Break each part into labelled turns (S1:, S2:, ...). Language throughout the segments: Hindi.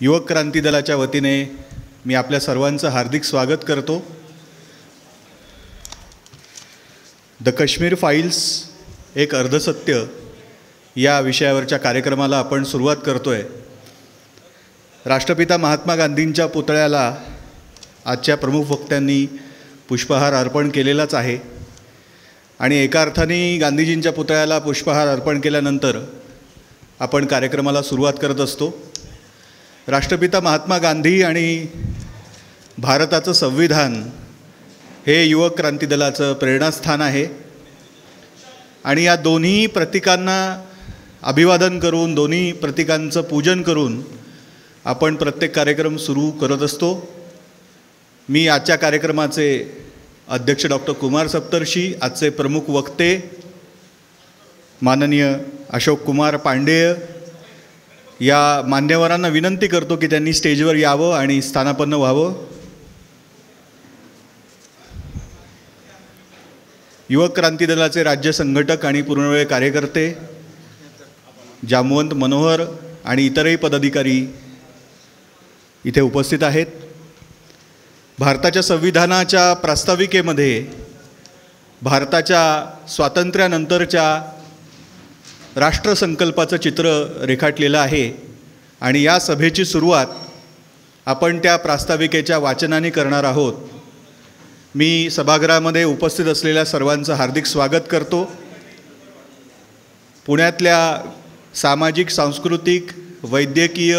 S1: युवक क्रांती दलाच्या वतीने मी आपल्या सर्वांचं हार्दिक स्वागत करतो। द काश्मीर फाइल्स एक अर्धसत्य या विषयावरच्या कार्यक्रमाला आपण सुरुवात करतोय। राष्ट्रपिता महात्मा गांधींच्या पुतळ्याला आजच्या प्रमुख वक्त्यांनी पुष्पहार अर्पण केलेलाच आहे आणि एका अर्थाने गांधीजींच्या पुतळ्याला पुष्पहार अर्पण केल्यानंतर आपण कार्यक्रमाला सुरुवात करत असतो। राष्ट्रपिता महात्मा गांधी आणि भारताचं संविधान हे युवक क्रांती दलाचं प्रेरणास्थान आहे आणि या दोन्ही प्रतीकांना अभिवादन करून, दोन्ही प्रतीकांचं पूजन करून आपण प्रत्येक कार्यक्रम सुरू करत असतो। मी आजच्या कार्यक्रमाचे अध्यक्ष डॉक्टर कुमार सप्तर्षी, आजचे प्रमुख वक्ते माननीय अशोक कुमार पांडेय या मान्यवरांना विनंती करतो की त्यांनी स्टेजवर यावं आणि स्थानापन्न व्हावं। युवक क्रांती दलाचे राज्य संघटक आणि पूर्णवेळ कार्यकर्ते जामवंत मनोहर आणि इतरही पदाधिकारी इथे उपस्थित आहेत। भारताच्या संविधानाच्या प्रास्ताविकेमध्ये भारताच्या स्वातंत्र्यानंतरच्या राष्ट्रसंकल्पाचं चित्र रेखाटलेलं आहे आणि या सभेची सुरुवात आपण त्या प्रास्ताविकेच्या वाचनाने करणार आहोत। मी सभागृहामध्ये उपस्थित असलेल्या सर्वांचं हार्दिक स्वागत करतो। पुण्यातल्या सामाजिक, सांस्कृतिक, वैद्यकीय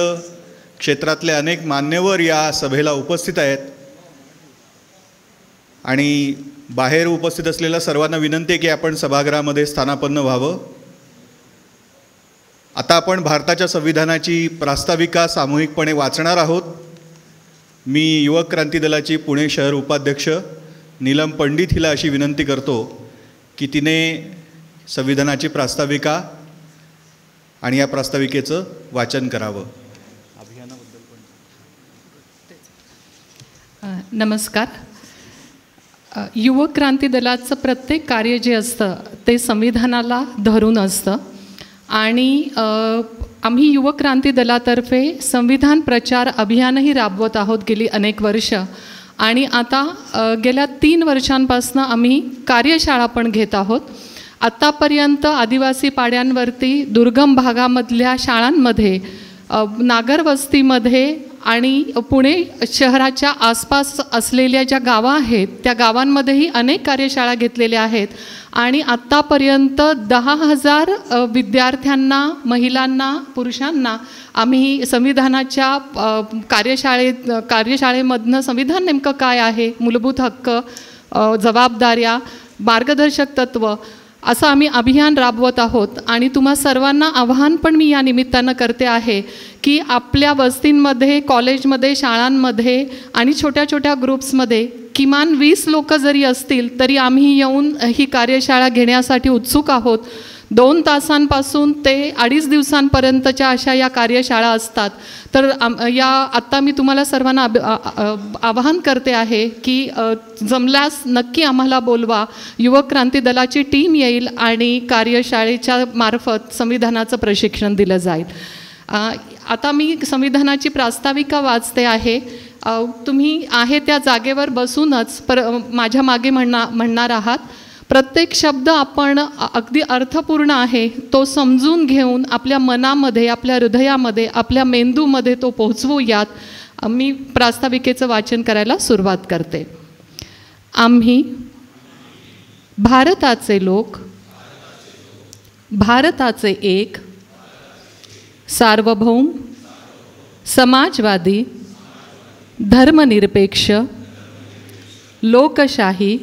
S1: क्षेत्रातले अनेक मान्यवर या सभेला उपस्थित आहेत आणि बाहेर उपस्थित असलेल्या सर्वांना विनंती आहे की आपण सभागृहामध्ये स्थानापन्न व्हावं। आता आपण भारताच्या संविधानाची प्रास्ताविका सामूहिकपणे वाचणार आहोत। मी युवक क्रांती दलाची पुणे शहर उपाध्यक्ष नीलम पंडित हिला अशी विनंती करतो की तिने संविधानाची प्रास्ताविका आणि या प्रास्ताविकेचं वाचन करावं।
S2: नमस्कार। युवक क्रांती दलाचं प्रत्येक कार्य जे असतं ते संविधानाला धरून असतं आणि आम्ही युवक क्रांती दलातर्फे संविधान प्रचार अभियानही राबवत आहोत गेली अनेक वर्ष आणि आता गेल्या 3 वर्षांपासून आम्ही कार्यशाळा पण घेत आहोत। आत्तापर्यंत आदिवासी पाड्यांवरती, दुर्गम भागामधल्या शाळांमध्ये, नागरवस्तीमध्ये आणि पुणे शहराच्या आसपास असलेल्या ज्या गावं आहेत त्या गावांमध्येही अनेक कार्यशाळा घेतलेल्या आहेत आणि आत्तापर्यंत 10,000 विद्यार्थ्यांना, महिलांना, पुरुषांना आम्ही संविधानाच्या कार्यशाळेमधनं संविधान नेमकं काय आहे, मूलभूत हक्क, जबाबदाऱ्या, मार्गदर्शक तत्त्व असं आम्ही अभियान राबवत आहोत। आणि तुम्हा सर्वांना आव्हान पण मी या निमित्तानं करते आहे की आपल्या वस्तींमध्ये, कॉलेजमध्ये, शाळांमध्ये आणि छोट्या छोट्या ग्रुप्समध्ये किमान 20 लोक जरी असतील तरी आम्ही येऊन ही कार्यशाळा घेण्यासाठी उत्सुक आहोत। 2 तासांपासून ते 2.5 दिवसांपर्यंतच्या अशा या कार्यशाळा असतात। तर आत्ता मी तुम्हाला सर्वांना आवाहन करते आहे की जमल्यास नक्की आम्हाला बोलवा। युवक क्रांती दलाची टीम येईल आणि कार्यशाळेच्या मार्फत संविधानाचं प्रशिक्षण दिलं जाईल। आता मी संविधानाची प्रास्ताविका वाचते आहे। तुम्ही आहे त्या जागेवर बसूनच माझ्या मागे म्हणणार आहात। प्रत्येक शब्द आपण अगदी अर्थपूर्ण आहे तो समजून घेऊन आपल्या मनामध्ये, आपल्या हृदयामध्ये, आपल्या मेंदूमध्ये तो पोहोचवूयात। मी प्रास्ताविकेचं वाचन करायला सुरुवात करते। आम्ही भारताचे लोक, भारताचे एक, सार्वभौम, समाजवादी, धर्मनिरपेक्ष, लोकशाही,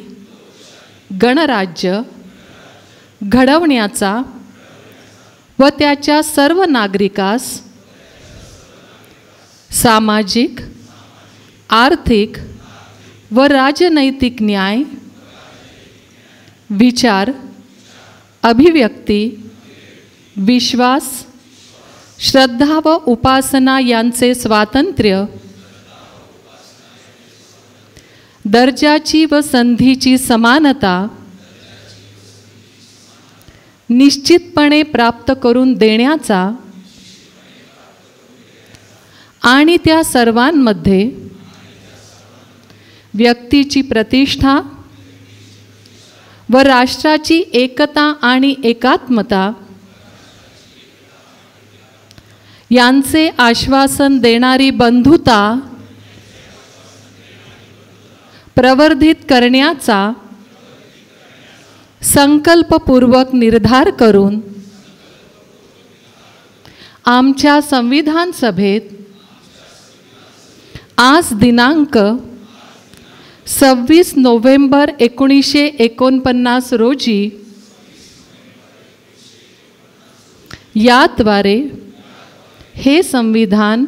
S2: गणराज्य घडवण्याचा व त्याच्या सर्व नागरिकास सामाजिक, आर्थिक व राजनैतिक न्याय, विचार, अभिव्यक्ती, विश्वास, श्रद्धा व उपासना यांचे स्वातंत्र्य, दर्जाची व संधीची समानता निश्चितपणे प्राप्त करून देण्याचा आणि त्या सर्वांमध्ये व्यक्तीची प्रतिष्ठा व राष्ट्राची एकता आणि एकात्मता यांचे आश्वासन देणारी बंधुता प्रवर्धित करण्याचा संकल्पपूर्वक निर्धार करून आमच्या संविधान सभेत आज दिनांक 26 नोव्हेंबर 1949 रोजी याद्वारे हे संविधान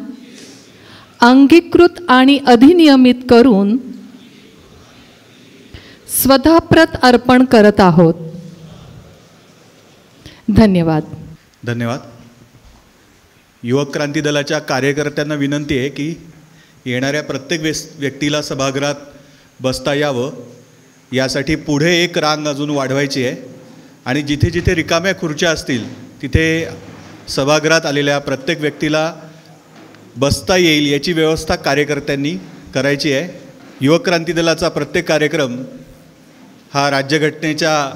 S2: अंगीकृत आणि अधिनियमित करून स्वतःप्रत अर्पण करत आहोत. धन्यवाद.
S1: धन्यवाद. युवक क्रांती दलाच्या कार्यकर्त्यांना विनंती आहे की येणाऱ्या प्रत्येक व्यक्तीला सभागृहात बसता यावं यासाठी पुढे एक रांग अजून वाढवायची आहे आणि जिथे जिथे रिकाम्या खुर्च्या असतील तिथे सभागृहात आलेल्या प्रत्येक व्यक्तीला बसता येईल याची व्यवस्था कार्यकर्त्यांनी करायची आहे. युवक क्रांती दलाचा प्रत्येक कार्यक्रम हा राज्यघटनेच्या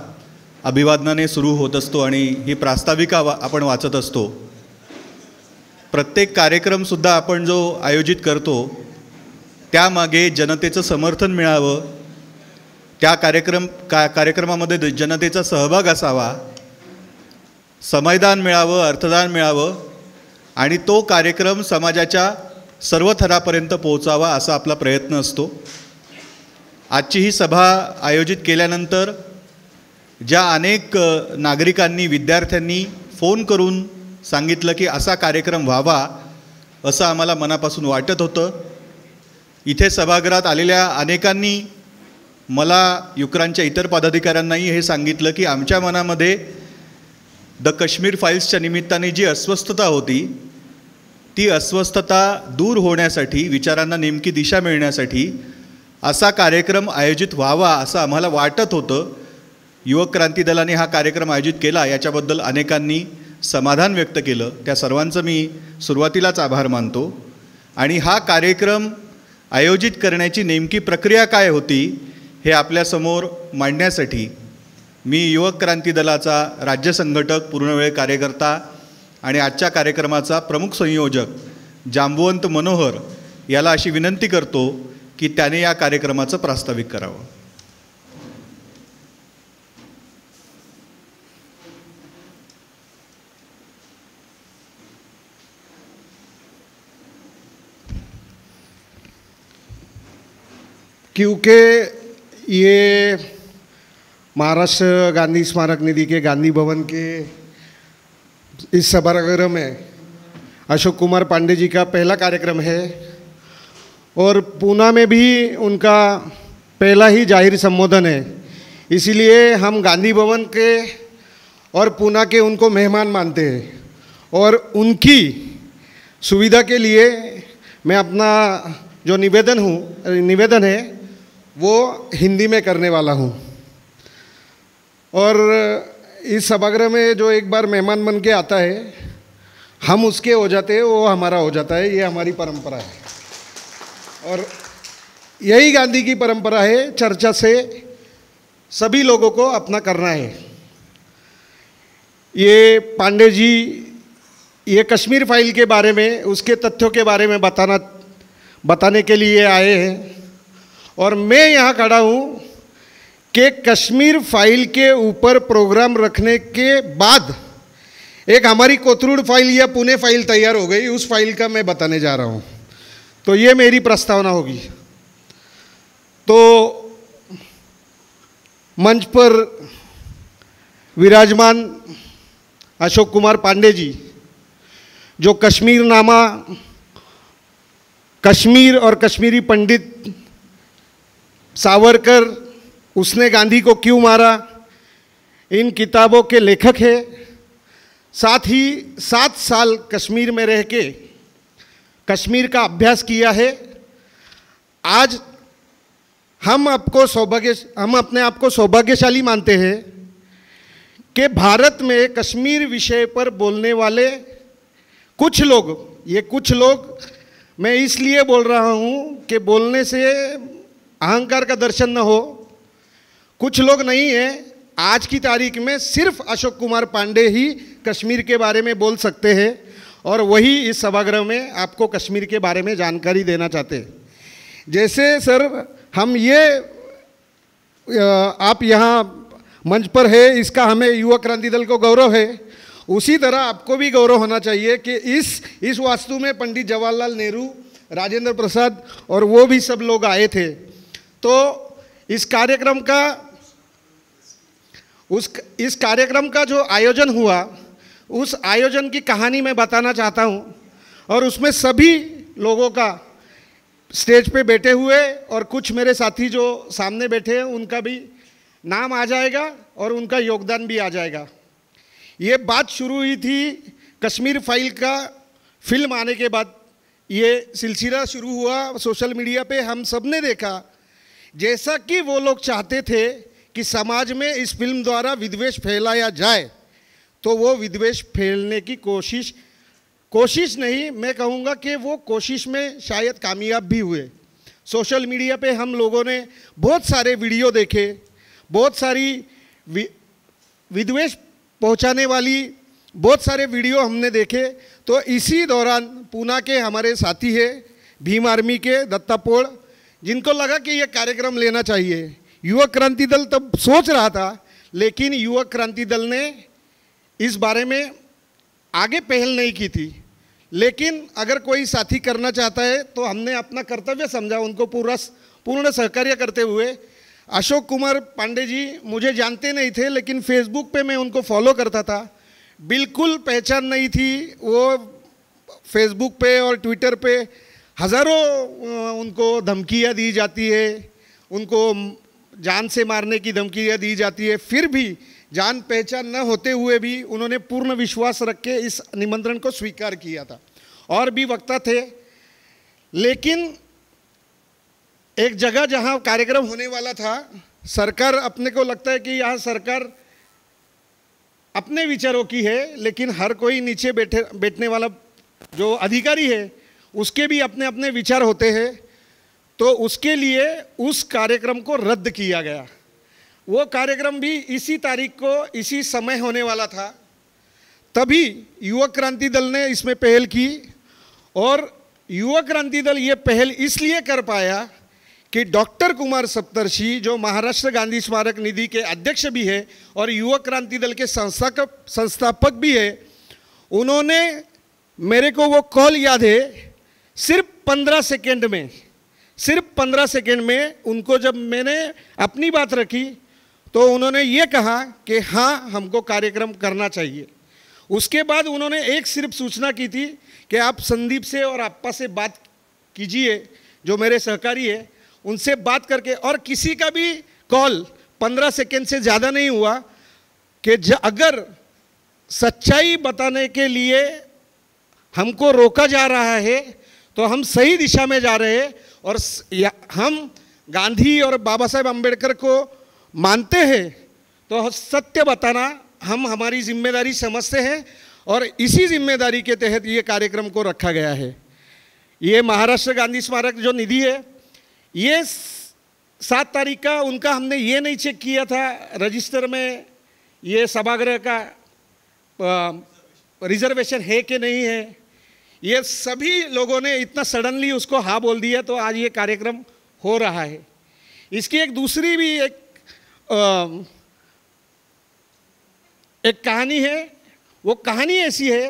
S1: अभिवादनाने सुरू होत असतो आणि ही प्रास्ताविका आपण वाचत असतो. प्रत्येक कार्यक्रमसुद्धा आपण जो आयोजित करतो त्यामागे जनतेचं समर्थन मिळावं, त्या कार्यक्रमामध्ये जनतेचा सहभाग असावा, समाधान मिळावं, अर्थदान मिळावं आणि तो कार्यक्रम समाजाच्या सर्व थरापर्यंत पोहोचावा असा आपला प्रयत्न असतो. आजची ही सभा आयोजित केल्यानंतर ज्या अनेक नागरिकांनी, विद्यार्थ्यांनी फोन करून सांगितलं की असा कार्यक्रम व्हावा असं आम्हाला मनापासून वाटत होतं. इथे सभागृहात आलेल्या अनेकांनी मला, युक्रांच्या इतर पदाधिकाऱ्यांनाही हे सांगितलं की आमच्या मनामध्ये द काश्मीर फाईल्सच्या निमित्ताने जी अस्वस्थता होती ती अस्वस्थता दूर होण्यासाठी, विचारांना नेमकी दिशा मिळण्यासाठी असा कार्यक्रम आयोजित व्हावा असं आम्हाला वाटत होतं. युवक क्रांती दलाने हा कार्यक्रम आयोजित केला याच्याबद्दल अनेकांनी समाधान व्यक्त केलं. त्या सर्वांचं मी सुरुवातीलाच आभार मानतो. आणि हा कार्यक्रम आयोजित करण्याची नेमकी प्रक्रिया काय होती हे आपल्यासमोर मांडण्यासाठी मी युवक क्रांती दलाचा राज्य संघटक, पूर्णवेळ कार्यकर्ता आणि आजच्या कार्यक्रमाचा प्रमुख संयोजक जांबुवंत मनोहर याला अशी विनंती करतो की त्याने या कार्यक्रमाचं प्रास्ताविक करावं.
S3: क्योंकि ये महाराष्ट्र गांधी स्मारक निधि के गांधी भवन के इस सभागृह में अशोक कुमार पांडे जी का पहला कार्यक्रम है और पूना में भी उनका पहला ही जाहिर संबोधन है, इसीलिए हम गांधी भवन के और पूना के उनको मेहमान मानते हैं और उनकी सुविधा के लिए मैं अपना जो निवेदन है वो हिंदी में करने वाला हूँ. और इस सभागृह में जो एक बार मेहमान बन के आता है हम उसके हो जाते हैं, वो हमारा हो जाता है. ये हमारी परंपरा है और यही गांधी की परंपरा है. चर्चा से सभी लोगों को अपना करना है. ये पांडे जी ये कश्मीर फाइल के बारे में, उसके तथ्यों के बारे में बताने के लिए आए हैं और मैं यहाँ खड़ा हूँ कि कश्मीर फाइल के ऊपर प्रोग्राम रखने के बाद एक हमारी कोथरूड फाइल या पुणे फाइल तैयार हो गई, उस फाइल का मैं बताने जा रहा हूँ. तो ये मेरी प्रस्तावना होगी. तो मंच पर विराजमान अशोक कुमार पांडे जी, जो कश्मीरनामा, कश्मीर और कश्मीरी पंडित, सावरकर, उसने गांधी को क्यों मारा, इन किताबों के लेखक हैं. साथ ही 7 साल कश्मीर में रह के कश्मीर का अभ्यास किया है. आज हम अपने आप को सौभाग्यशाली मानते हैं कि भारत में कश्मीर विषय पर बोलने वाले कुछ लोग मैं इसलिए बोल रहा हूँ कि बोलने से अहंकार का दर्शन न हो। कुछ लोग नहीं हैं, आज की तारीख में सिर्फ अशोक कुमार पांडे ही कश्मीर के बारे में बोल सकते हैं और वही इस सभागृह में आपको कश्मीर के बारे में जानकारी देना चाहते हैं। जैसे सर हम ये आप यहाँ मंच पर है, इसका हमें युवा क्रांति दल को गौरव है, उसी तरह आपको भी गौरव होना चाहिए कि इस वास्तु में पंडित जवाहरलाल नेहरू, राजेंद्र प्रसाद और वो भी सब लोग आए थे। तो इस कार्यक्रम का जो आयोजन हुआ, उस आयोजन की कहानी मैं बताना चाहता हूँ और उसमें सभी लोगों का स्टेज पे बैठे हुए और कुछ मेरे साथी जो सामने बैठे हैं उनका भी नाम आ जाएगा और उनका योगदान भी आ जाएगा। ये बात शुरू हुई थी कश्मीर फाइल का फिल्म आने के बाद, ये सिलसिला शुरू हुआ सोशल मीडिया पे। हम सब ने देखा जैसा कि वो लोग चाहते थे कि समाज में इस फिल्म द्वारा विद्वेष फैलाया जाए, तो वो विद्वेष फैलने की कोशिश नहीं, मैं कहूँगा कि वो कोशिश में शायद कामयाब भी हुए। सोशल मीडिया पे हम लोगों ने बहुत सारे वीडियो देखे, बहुत सारी विद्वेष पहुंचाने वाली बहुत सारे वीडियो हमने देखे। तो इसी दौरान पूना के हमारे साथी है भीम आर्मी के दत्तापोड़, जिनको लगा कि ये कार्यक्रम लेना चाहिए। युवा क्रांति दल तब सोच रहा था, लेकिन युवा क्रांति दल ने इस बारे में आगे पहल नहीं की थी। लेकिन अगर कोई साथी करना चाहता है तो हमने अपना कर्तव्य समझा, उनको पूर्ण सहकार्य करते हुए। अशोक कुमार पांडे जी मुझे जानते नहीं थे, लेकिन फेसबुक पे मैं उनको फॉलो करता था। बिल्कुल पहचान नहीं थी, वो फेसबुक पे और ट्विटर पे हज़ारों उनको धमकियाँ दी जाती है, उनको जान से मारने की धमकियाँ दी जाती है। फिर भी जान पहचान न होते हुए भी उन्होंने पूर्ण विश्वास रख के इस निमंत्रण को स्वीकार किया था। और भी वक्ता थे, लेकिन एक जगह जहां कार्यक्रम होने वाला था, सरकार, अपने को लगता है कि यहाँ सरकार अपने विचारों की है, लेकिन हर कोई नीचे बैठने वाला जो अधिकारी है उसके भी अपने अपने विचार होते हैं। तो उसके लिए उस कार्यक्रम को रद्द किया गया। वो कार्यक्रम भी इसी तारीख को, इसी समय होने वाला था। तभी युवा क्रांति दल ने इसमें पहल की और युवा क्रांति दल ये पहल इसलिए कर पाया कि डॉक्टर कुमार सप्तर्षि, जो महाराष्ट्र गांधी स्मारक निधि के अध्यक्ष भी है और युवा क्रांति दल के संस्थापक भी है, उन्होंने, मेरे को वो कॉल याद है, सिर्फ 15 सेकेंड में उनको जब मैंने अपनी बात रखी तो उन्होंने ये कहा कि हाँ, हमको कार्यक्रम करना चाहिए। उसके बाद उन्होंने एक सिर्फ सूचना की थी कि आप संदीप से और अप्पा से बात कीजिए, जो मेरे सहकारी है, उनसे बात करके। और किसी का भी कॉल 15 सेकेंड से ज़्यादा नहीं हुआ कि अगर सच्चाई बताने के लिए हमको रोका जा रहा है तो हम सही दिशा में जा रहे हैं और हम गांधी और बाबा साहेब अम्बेडकर को मानते हैं, तो सत्य बताना हम हमारी जिम्मेदारी समझते हैं और इसी जिम्मेदारी के तहत ये कार्यक्रम को रखा गया है। ये महाराष्ट्र गांधी स्मारक जो निधि है, ये 7 तारीख का उनका हमने ये नहीं चेक किया था रजिस्टर में ये सभागृह का रिजर्वेशन है कि नहीं है। ये सभी लोगों ने इतना सडनली उसको हाँ बोल दिया, तो आज ये कार्यक्रम हो रहा है। इसकी एक दूसरी भी एक कहानी है। वो कहानी ऐसी है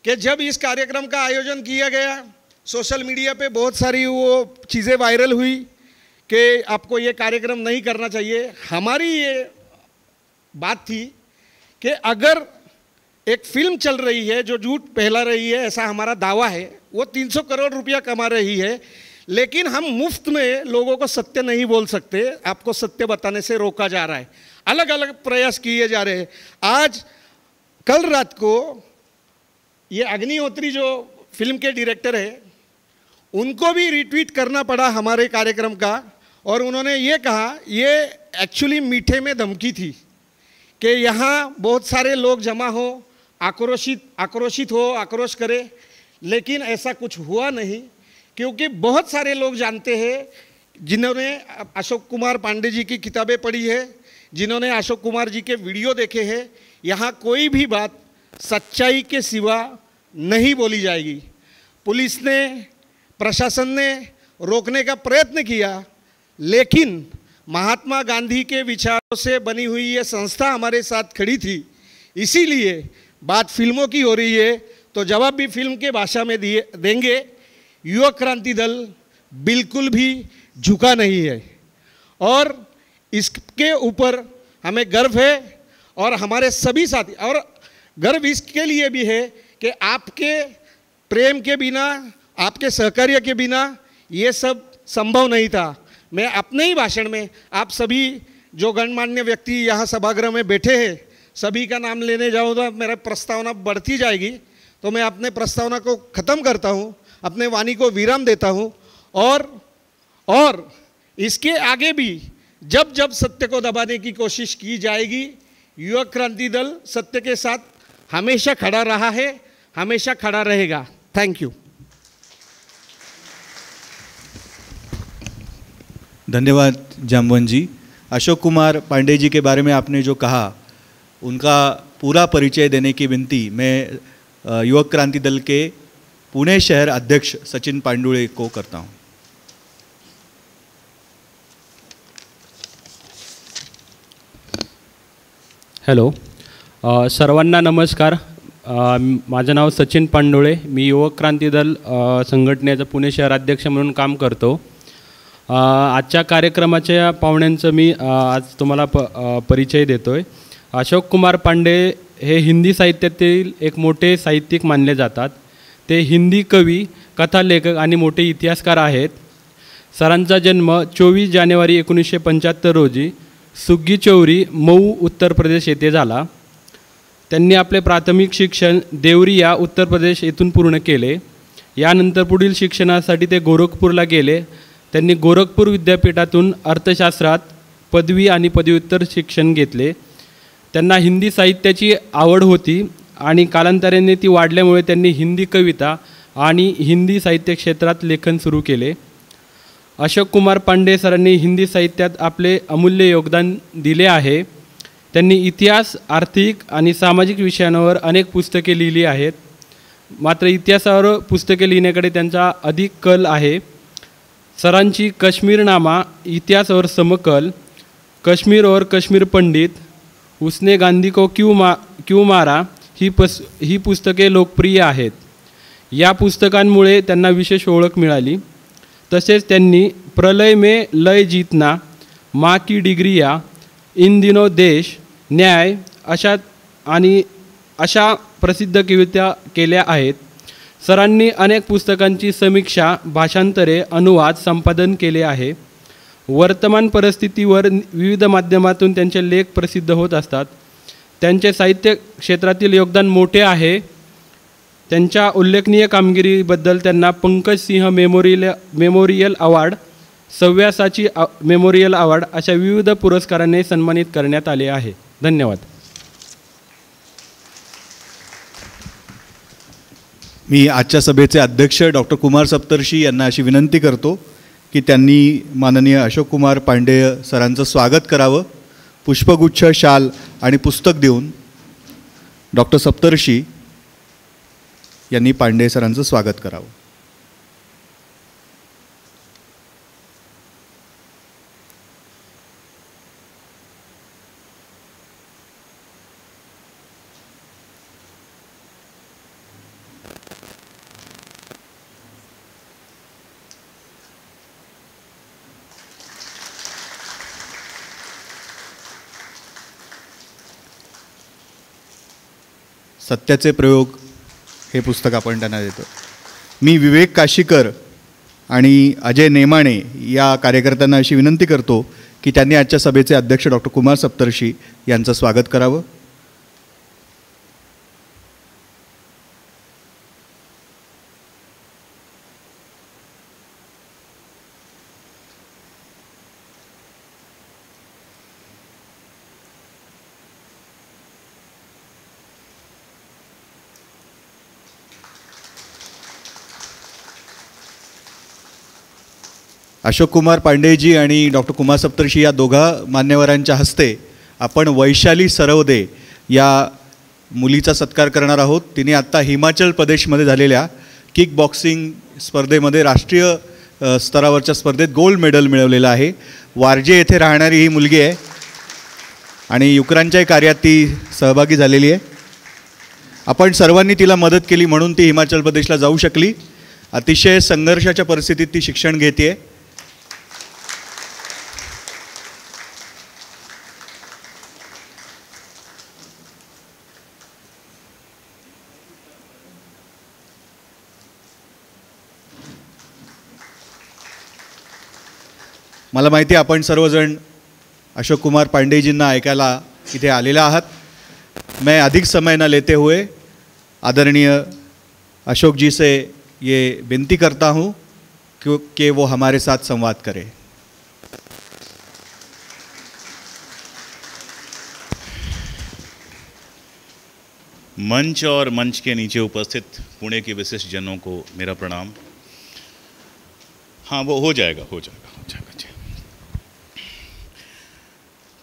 S3: कि जब इस कार्यक्रम का आयोजन किया गया, सोशल मीडिया पे बहुत सारी वो चीज़ें वायरल हुई कि आपको ये कार्यक्रम नहीं करना चाहिए। हमारी ये बात थी कि अगर एक फिल्म चल रही है जो झूठ फैला रही है, ऐसा हमारा दावा है, वो 300 करोड़ रुपया कमा रही है, लेकिन हम मुफ्त में लोगों को सत्य नहीं बोल सकते, आपको सत्य बताने से रोका जा रहा है। अलग अलग प्रयास किए जा रहे हैं। आज कल रात को ये अग्निहोत्री जो फिल्म के डायरेक्टर है, उनको भी रिट्वीट करना पड़ा हमारे कार्यक्रम का, और उन्होंने ये कहा, ये एक्चुअली मीठे में धमकी थी कि यहाँ बहुत सारे लोग जमा हो, आक्रोशित हो, आक्रोश करे, लेकिन ऐसा कुछ हुआ नहीं, क्योंकि बहुत सारे लोग जानते हैं जिन्होंने अशोक कुमार पांडे जी की किताबें पढ़ी है, जिन्होंने अशोक कुमार जी के वीडियो देखे हैं, यहाँ कोई भी बात सच्चाई के सिवा नहीं बोली जाएगी। पुलिस ने, प्रशासन ने रोकने का प्रयत्न किया, लेकिन महात्मा गांधी के विचारों से बनी हुई ये संस्था हमारे साथ खड़ी थी। इसीलिए बात फिल्मों की हो रही है तो जवाब भी फिल्म के भाषा में देंगे। युवा क्रांति दल बिल्कुल भी झुका नहीं है और इसके ऊपर हमें गर्व है और हमारे सभी साथी, और गर्व इसके लिए भी है कि आपके प्रेम के बिना, आपके सहकार्य के बिना ये सब संभव नहीं था। मैं अपने ही भाषण में आप सभी जो गणमान्य व्यक्ति यहाँ सभागृह में बैठे हैं सभी का नाम लेने जाऊँ तो मेरा प्रस्तावना बढ़ती जाएगी, तो मैं अपने प्रस्तावना को ख़त्म करता हूँ, अपने वाणी को विराम देता हूँ। और इसके आगे भी जब जब सत्य को दबाने की कोशिश की जाएगी, युवा क्रांति दल सत्य के साथ हमेशा खड़ा रहा है, हमेशा खड़ा रहेगा। Thank you.
S1: धन्यवाद जामवन जी। अशोक कुमार पांडे जी के बारे में आपने जो कहा उनका पूरा परिचय देने की विनती मैं युवक क्रांति दल के पुणे शहर अध्यक्ष सचिन पांडुळे को करता हूं।
S4: हॅलो, सर्वांना नमस्कार। माझं नाव सचिन पांडुळे, मी युवक क्रांती दल संघटनेचा पुणे शहर अध्यक्ष म्हणून काम करतो। आजच्या कार्यक्रमाच्या पाहुण्यांचं मी आज तुम्हाला परिचय देतो आहे। अशोक कुमार पांडे हे हिंदी साहित्यातील एक मोठे साहित्यिक मानले जातात। ते हिंदी कवी, कथालेखक आणि मोठे इतिहासकार आहेत। सरांचा जन्म 24 जानेवारी 1975 रोजी सुग्गी चौरी, मऊ, उत्तर प्रदेश येथे झाला। त्यांनी आपले प्राथमिक शिक्षण देवरिया, उत्तर प्रदेश येथून पूर्ण केले। यानंतर पुढील शिक्षणासाठी ते गोरखपूरला गेले। त्यांनी गोरखपूर विद्यापीठातून अर्थशास्त्रात पदवी आणि पदव्युत्तर शिक्षण घेतले। त्यांना हिंदी साहित्याची आवड होती आणि कालांतराने ती वाढल्यामुळे त्यांनी हिंदी कविता आणि हिंदी साहित्य क्षेत्रात लेखन सुरू केले। अशोक कुमार पांडे सरांनी हिंदी साहित्यात आपले अमूल्य योगदान दिले आहे। त्यांनी इतिहास, आर्थिक आणि सामाजिक विषयांवर अनेक पुस्तके लिहिली आहेत। मात्र इतिहासावर पुस्तके लिहिण्याकडे त्यांचा अधिक कल आहे। सरांची कश्मीरनामा, इतिहास और समकल, कश्मीर और कश्मीर पंडित, उसने गांधी को क्यों मारा ही पुस्तके लोकप्रिय आहेत। या पुस्तकांमुळे त्यांना विशेष ओळख मिळाली। तसेच त्यांनी प्रलय में लय जीतना, माँ की डिग्रिया, इन दिनों देश, न्याय अशा प्रसिद्ध कविता केल्या आहेत। सरांनी अनेक पुस्तकांची समीक्षा, भाषांतरे, अनुवाद, संपादन केले आहे। वर्तमान परिस्थितीवर विविध माध्यमातून त्यांचे लेख प्रसिद्ध होत असतात। त्यांचे साहित्य क्षेत्रातील योगदान मोठे आहे। त्यांच्या उल्लेखनीय कामगिरीबद्दल त्यांना Pankaj Singh memorial award, Savyasachi memorial award अशा विविध पुरस्कारांनी सन्मानित करण्यात आले आहे। धन्यवाद।
S1: मी आजच्या सभेचे अध्यक्ष डॉक्टर कुमार सप्तर्षी यांना अशी विनंती करतो की त्यांनी माननीय अशोक कुमार पांडे सरांचं स्वागत करावं। पुष्पगुच्छ, शाल आणि पुस्तक देऊन डॉक्टर सप्तर्षी यांनी पांडे सरांचं स्वागत करावं। सत्याचे प्रयोग हे पुस्तक आपण त्यांना देतो। मी विवेक काशीकर आणि अजय नेमाणे या कार्यकर्त्यांना अशी विनंती करतो की त्यांनी आजच्या सभेचे अध्यक्ष डॉक्टर कुमार सप्तर्षी यांचं स्वागत करावं। अशोक कुमार पांडेजी आणि डॉक्टर कुमार सप्तर्षी या दोघा मान्यवरांच्या हस्ते आपण वैशाली सरवदे या मुलीचा सत्कार करणार आहोत. तिने आत्ता हिमाचल प्रदेशमध्ये झालेल्या किक बॉक्सिंग स्पर्धेमध्ये राष्ट्रीय स्तरावरच्या स्पर्धेत गोल्ड मेडल मिळवलेलं आहे. वारजे येथे राहणारी ही मुलगी आहे आणि युक्रानच्याही कार्यात ती सहभागी झालेली आहे. आपण सर्वांनी तिला मदत केली म्हणून ती हिमाचल प्रदेशला जाऊ शकली. अतिशय संघर्षाच्या परिस्थितीत ती शिक्षण घेते. मला माहिती आहे आपण सर्वजण अशोक कुमार पांडेजींना ऐकायला इथे आलेला आहात. मैं अधिक समय न लेते हुए आदरणीय अशोक जी से ये विनती करता हूँ कि वो हमारे साथ संवाद करें.
S5: मंच और मंच के नीचे उपस्थित पुणे के विशिष्ट जनों को मेरा प्रणाम. हाँ, वो हो जाएगा.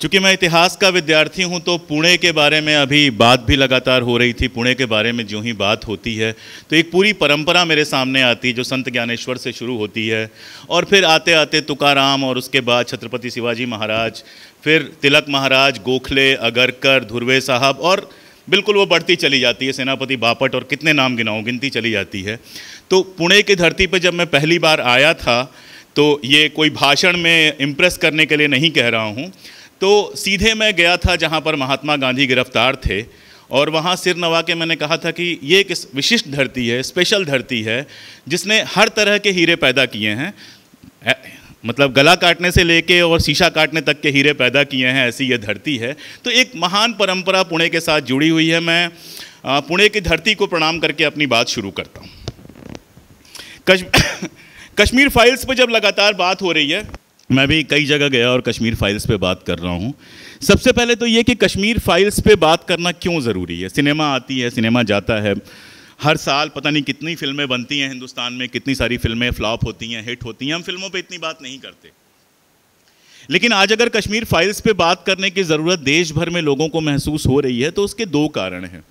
S5: चूँकि मैं इतिहास का विद्यार्थी हूँ तो पुणे के बारे में अभी बात भी लगातार हो रही थी. पुणे के बारे में जो ही बात होती है तो एक पूरी परंपरा मेरे सामने आती है जो संत ज्ञानेश्वर से शुरू होती है और फिर आते आते तुकाराम और उसके बाद छत्रपति शिवाजी महाराज, फिर तिलक महाराज, गोखले, अगरकर, धुर्वे साहब और बिल्कुल वो बढ़ती चली जाती है. सेनापति बापट और कितने नाम गिनाऊँ, गिनती चली जाती है. तो पुणे की धरती पर जब मैं पहली बार आया था तो ये कोई भाषण में इम्प्रेस करने के लिए नहीं कह रहा हूँ, तो सीधे मैं गया था जहाँ पर महात्मा गांधी गिरफ्तार थे और वहाँ सिर नवा के मैंने कहा था कि ये एक विशिष्ट धरती है, स्पेशल धरती है जिसने हर तरह के हीरे पैदा किए हैं. मतलब गला काटने से लेके और शीशा काटने तक के हीरे पैदा किए हैं, ऐसी ये धरती है. तो एक महान परंपरा पुणे के साथ जुड़ी हुई है. मैं पुणे की धरती को प्रणाम करके अपनी बात शुरू करता हूँ. कश्मीर फाइल्स पर जब लगातार बात हो रही है, मैं भी कई जगह गया और कश्मीर फाइल्स पे बात कर रहा हूँ. सबसे पहले तो ये कि कश्मीर फाइल्स पे बात करना क्यों ज़रूरी है. सिनेमा आती है, सिनेमा जाता है, हर साल पता नहीं कितनी फिल्में बनती हैं हिंदुस्तान में, कितनी सारी फिल्में फ्लॉप होती हैं, हिट होती हैं. हम फिल्मों पे इतनी बात नहीं करते. लेकिन आज अगर कश्मीर फाइल्स पे बात करने की ज़रूरत देश भर में लोगों को महसूस हो रही है तो उसके दो कारण हैं.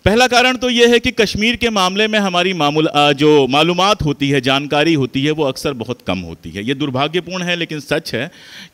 S5: पहला कारण तो ये है कि कश्मीर के मामले में हमारी जो मालूमात होती है, जानकारी होती है, वो अक्सर बहुत कम होती है. ये दुर्भाग्यपूर्ण है लेकिन सच है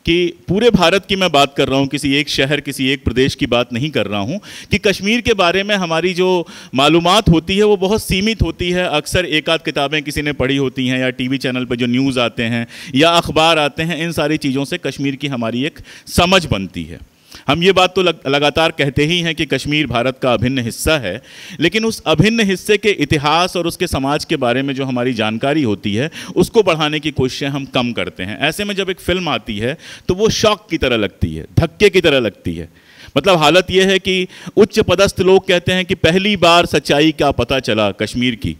S5: कि पूरे भारत की मैं बात कर रहा हूँ, किसी एक शहर, किसी एक प्रदेश की बात नहीं कर रहा हूँ, कि कश्मीर के बारे में हमारी जो मालूमात होती है वो बहुत सीमित होती है. अक्सर एक आध किताबें किसी ने पढ़ी होती हैं या टीवी चैनल पर जो न्यूज़ आते हैं या अखबार आते हैं, इन सारी चीज़ों से कश्मीर की हमारी एक समझ बनती है. हम ये बात तो लगातार कहते ही हैं कि कश्मीर भारत का अभिन्न हिस्सा है, लेकिन उस अभिन्न हिस्से के इतिहास और उसके समाज के बारे में जो हमारी जानकारी होती है उसको बढ़ाने की कोशिशें हम कम करते हैं. ऐसे में जब एक फिल्म आती है तो वो शॉक की तरह लगती है, धक्के की तरह लगती है. मतलब हालत ये है कि उच्च पदस्थ लोग कहते हैं कि पहली बार सच्चाई का पता चला कश्मीर की,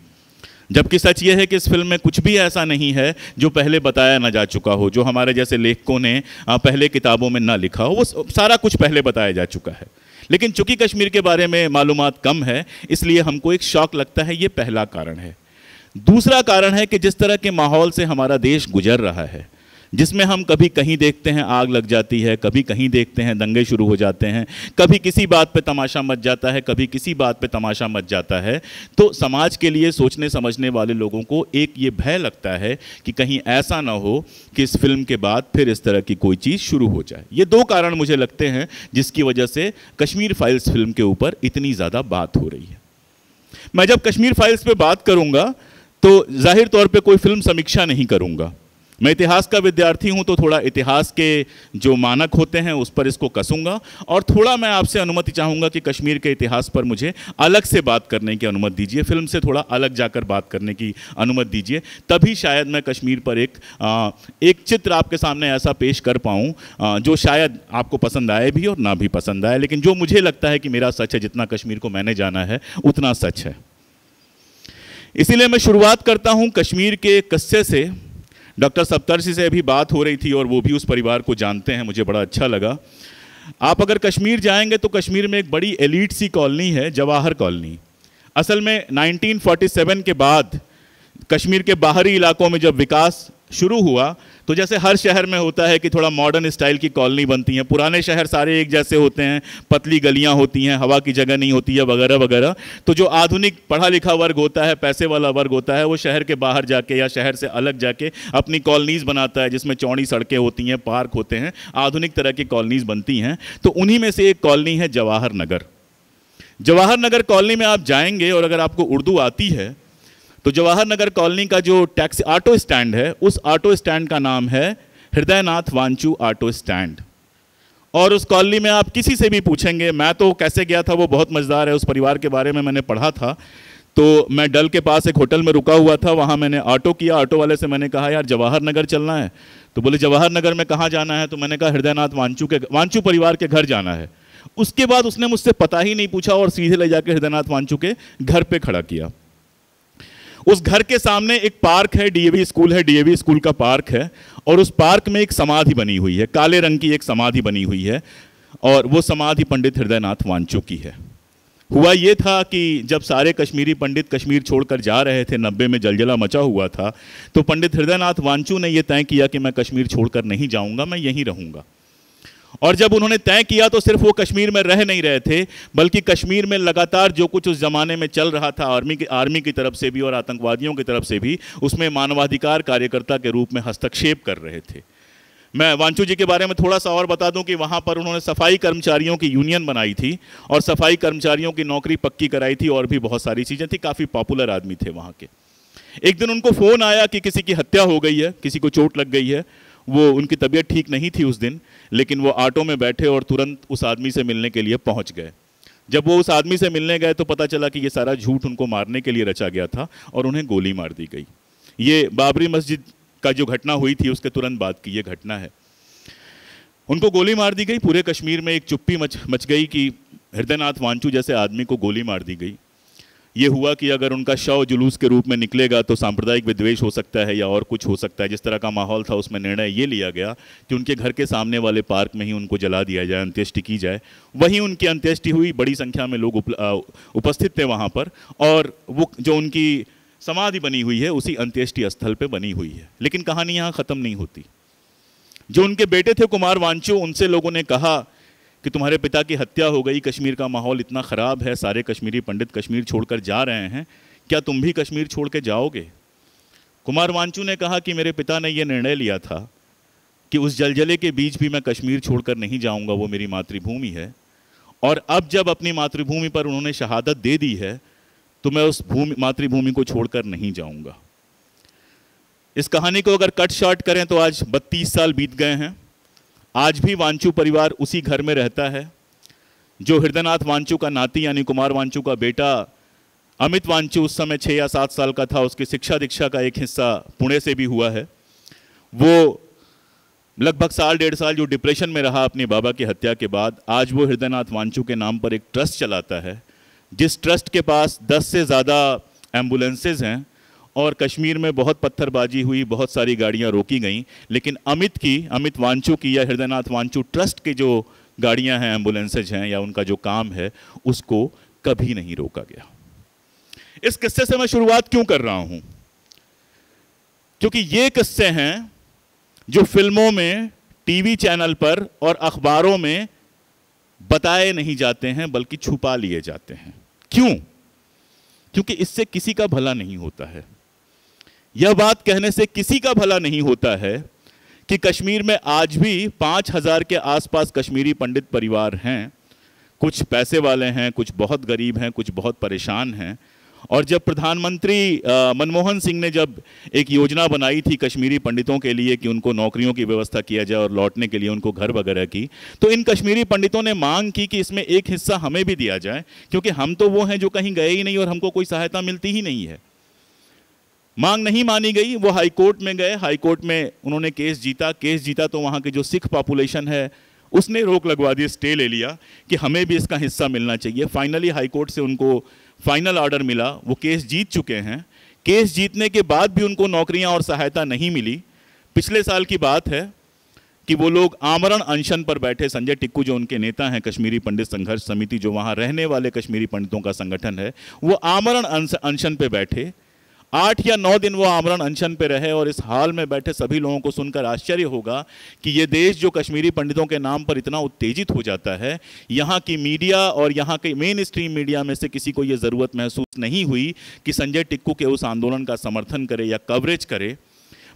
S5: जबकि सच ये है कि इस फिल्म में कुछ भी ऐसा नहीं है जो पहले बताया ना जा चुका हो, जो हमारे जैसे लेखकों ने पहले किताबों में ना लिखा हो. वो सारा कुछ पहले बताया जा चुका है. लेकिन चूंकि कश्मीर के बारे में मालूमात कम है इसलिए हमको एक शौक लगता है. ये पहला कारण है. दूसरा कारण है कि जिस तरह के माहौल से हमारा देश गुजर रहा है, जिसमें हम कभी कहीं देखते हैं आग लग जाती है, कभी कहीं देखते हैं दंगे शुरू हो जाते हैं, कभी किसी बात पे तमाशा मच जाता है, कभी किसी बात पे तमाशा मच जाता है, तो समाज के लिए सोचने समझने वाले लोगों को एक ये भय लगता है कि कहीं ऐसा ना हो कि इस फिल्म के बाद फिर इस तरह की कोई चीज़ शुरू हो जाए. ये दो कारण मुझे लगते हैं जिसकी वजह से कश्मीर फाइल्स फिल्म के ऊपर इतनी ज़्यादा बात हो रही है. मैं जब कश्मीर फाइल्स पे बात करूँगा तो जाहिर तौर पर कोई फिल्म समीक्षा नहीं करूँगा. मैं इतिहास का विद्यार्थी हूं तो थोड़ा इतिहास के जो मानक होते हैं उस पर इसको कसूंगा और थोड़ा मैं आपसे अनुमति चाहूँगा कि कश्मीर के इतिहास पर मुझे अलग से बात करने की अनुमति दीजिए, फिल्म से थोड़ा अलग जाकर बात करने की अनुमति दीजिए. तभी शायद मैं कश्मीर पर एक चित्र आपके सामने ऐसा पेश कर पाऊँ जो शायद आपको पसंद आए भी और ना भी पसंद आए, लेकिन जो मुझे लगता है कि मेरा सच है, जितना कश्मीर को मैंने जाना है उतना सच है. इसीलिए मैं शुरुआत करता हूँ कश्मीर के किस्से से. डॉक्टर सप्तर्षि से अभी बात हो रही थी और वो भी उस परिवार को जानते हैं, मुझे बड़ा अच्छा लगा. आप अगर कश्मीर जाएंगे तो कश्मीर में एक बड़ी एलीट सी कॉलोनी है, जवाहर कॉलोनी. असल में 1947 के बाद कश्मीर के बाहरी इलाकों में जब विकास शुरू हुआ तो जैसे हर शहर में होता है कि थोड़ा मॉडर्न स्टाइल की कॉलोनी बनती हैं, पुराने शहर सारे एक जैसे होते हैं, पतली गलियां होती हैं, हवा की जगह नहीं होती है वगैरह वगैरह। तो जो आधुनिक पढ़ा लिखा वर्ग होता है, पैसे वाला वर्ग होता है, वो शहर के बाहर जाके या शहर से अलग जाके अपनी कॉलोनीज़ बनाता है जिसमें चौड़ी सड़कें होती हैं, पार्क होते हैं, आधुनिक तरह की कॉलोनीज़ बनती हैं। तो उन्हीं में से एक कॉलोनी है जवाहर नगर। जवाहर नगर कॉलोनी में आप जाएंगे और अगर आपको उर्दू आती है तो जवाहर नगर कॉलोनी का जो टैक्सी ऑटो स्टैंड है, उस ऑटो स्टैंड का नाम है हृदयनाथ वांचू ऑटो स्टैंड। और उस कॉलोनी में आप किसी से भी पूछेंगे, मैं तो कैसे गया था वो बहुत मज़ेदार है, उस परिवार के बारे में मैंने पढ़ा था। तो मैं डल के पास एक होटल में रुका हुआ था, वहाँ मैंने ऑटो किया, ऑटो वाले से मैंने कहा यार जवाहर नगर चलना है। तो बोले जवाहर नगर में कहाँ जाना है? तो मैंने कहा हृदयनाथ वांचू परिवार के घर जाना है। उसके बाद उसने मुझसे पता ही नहीं पूछा और सीधे ले जाकर हृदयनाथ वांचू के घर पे खड़ा किया। उस घर के सामने एक पार्क है, डीएवी स्कूल है, डीएवी स्कूल का पार्क है, और उस पार्क में एक समाधि बनी हुई है, काले रंग की एक समाधि बनी हुई है, और वो समाधि पंडित हृदयनाथ वांचू की है। हुआ ये था कि जब सारे कश्मीरी पंडित कश्मीर छोड़कर जा रहे थे, 90 में जलजला मचा हुआ था, तो पंडित हृदयनाथ वांचू ने यह तय किया कि मैं कश्मीर छोड़कर नहीं जाऊंगा, मैं यहीं रहूंगा। और जब उन्होंने तय किया तो सिर्फ वो कश्मीर में रह नहीं रहे थे, बल्कि कश्मीर में लगातार जो कुछ उस जमाने में चल रहा था आर्मी की तरफ से भी और आतंकवादियों की तरफ से भी, उसमें मानवाधिकार कार्यकर्ता के रूप में हस्तक्षेप कर रहे थे। मैं वांचू जी के बारे में थोड़ा सा और बता दूं कि वहाँ पर उन्होंने सफाई कर्मचारियों की यूनियन बनाई थी और सफाई कर्मचारियों की नौकरी पक्की कराई थी और भी बहुत सारी चीज़ें थी। काफ़ी पॉपुलर आदमी थे वहाँ के। एक दिन उनको फ़ोन आया कि किसी की हत्या हो गई है, किसी को चोट लग गई है। वो उनकी तबीयत ठीक नहीं थी उस दिन, लेकिन वो ऑटो में बैठे और तुरंत उस आदमी से मिलने के लिए पहुंच गए। जब वो उस आदमी से मिलने गए तो पता चला कि ये सारा झूठ उनको मारने के लिए रचा गया था और उन्हें गोली मार दी गई। ये बाबरी मस्जिद का जो घटना हुई थी उसके तुरंत बाद की ये घटना है। उनको गोली मार दी गई। पूरे कश्मीर में एक चुप्पी मच गई कि हृदयनाथ वांचू जैसे आदमी को गोली मार दी गई। ये हुआ कि अगर उनका शव जुलूस के रूप में निकलेगा तो सांप्रदायिक विद्वेष हो सकता है या और कुछ हो सकता है। जिस तरह का माहौल था उसमें निर्णय ये लिया गया कि उनके घर के सामने वाले पार्क में ही उनको जला दिया जाए, अंत्येष्टि की जाए। वहीं उनकी अंत्येष्टि हुई, बड़ी संख्या में लोग उपस्थित थे वहाँ पर, और वो जो उनकी समाधि बनी हुई है उसी अंत्येष्टि स्थल पर बनी हुई है। लेकिन कहानी यहाँ ख़त्म नहीं होती। जो उनके बेटे थे कुमार वांचू, उनसे लोगों ने कहा कि तुम्हारे पिता की हत्या हो गई, कश्मीर का माहौल इतना ख़राब है, सारे कश्मीरी पंडित कश्मीर छोड़कर जा रहे हैं, क्या तुम भी कश्मीर छोड़ के जाओगे? कुमार वांचू ने कहा कि मेरे पिता ने यह निर्णय लिया था कि उस जलजले के बीच भी मैं कश्मीर छोड़कर नहीं जाऊंगा, वो मेरी मातृभूमि है। और अब जब अपनी मातृभूमि पर उन्होंने शहादत दे दी है तो मैं उस मातृभूमि को छोड़कर नहीं जाऊंगा। इस कहानी को अगर कट शॉर्ट करें तो आज 32 साल बीत गए हैं। आज भी वांचू परिवार उसी घर में रहता है। जो हृदयनाथ वांचू का नाती यानी कुमार वांचू का बेटा अमित वांचू उस समय 6 या 7 साल का था, उसकी शिक्षा दीक्षा का एक हिस्सा पुणे से भी हुआ है। वो लगभग 1.5 साल जो डिप्रेशन में रहा अपने बाबा की हत्या के बाद, आज वो हृदयनाथ वांचू के नाम पर एक ट्रस्ट चलाता है, जिस ट्रस्ट के पास 10 से ज़्यादा एम्बुलेंसेज हैं। और कश्मीर में बहुत पत्थरबाजी हुई, बहुत सारी गाड़ियां रोकी गईं, लेकिन अमित वांचू की या हृदयनाथ वांचू ट्रस्ट की जो गाड़ियां हैं, एम्बुलेंसेज हैं या उनका जो काम है, उसको कभी नहीं रोका गया। इस किस्से से मैं शुरुआत क्यों कर रहा हूं? क्योंकि ये किस्से हैं जो फिल्मों में, टीवी चैनल पर और अखबारों में बताए नहीं जाते हैं, बल्कि छुपा लिए जाते हैं। क्यों? क्योंकि इससे किसी का भला नहीं होता है। यह बात कहने से किसी का भला नहीं होता है कि कश्मीर में आज भी 5000 के आसपास कश्मीरी पंडित परिवार हैं। कुछ पैसे वाले हैं, कुछ बहुत गरीब हैं, कुछ बहुत परेशान हैं। और जब प्रधानमंत्री मनमोहन सिंह ने जब एक योजना बनाई थी कश्मीरी पंडितों के लिए कि उनको नौकरियों की व्यवस्था किया जाए और लौटने के लिए उनको घर वगैरह की, तो इन कश्मीरी पंडितों ने मांग की कि इसमें एक हिस्सा हमें भी दिया जाए, क्योंकि हम तो वो हैं जो कहीं गए ही नहीं और हमको कोई सहायता मिलती ही नहीं है। मांग नहीं मानी गई। वो हाई कोर्ट में गए, हाई कोर्ट में उन्होंने केस जीता तो वहाँ की जो सिख पॉपुलेशन है उसने रोक लगवा दी, स्टे ले लिया कि हमें भी इसका हिस्सा मिलना चाहिए। फाइनली हाई कोर्ट से उनको फाइनल ऑर्डर मिला, वो केस जीत चुके हैं। केस जीतने के बाद भी उनको नौकरियां और सहायता नहीं मिली। पिछले साल की बात है कि वो लोग आमरण अनशन पर बैठे। संजय टिक्कू जो उनके नेता हैं, कश्मीरी पंडित संघर्ष समिति जो वहाँ रहने वाले कश्मीरी पंडितों का संगठन है, वो आमरण अनशन पे बैठे। 8 या 9 दिन वो आमरण अनशन पे रहे और इस हाल में बैठे सभी लोगों को सुनकर आश्चर्य होगा कि ये देश जो कश्मीरी पंडितों के नाम पर इतना उत्तेजित हो जाता है, यहाँ की मीडिया और यहाँ के मेन स्ट्रीम मीडिया में से किसी को ये ज़रूरत महसूस नहीं हुई कि संजय टिक्कू के उस आंदोलन का समर्थन करे या कवरेज करे।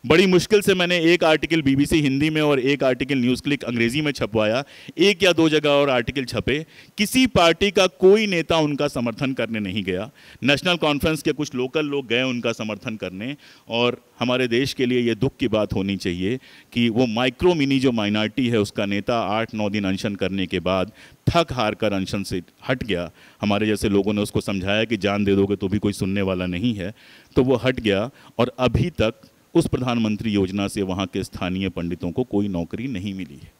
S5: बड़ी मुश्किल से मैंने एक आर्टिकल BBC हिंदी में और एक आर्टिकल न्यूज़ क्लिक अंग्रेज़ी में छपवाया, 1 या 2 जगह और आर्टिकल छपे। किसी पार्टी का कोई नेता उनका समर्थन करने नहीं गया। नेशनल कॉन्फ्रेंस के कुछ लोकल लोग गए उनका समर्थन करने, और हमारे देश के लिए ये दुख की बात होनी चाहिए कि वो माइक्रो मिनी जो माइनॉरिटी है उसका नेता 8-9 दिन अनशन करने के बाद थक हार कर अनशन से हट गया। हमारे जैसे लोगों ने उसको समझाया कि जान दे दोगे तो भी कोई सुनने वाला नहीं है, तो वो हट गया, और अभी तक उस प्रधानमंत्री योजना से वहाँ के स्थानीय पंडितों को कोई नौकरी नहीं मिली है।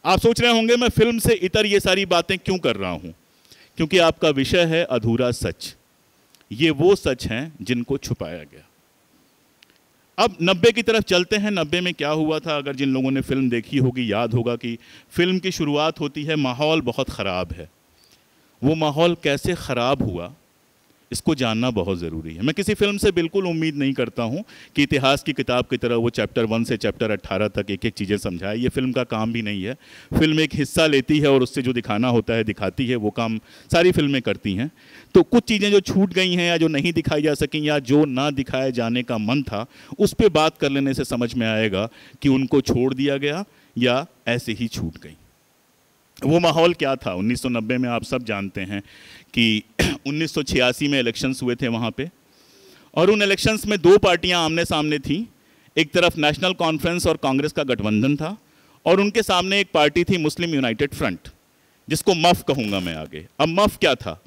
S5: आप सोच रहे होंगे मैं फिल्म से इतर ये सारी बातें क्यों कर रहा हूँ, क्योंकि आपका विषय है अधूरा सच। ये वो सच हैं जिनको छुपाया गया। अब 90 की तरफ चलते हैं। 90 में क्या हुआ था, अगर जिन लोगों ने फिल्म देखी होगी याद होगा कि फिल्म की शुरुआत होती है, माहौल बहुत ख़राब है। वो माहौल कैसे ख़राब हुआ इसको जानना बहुत ज़रूरी है। मैं किसी फिल्म से बिल्कुल उम्मीद नहीं करता हूँ कि इतिहास की किताब की तरह वो चैप्टर 1 से चैप्टर 18 तक एक एक चीज़ें समझाए। ये फिल्म का काम भी नहीं है। फिल्म एक हिस्सा लेती है और उससे जो दिखाना होता है दिखाती है। वो काम सारी फिल्में करती हैं। तो कुछ चीज़ें जो छूट गई हैं या जो नहीं दिखाई जा सकें या जो ना दिखाए जाने का मन था, उस पर बात कर लेने से समझ में आएगा कि उनको छोड़ दिया गया या ऐसे ही छूट गई। वो माहौल क्या था 1990 में, आप सब जानते हैं कि 1986 में इलेक्शंस हुए थे वहाँ पे, और उन इलेक्शंस में 2 पार्टियां आमने सामने थीं। एक तरफ नेशनल कॉन्फ्रेंस और कांग्रेस का गठबंधन था, और उनके सामने एक पार्टी थी मुस्लिम यूनाइटेड फ्रंट, जिसको मफ कहूँगा मैं आगे। अब मफ क्या था?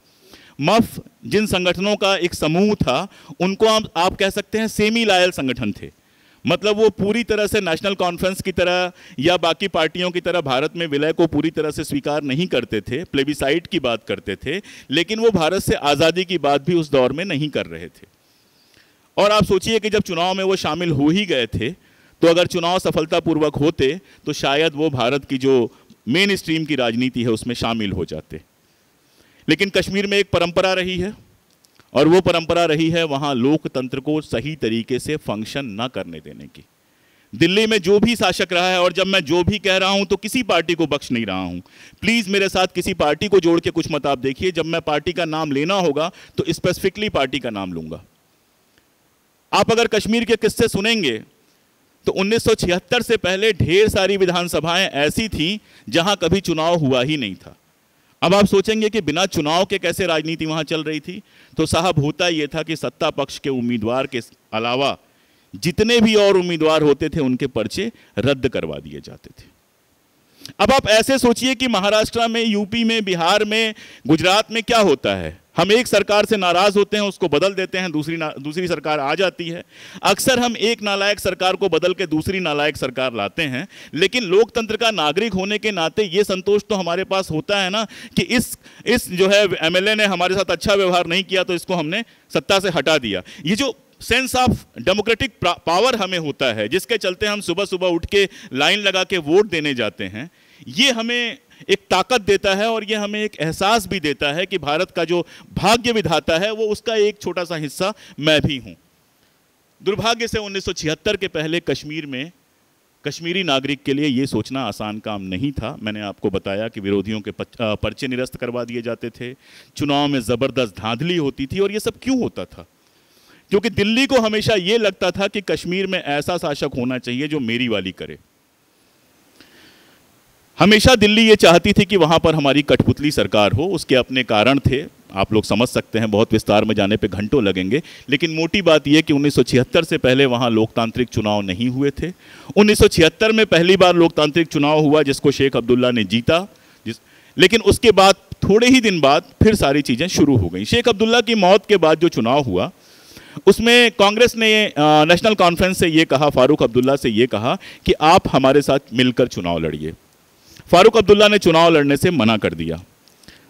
S5: मफ जिन संगठनों का एक समूह था, उनको आप कह सकते हैं सेमी लॉयल संगठन थे। मतलब वो पूरी तरह से नेशनल कॉन्फ्रेंस की तरह या बाकी पार्टियों की तरह भारत में विलय को पूरी तरह से स्वीकार नहीं करते थे, प्लेबिसाइट की बात करते थे, लेकिन वो भारत से आज़ादी की बात भी उस दौर में नहीं कर रहे थे। और आप सोचिए कि जब चुनाव में वो शामिल हो ही गए थे, तो अगर चुनाव सफलतापूर्वक होते तो शायद वो भारत की जो मेन स्ट्रीम की राजनीति है उसमें शामिल हो जाते। लेकिन कश्मीर में एक परंपरा रही है, और वो परंपरा रही है वहाँ लोकतंत्र को सही तरीके से फंक्शन ना करने देने की। दिल्ली में जो भी शासक रहा है, और जब मैं जो भी कह रहा हूँ तो किसी पार्टी को बख्श नहीं रहा हूँ, प्लीज़ मेरे साथ किसी पार्टी को जोड़ के कुछ मत आप देखिए। जब मैं पार्टी का नाम लेना होगा तो स्पेसिफिकली पार्टी का नाम लूँगा। आप अगर कश्मीर के किस्से सुनेंगे तो 1976 से पहले ढेर सारी विधानसभाएं ऐसी थीं जहां कभी चुनाव हुआ ही नहीं था। अब आप सोचेंगे कि बिना चुनाव के कैसे राजनीति वहां चल रही थी, तो साहब होता ये था कि सत्ता पक्ष के उम्मीदवार के अलावा जितने भी और उम्मीदवार होते थे उनके पर्चे रद्द करवा दिए जाते थे। अब आप ऐसे सोचिए कि महाराष्ट्र में, यूपी में, बिहार में, गुजरात में क्या होता है। हम एक सरकार से नाराज होते हैं, उसको बदल देते हैं, दूसरी सरकार आ जाती है। अक्सर हम एक नालायक सरकार को बदल के दूसरी नालायक सरकार लाते हैं, लेकिन लोकतंत्र का नागरिक होने के नाते ये संतोष तो हमारे पास होता है ना कि इस जो है एमएलए ने हमारे साथ अच्छा व्यवहार नहीं किया तो इसको हमने सत्ता से हटा दिया। ये जो सेंस ऑफ डेमोक्रेटिक पावर हमें होता है, जिसके चलते हम सुबह सुबह उठ के लाइन लगा के वोट देने जाते हैं, ये हमें एक ताकत देता है और ये हमें एक एहसास भी देता है कि भारत का जो भाग्य विधाता है वो उसका एक छोटा सा हिस्सा मैं भी हूँ। दुर्भाग्य से 1976 के पहले कश्मीर में कश्मीरी नागरिक के लिए ये सोचना आसान काम नहीं था। मैंने आपको बताया कि विरोधियों के पर्चे निरस्त करवा दिए जाते थे, चुनाव में ज़बरदस्त धांधली होती थी। और ये सब क्यों होता था? क्योंकि दिल्ली को हमेशा ये लगता था कि कश्मीर में ऐसा शासक होना चाहिए जो मेरी वाली करे। हमेशा दिल्ली ये चाहती थी कि वहाँ पर हमारी कठपुतली सरकार हो। उसके अपने कारण थे, आप लोग समझ सकते हैं, बहुत विस्तार में जाने पे घंटों लगेंगे। लेकिन मोटी बात यह कि 1976 से पहले वहाँ लोकतांत्रिक चुनाव नहीं हुए थे। 1976 में पहली बार लोकतांत्रिक चुनाव हुआ जिसको शेख अब्दुल्ला ने जीता, लेकिन उसके बाद थोड़े ही दिन बाद फिर सारी चीज़ें शुरू हो गई। शेख अब्दुल्ला की मौत के बाद जो चुनाव हुआ उसमें कांग्रेस ने नेशनल कॉन्फ्रेंस से ये कहा, फारूक अब्दुल्ला से ये कहा कि आप हमारे साथ मिलकर चुनाव लड़िए। फारूक अब्दुल्ला ने चुनाव लड़ने से मना कर दिया।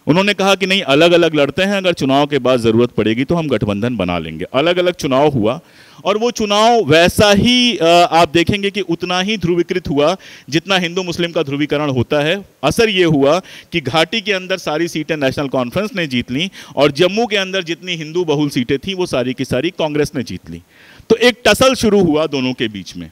S5: उन्होंने कहा कि नहीं, अलग अलग लड़ते हैं, अगर चुनाव के बाद ज़रूरत पड़ेगी तो हम गठबंधन बना लेंगे। अलग अलग चुनाव हुआ और वो चुनाव वैसा ही आप देखेंगे कि उतना ही ध्रुवीकृत हुआ जितना हिंदू मुस्लिम का ध्रुवीकरण होता है। असर ये हुआ कि घाटी के अंदर सारी सीटें नेशनल कॉन्फ्रेंस ने जीत ली और जम्मू के अंदर जितनी हिंदू बहुल सीटें थीं वो सारी की सारी कांग्रेस ने जीत ली। तो एक टसल शुरू हुआ दोनों के बीच में।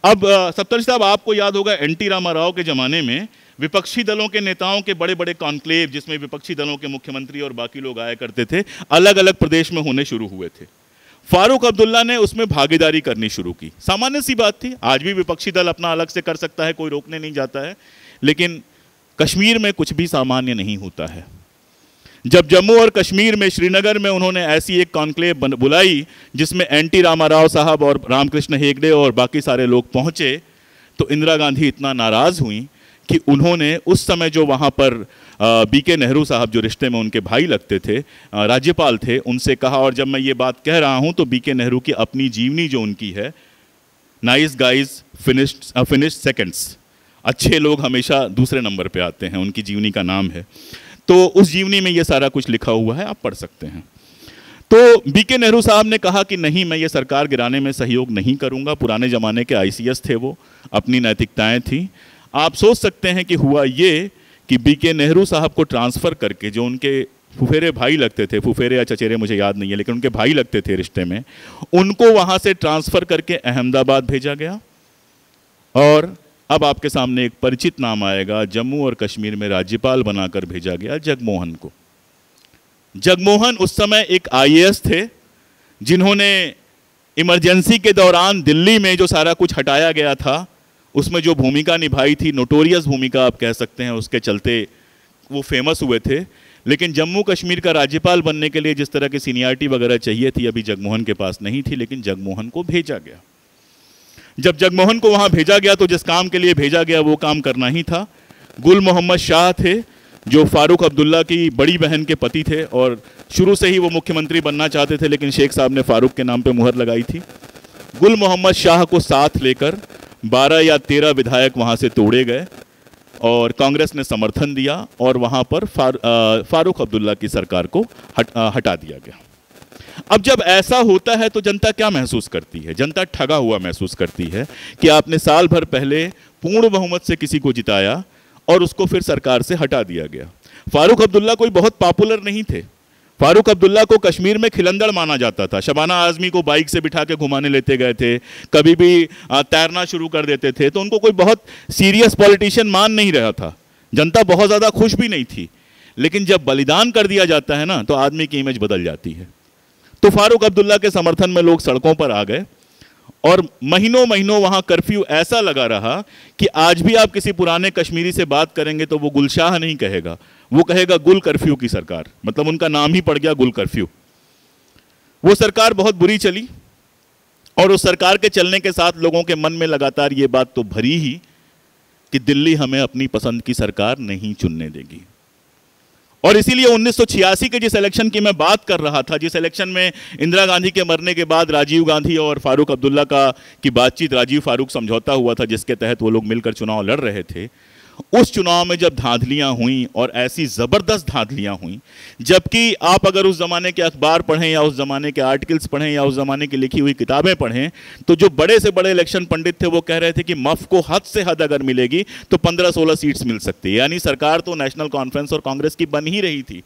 S5: अब सप्तर्षि साहब, आपको याद होगा एनटी रामाराव के ज़माने में विपक्षी दलों के नेताओं के बड़े बड़े कॉन्क्लेव, जिसमें विपक्षी दलों के मुख्यमंत्री और बाकी लोग आया करते थे, अलग अलग प्रदेश में होने शुरू हुए थे। फारूक अब्दुल्ला ने उसमें भागीदारी करनी शुरू की। सामान्य सी बात थी, आज भी विपक्षी दल अपना अलग से कर सकता है, कोई रोकने नहीं जाता है, लेकिन कश्मीर में कुछ भी सामान्य नहीं होता है। जब जम्मू और कश्मीर में श्रीनगर में उन्होंने ऐसी एक कॉन्क्लेव बुलाई जिसमें एनटी रामाराव साहब और रामकृष्ण हेगड़े और बाकी सारे लोग पहुंचे, तो इंदिरा गांधी इतना नाराज़ हुई कि उन्होंने उस समय जो वहाँ पर बीके नेहरू साहब, जो रिश्ते में उनके भाई लगते थे, राज्यपाल थे, उनसे कहा, और जब मैं ये बात कह रहा हूँ तो बीके नेहरू की अपनी जीवनी जो उनकी है, नाइस गाइज फिनिश्ड सेकंड्स, अच्छे लोग हमेशा दूसरे नंबर पे आते हैं, उनकी जीवनी का नाम है। तो उस जीवनी में ये सारा कुछ लिखा हुआ है, आप पढ़ सकते हैं। तो बीके नेहरू साहब ने कहा कि नहीं, मैं ये सरकार गिराने में सहयोग नहीं करूँगा। पुराने ज़माने के आईसीएस थे वो, अपनी नैतिकताएँ थीं। आप सोच सकते हैं कि हुआ ये कि बीके नेहरू साहब को ट्रांसफ़र करके, जो उनके फुफेरे भाई लगते थे, फुफेरे या चचेरे मुझे याद नहीं है, लेकिन उनके भाई लगते थे रिश्ते में, उनको वहाँ से ट्रांसफ़र करके अहमदाबाद भेजा गया। और अब आपके सामने एक परिचित नाम आएगा, जम्मू और कश्मीर में राज्यपाल बनाकर भेजा गया जगमोहन को। जगमोहन उस समय एक आईएएस थे जिन्होंने इमरजेंसी के दौरान दिल्ली में जो सारा कुछ हटाया गया था उसमें जो भूमिका निभाई थी, नोटोरियस भूमिका आप कह सकते हैं, उसके चलते वो फेमस हुए थे। लेकिन जम्मू कश्मीर का राज्यपाल बनने के लिए जिस तरह की सीनियरिटी वगैरह चाहिए थी, अभी जगमोहन के पास नहीं थी, लेकिन जगमोहन को भेजा गया। जब जगमोहन को वहाँ भेजा गया तो जिस काम के लिए भेजा गया वो काम करना ही था। गुल मोहम्मद शाह थे जो फारूक अब्दुल्ला की बड़ी बहन के पति थे और शुरू से ही वो मुख्यमंत्री बनना चाहते थे, लेकिन शेख साहब ने फारूक के नाम पे मुहर लगाई थी। गुल मोहम्मद शाह को साथ लेकर 12 या 13 विधायक वहाँ से तोड़े गए और कांग्रेस ने समर्थन दिया और वहाँ पर फारूक अब्दुल्ला की सरकार को हटा दिया गया। अब जब ऐसा होता है तो जनता क्या महसूस करती है? जनता ठगा हुआ महसूस करती है कि आपने साल भर पहले पूर्ण बहुमत से किसी को जिताया और उसको फिर सरकार से हटा दिया गया। फारूक अब्दुल्ला कोई बहुत पॉपुलर नहीं थे। फारूक अब्दुल्ला को कश्मीर में खिलंदड़ माना जाता था। शबाना आज़मी को बाइक से बिठा के घुमाने लेते गए थे, कभी भी तैरना शुरू कर देते थे, तो उनको कोई बहुत सीरियस पॉलिटिशियन मान नहीं रहा था। जनता बहुत ज़्यादा खुश भी नहीं थी। लेकिन जब बलिदान कर दिया जाता है ना, तो आदमी की इमेज बदल जाती है। तो फारूक अब्दुल्ला के समर्थन में लोग सड़कों पर आ गए और महीनों महीनों वहाँ कर्फ्यू ऐसा लगा रहा कि आज भी आप किसी पुराने कश्मीरी से बात करेंगे तो वो गुलशाह नहीं कहेगा, वो कहेगा गुल कर्फ्यू की सरकार। मतलब उनका नाम ही पड़ गया गुल कर्फ्यू। वो सरकार बहुत बुरी चली और उस सरकार के चलने के साथ लोगों के मन में लगातार ये बात तो भरी ही कि दिल्ली हमें अपनी पसंद की सरकार नहीं चुनने देगी। और इसीलिए 1986 के जिस इलेक्शन की मैं बात कर रहा था, जिस इलेक्शन में इंदिरा गांधी के मरने के बाद राजीव गांधी और फारूक अब्दुल्ला की बातचीत, राजीव फारूक समझौता हुआ था जिसके तहत वो लोग मिलकर चुनाव लड़ रहे थे, उस चुनाव में जब धांधलियां हुई और ऐसी ज़बरदस्त धांधलियां हुई, जबकि आप अगर उस ज़माने के अखबार पढ़ें या उस ज़माने के आर्टिकल्स पढ़ें या उस ज़माने की लिखी हुई किताबें पढ़ें, तो जो बड़े से बड़े इलेक्शन पंडित थे वो कह रहे थे कि मफ को हद से हद अगर मिलेगी तो 15-16 सीट्स मिल सकती है। यानी सरकार तो नेशनल कॉन्फ्रेंस और कांग्रेस की बन ही रही थी।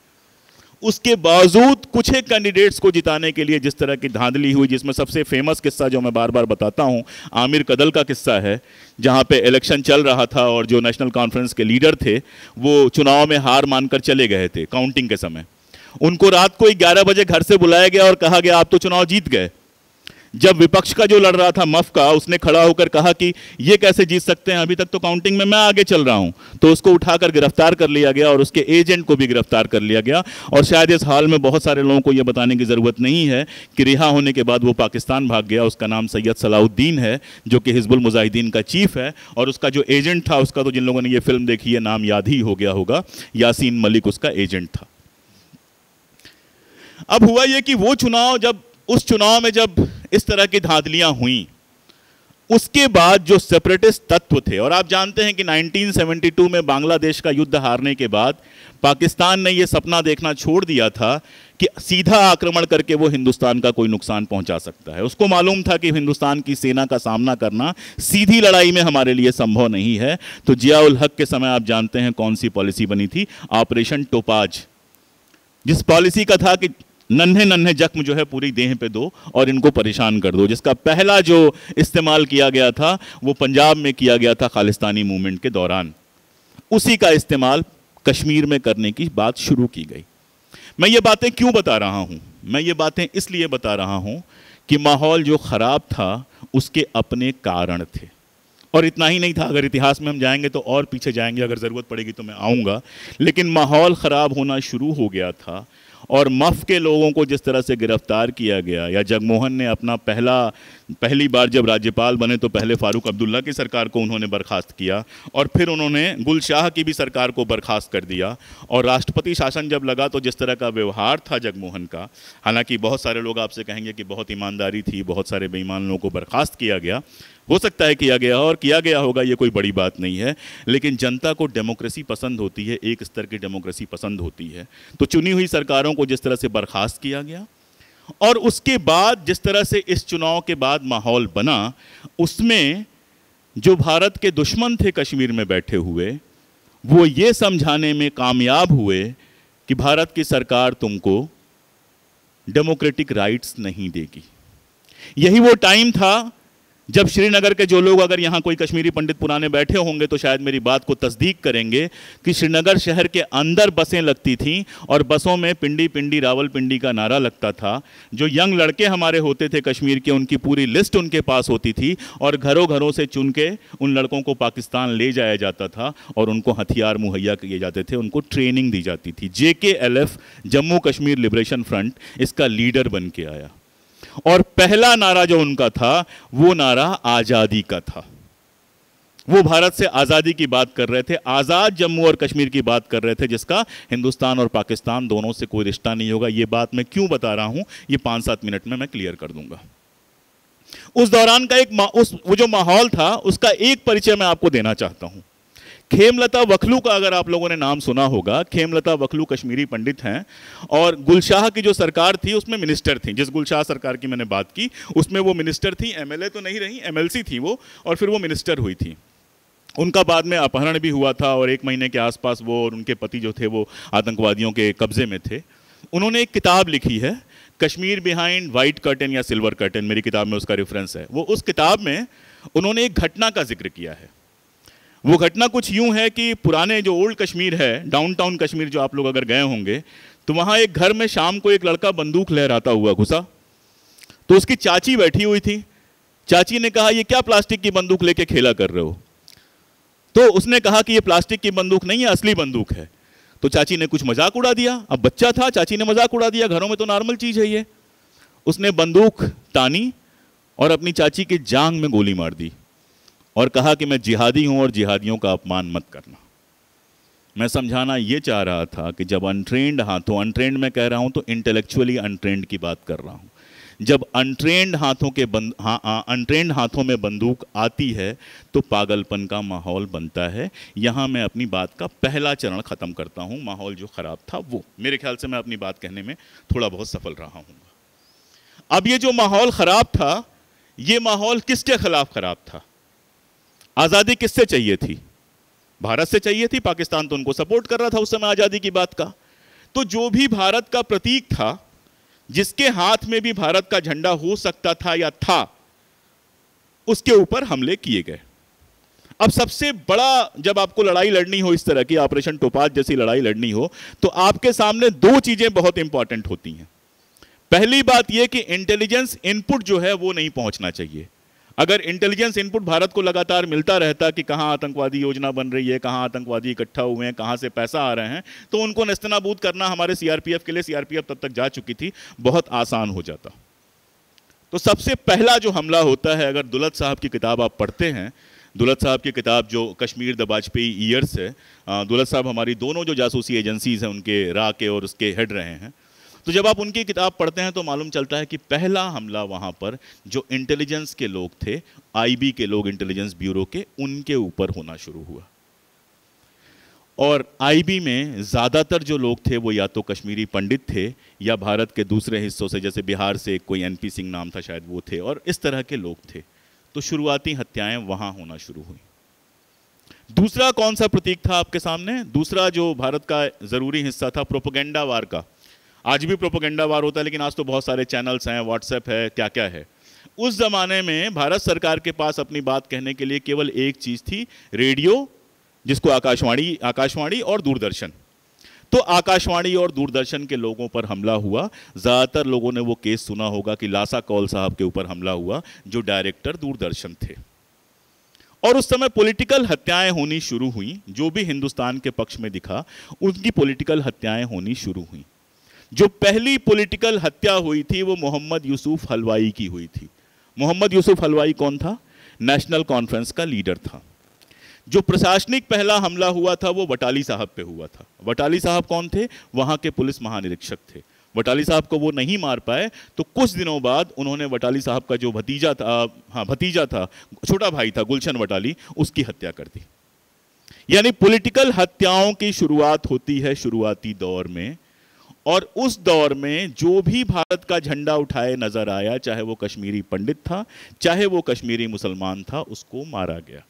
S5: उसके बावजूद कुछ एक कैंडिडेट्स को जिताने के लिए जिस तरह की धांधली हुई, जिसमें सबसे फेमस किस्सा जो मैं बार बार बताता हूं, आमिर कदल का किस्सा है, जहां पे इलेक्शन चल रहा था और जो नेशनल कॉन्फ्रेंस के लीडर थे वो चुनाव में हार मानकर चले गए थे काउंटिंग के समय। उनको रात को 11 बजे घर से बुलाया गया और कहा गया आप तो चुनाव जीत गए। जब विपक्ष का जो लड़ रहा था मफ का, उसने खड़ा होकर कहा कि ये कैसे जीत सकते हैं, अभी तक तो काउंटिंग में मैं आगे चल रहा हूं, तो उसको उठाकर गिरफ्तार कर लिया गया और उसके एजेंट को भी गिरफ्तार कर लिया गया। और शायद इस हाल में बहुत सारे लोगों को यह बताने की ज़रूरत नहीं है कि रिहा होने के बाद वो पाकिस्तान भाग गया। उसका नाम सैयद सलाउद्दीन है, जो कि हिजबुल मुजाहिदीन का चीफ है, और उसका जो एजेंट था, उसका तो जिन लोगों ने ये फिल्म देखी है नाम याद ही हो गया होगा, यासीन मलिक उसका एजेंट था। अब हुआ ये कि वो चुनाव, जब उस चुनाव में जब इस तरह की धांधलियां हुई उसके बाद जो सेपरेटिस्ट तत्व थे, और आप जानते हैं कि 1972 में बांग्लादेश का युद्ध हारने के बाद पाकिस्तान ने यह सपना देखना छोड़ दिया था कि सीधा आक्रमण करके वो हिंदुस्तान का कोई नुकसान पहुंचा सकता है। उसको मालूम था कि हिंदुस्तान की सेना का सामना करना सीधी लड़ाई में हमारे लिए संभव नहीं है। तो जियाउल हक के समय आप जानते हैं कौन सी पॉलिसी बनी थी, ऑपरेशन टोपाज, जिस पॉलिसी का था कि नन्हे नन्हे जख्म जो है पूरी देह पे दो और इनको परेशान कर दो, जिसका पहला जो इस्तेमाल किया गया था वो पंजाब में किया गया था खालिस्तानी मूवमेंट के दौरान। उसी का इस्तेमाल कश्मीर में करने की बात शुरू की गई। मैं ये बातें क्यों बता रहा हूं? मैं ये बातें इसलिए बता रहा हूं कि माहौल जो खराब था उसके अपने कारण थे। और इतना ही नहीं था, अगर इतिहास में हम जाएंगे तो और पीछे जाएंगे, अगर ज़रूरत पड़ेगी तो मैं आऊँगा। लेकिन माहौल ख़राब होना शुरू हो गया था और मफ के लोगों को जिस तरह से गिरफ्तार किया गया, या जगमोहन ने अपना पहली बार जब राज्यपाल बने तो पहले फारूक अब्दुल्ला की सरकार को उन्होंने बर्खास्त किया और फिर उन्होंने गुल शाह की भी सरकार को बर्खास्त कर दिया। और राष्ट्रपति शासन जब लगा तो जिस तरह का व्यवहार था जगमोहन का, हालांकि बहुत सारे लोग आपसे कहेंगे कि बहुत ईमानदारी थी, बहुत सारे बेईमान लोगों को बर्खास्त किया गया, हो सकता है किया गया और किया गया होगा, ये कोई बड़ी बात नहीं है। लेकिन जनता को डेमोक्रेसी पसंद होती है, एक स्तर की डेमोक्रेसी पसंद होती है। तो चुनी हुई सरकारों को जिस तरह से बर्खास्त किया गया और उसके बाद जिस तरह से इस चुनाव के बाद माहौल बना, उसमें जो भारत के दुश्मन थे कश्मीर में बैठे हुए, वो ये समझाने में कामयाब हुए कि भारत की सरकार तुमको डेमोक्रेटिक राइट्स नहीं देगी। यही वो टाइम था जब श्रीनगर के जो लोग, अगर यहाँ कोई कश्मीरी पंडित पुराने बैठे होंगे तो शायद मेरी बात को तस्दीक करेंगे, कि श्रीनगर शहर के अंदर बसें लगती थीं और बसों में पिंडी पिंडी रावलपिंडी का नारा लगता था। जो यंग लड़के हमारे होते थे कश्मीर के, उनकी पूरी लिस्ट उनके पास होती थी और घरों घरों से चुन के उन लड़कों को पाकिस्तान ले जाया जाता था और उनको हथियार मुहैया किए जाते थे, उनको ट्रेनिंग दी जाती थी। JKLF, Jammu Kashmir liberation front, इसका लीडर बन के आया और पहला नारा जो उनका था वो नारा आज़ादी का था। वो भारत से आज़ादी की बात कर रहे थे, आज़ाद जम्मू और कश्मीर की बात कर रहे थे, जिसका हिंदुस्तान और पाकिस्तान दोनों से कोई रिश्ता नहीं होगा। ये बात मैं क्यों बता रहा हूं, ये 5-7 मिनट में मैं क्लियर कर दूंगा। उस दौरान का वो जो माहौल था उसका एक परिचय मैं आपको देना चाहता हूं। खेमलता वखलू का अगर आप लोगों ने नाम सुना होगा, खेमलता वखलू कश्मीरी पंडित हैं और गुलशाह की जो सरकार थी उसमें मिनिस्टर थी। जिस गुलशाह सरकार की मैंने बात की उसमें वो मिनिस्टर थी, MLA तो नहीं रही, MLC थी वो, और फिर वो मिनिस्टर हुई थी। उनका बाद में अपहरण भी हुआ था और 1 महीने के आसपास वो और उनके पति जो थे वो आतंकवादियों के कब्जे में थे। उन्होंने एक किताब लिखी है, कश्मीर बिहाइंड वाइट कर्टन या सिल्वर कर्टन, मेरी किताब में उसका रेफरेंस है। वो उस किताब में उन्होंने एक घटना का जिक्र किया है। वो घटना कुछ यूं है कि पुराने जो ओल्ड कश्मीर है, डाउनटाउन कश्मीर, जो आप लोग अगर गए होंगे तो वहाँ एक घर में शाम को एक लड़का बंदूक लहराता हुआ घुसा। तो उसकी चाची बैठी हुई थी। चाची ने कहा, ये क्या प्लास्टिक की बंदूक लेके खेला कर रहे हो? तो उसने कहा कि ये प्लास्टिक की बंदूक नहीं है, असली बंदूक है। तो चाची ने कुछ मजाक उड़ा दिया। अब बच्चा था, चाची ने मजाक उड़ा दिया, घरों में तो नॉर्मल चीज़ है ये। उसने बंदूक तानी और अपनी चाची की जांघ में गोली मार दी और कहा कि मैं जिहादी हूं और जिहादियों का अपमान मत करना। मैं समझाना ये चाह रहा था कि जब अनट्रेंड हाथों, अनट्रेंड मैं कह रहा हूं तो इंटेलेक्चुअली अनट्रेंड की बात कर रहा हूं, जब अनट्रेंड हाथों में बंदूक आती है तो पागलपन का माहौल बनता है। यहां मैं अपनी बात का पहला चरण खत्म करता हूं। माहौल जो खराब था वो, मेरे ख्याल से मैं अपनी बात कहने में थोड़ा बहुत सफल रहा हूं। अब ये जो माहौल खराब था, ये माहौल किसके खिलाफ खराब था? आज़ादी किससे चाहिए थी? भारत से चाहिए थी। पाकिस्तान तो उनको सपोर्ट कर रहा था उस समय आज़ादी की बात का। तो जो भी भारत का प्रतीक था, जिसके हाथ में भी भारत का झंडा हो सकता था या था, उसके ऊपर हमले किए गए। अब सबसे बड़ा, जब आपको लड़ाई लड़नी हो, इस तरह की ऑपरेशन टोपाज जैसी लड़ाई लड़नी हो, तो आपके सामने 2 चीजें बहुत इंपॉर्टेंट होती हैं। पहली बात यह कि इंटेलिजेंस इनपुट जो है वो नहीं पहुंचना चाहिए। अगर इंटेलिजेंस इनपुट भारत को लगातार मिलता रहता कि कहाँ आतंकवादी योजना बन रही है, कहाँ आतंकवादी इकट्ठा हुए हैं, कहाँ से पैसा आ रहे हैं, तो उनको नेस्तनाबूद करना हमारे CRPF के लिए, CRPF तब तक जा चुकी थी, बहुत आसान हो जाता। तो सबसे पहला जो हमला होता है, अगर दुलत साहब की किताब आप पढ़ते हैं, दुलत साहब की किताब जो कश्मीर द वाजपेयी ईयर्स है, दुलत साहब हमारी दोनों जो जासूसी एजेंसीज हैं उनके रा के और उसके हेड रहे हैं। तो जब आप उनकी किताब पढ़ते हैं तो मालूम चलता है कि पहला हमला वहाँ पर जो इंटेलिजेंस के लोग थे, आईबी के लोग, इंटेलिजेंस ब्यूरो के, उनके ऊपर होना शुरू हुआ। और आईबी में ज़्यादातर जो लोग थे वो या तो कश्मीरी पंडित थे या भारत के दूसरे हिस्सों से, जैसे बिहार से कोई एनपी सिंह नाम था शायद, वो थे, और इस तरह के लोग थे। तो शुरुआती हत्याएं वहाँ होना शुरू हुई। दूसरा कौन सा प्रतीक था आपके सामने? दूसरा जो भारत का ज़रूरी हिस्सा था प्रोपेगेंडा वार का। आज भी प्रोपेगेंडा वार होता है, लेकिन आज तो बहुत सारे चैनल्स हैं, व्हाट्सएप है, क्या क्या है। उस ज़माने में भारत सरकार के पास अपनी बात कहने के लिए केवल एक चीज़ थी, रेडियो, जिसको आकाशवाणी और दूरदर्शन। तो आकाशवाणी और दूरदर्शन के लोगों पर हमला हुआ। ज़्यादातर लोगों ने वो केस सुना होगा कि लासा कौल साहब के ऊपर हमला हुआ, जो डायरेक्टर दूरदर्शन थे। और उस समय पॉलिटिकल हत्याएं होनी शुरू हुई। जो भी हिंदुस्तान के पक्ष में दिखा, उनकी पॉलिटिकल हत्याएं होनी शुरू हुई। जो पहली पॉलिटिकल हत्या हुई थी वो मोहम्मद यूसुफ हलवाई की हुई थी। मोहम्मद यूसुफ हलवाई कौन था? नेशनल कॉन्फ्रेंस का लीडर था। जो प्रशासनिक पहला हमला हुआ था वो वटाली साहब पे हुआ था। वटाली साहब कौन थे? वहाँ के पुलिस महानिरीक्षक थे। वटाली साहब को वो नहीं मार पाए तो कुछ दिनों बाद उन्होंने वटाली साहब का जो भतीजा था, छोटा भाई था, गुलशन वटाली, उसकी हत्या कर दी। यानी पॉलिटिकल हत्याओं की शुरुआत होती है शुरुआती दौर में, और उस दौर में जो भी भारत का झंडा उठाए नजर आया, चाहे वो कश्मीरी पंडित था, चाहे वो कश्मीरी मुसलमान था, उसको मारा गया।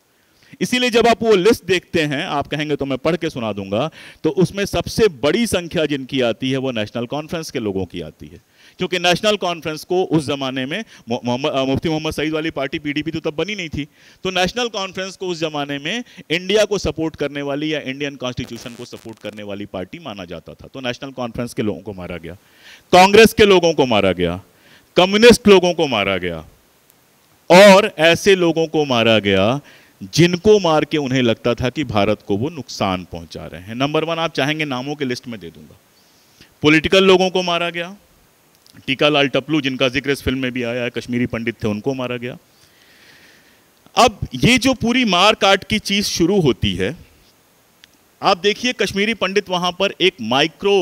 S5: इसीलिए जब आप वो लिस्ट देखते हैं, आप कहेंगे तो मैं पढ़ के सुना दूंगा, तो उसमें सबसे बड़ी संख्या जिनकी आती है वो नेशनल कॉन्फ्रेंस के लोगों की आती है। क्योंकि नेशनल कॉन्फ्रेंस को उस जमाने में मुफ्ती मोहम्मद सईद वाली पार्टी पीडीपी तो तब बनी नहीं थी, तो नेशनल कॉन्फ्रेंस को उस जमाने में इंडिया को सपोर्ट करने वाली या इंडियन कॉन्स्टिट्यूशन को सपोर्ट करने वाली पार्टी माना जाता था। तो नेशनल कॉन्फ्रेंस के लोगों को मारा गया, कांग्रेस के लोगों को मारा गया, कम्युनिस्ट लोगों को मारा गया, और ऐसे लोगों को मारा गया जिनको मार के उन्हें लगता था कि भारत को वो नुकसान पहुंचा रहे हैं। नंबर 1 आप चाहेंगे नामों के लिस्ट में दे दूंगा। पॉलिटिकल लोगों को मारा गया, टीकालाल टपलू जिनका जिक्र इस फिल्म में भी आया है, कश्मीरी पंडित थे, उनको मारा गया। अब ये जो पूरी मार काट की चीज शुरू होती है, आप देखिए कश्मीरी पंडित वहां पर एक माइक्रो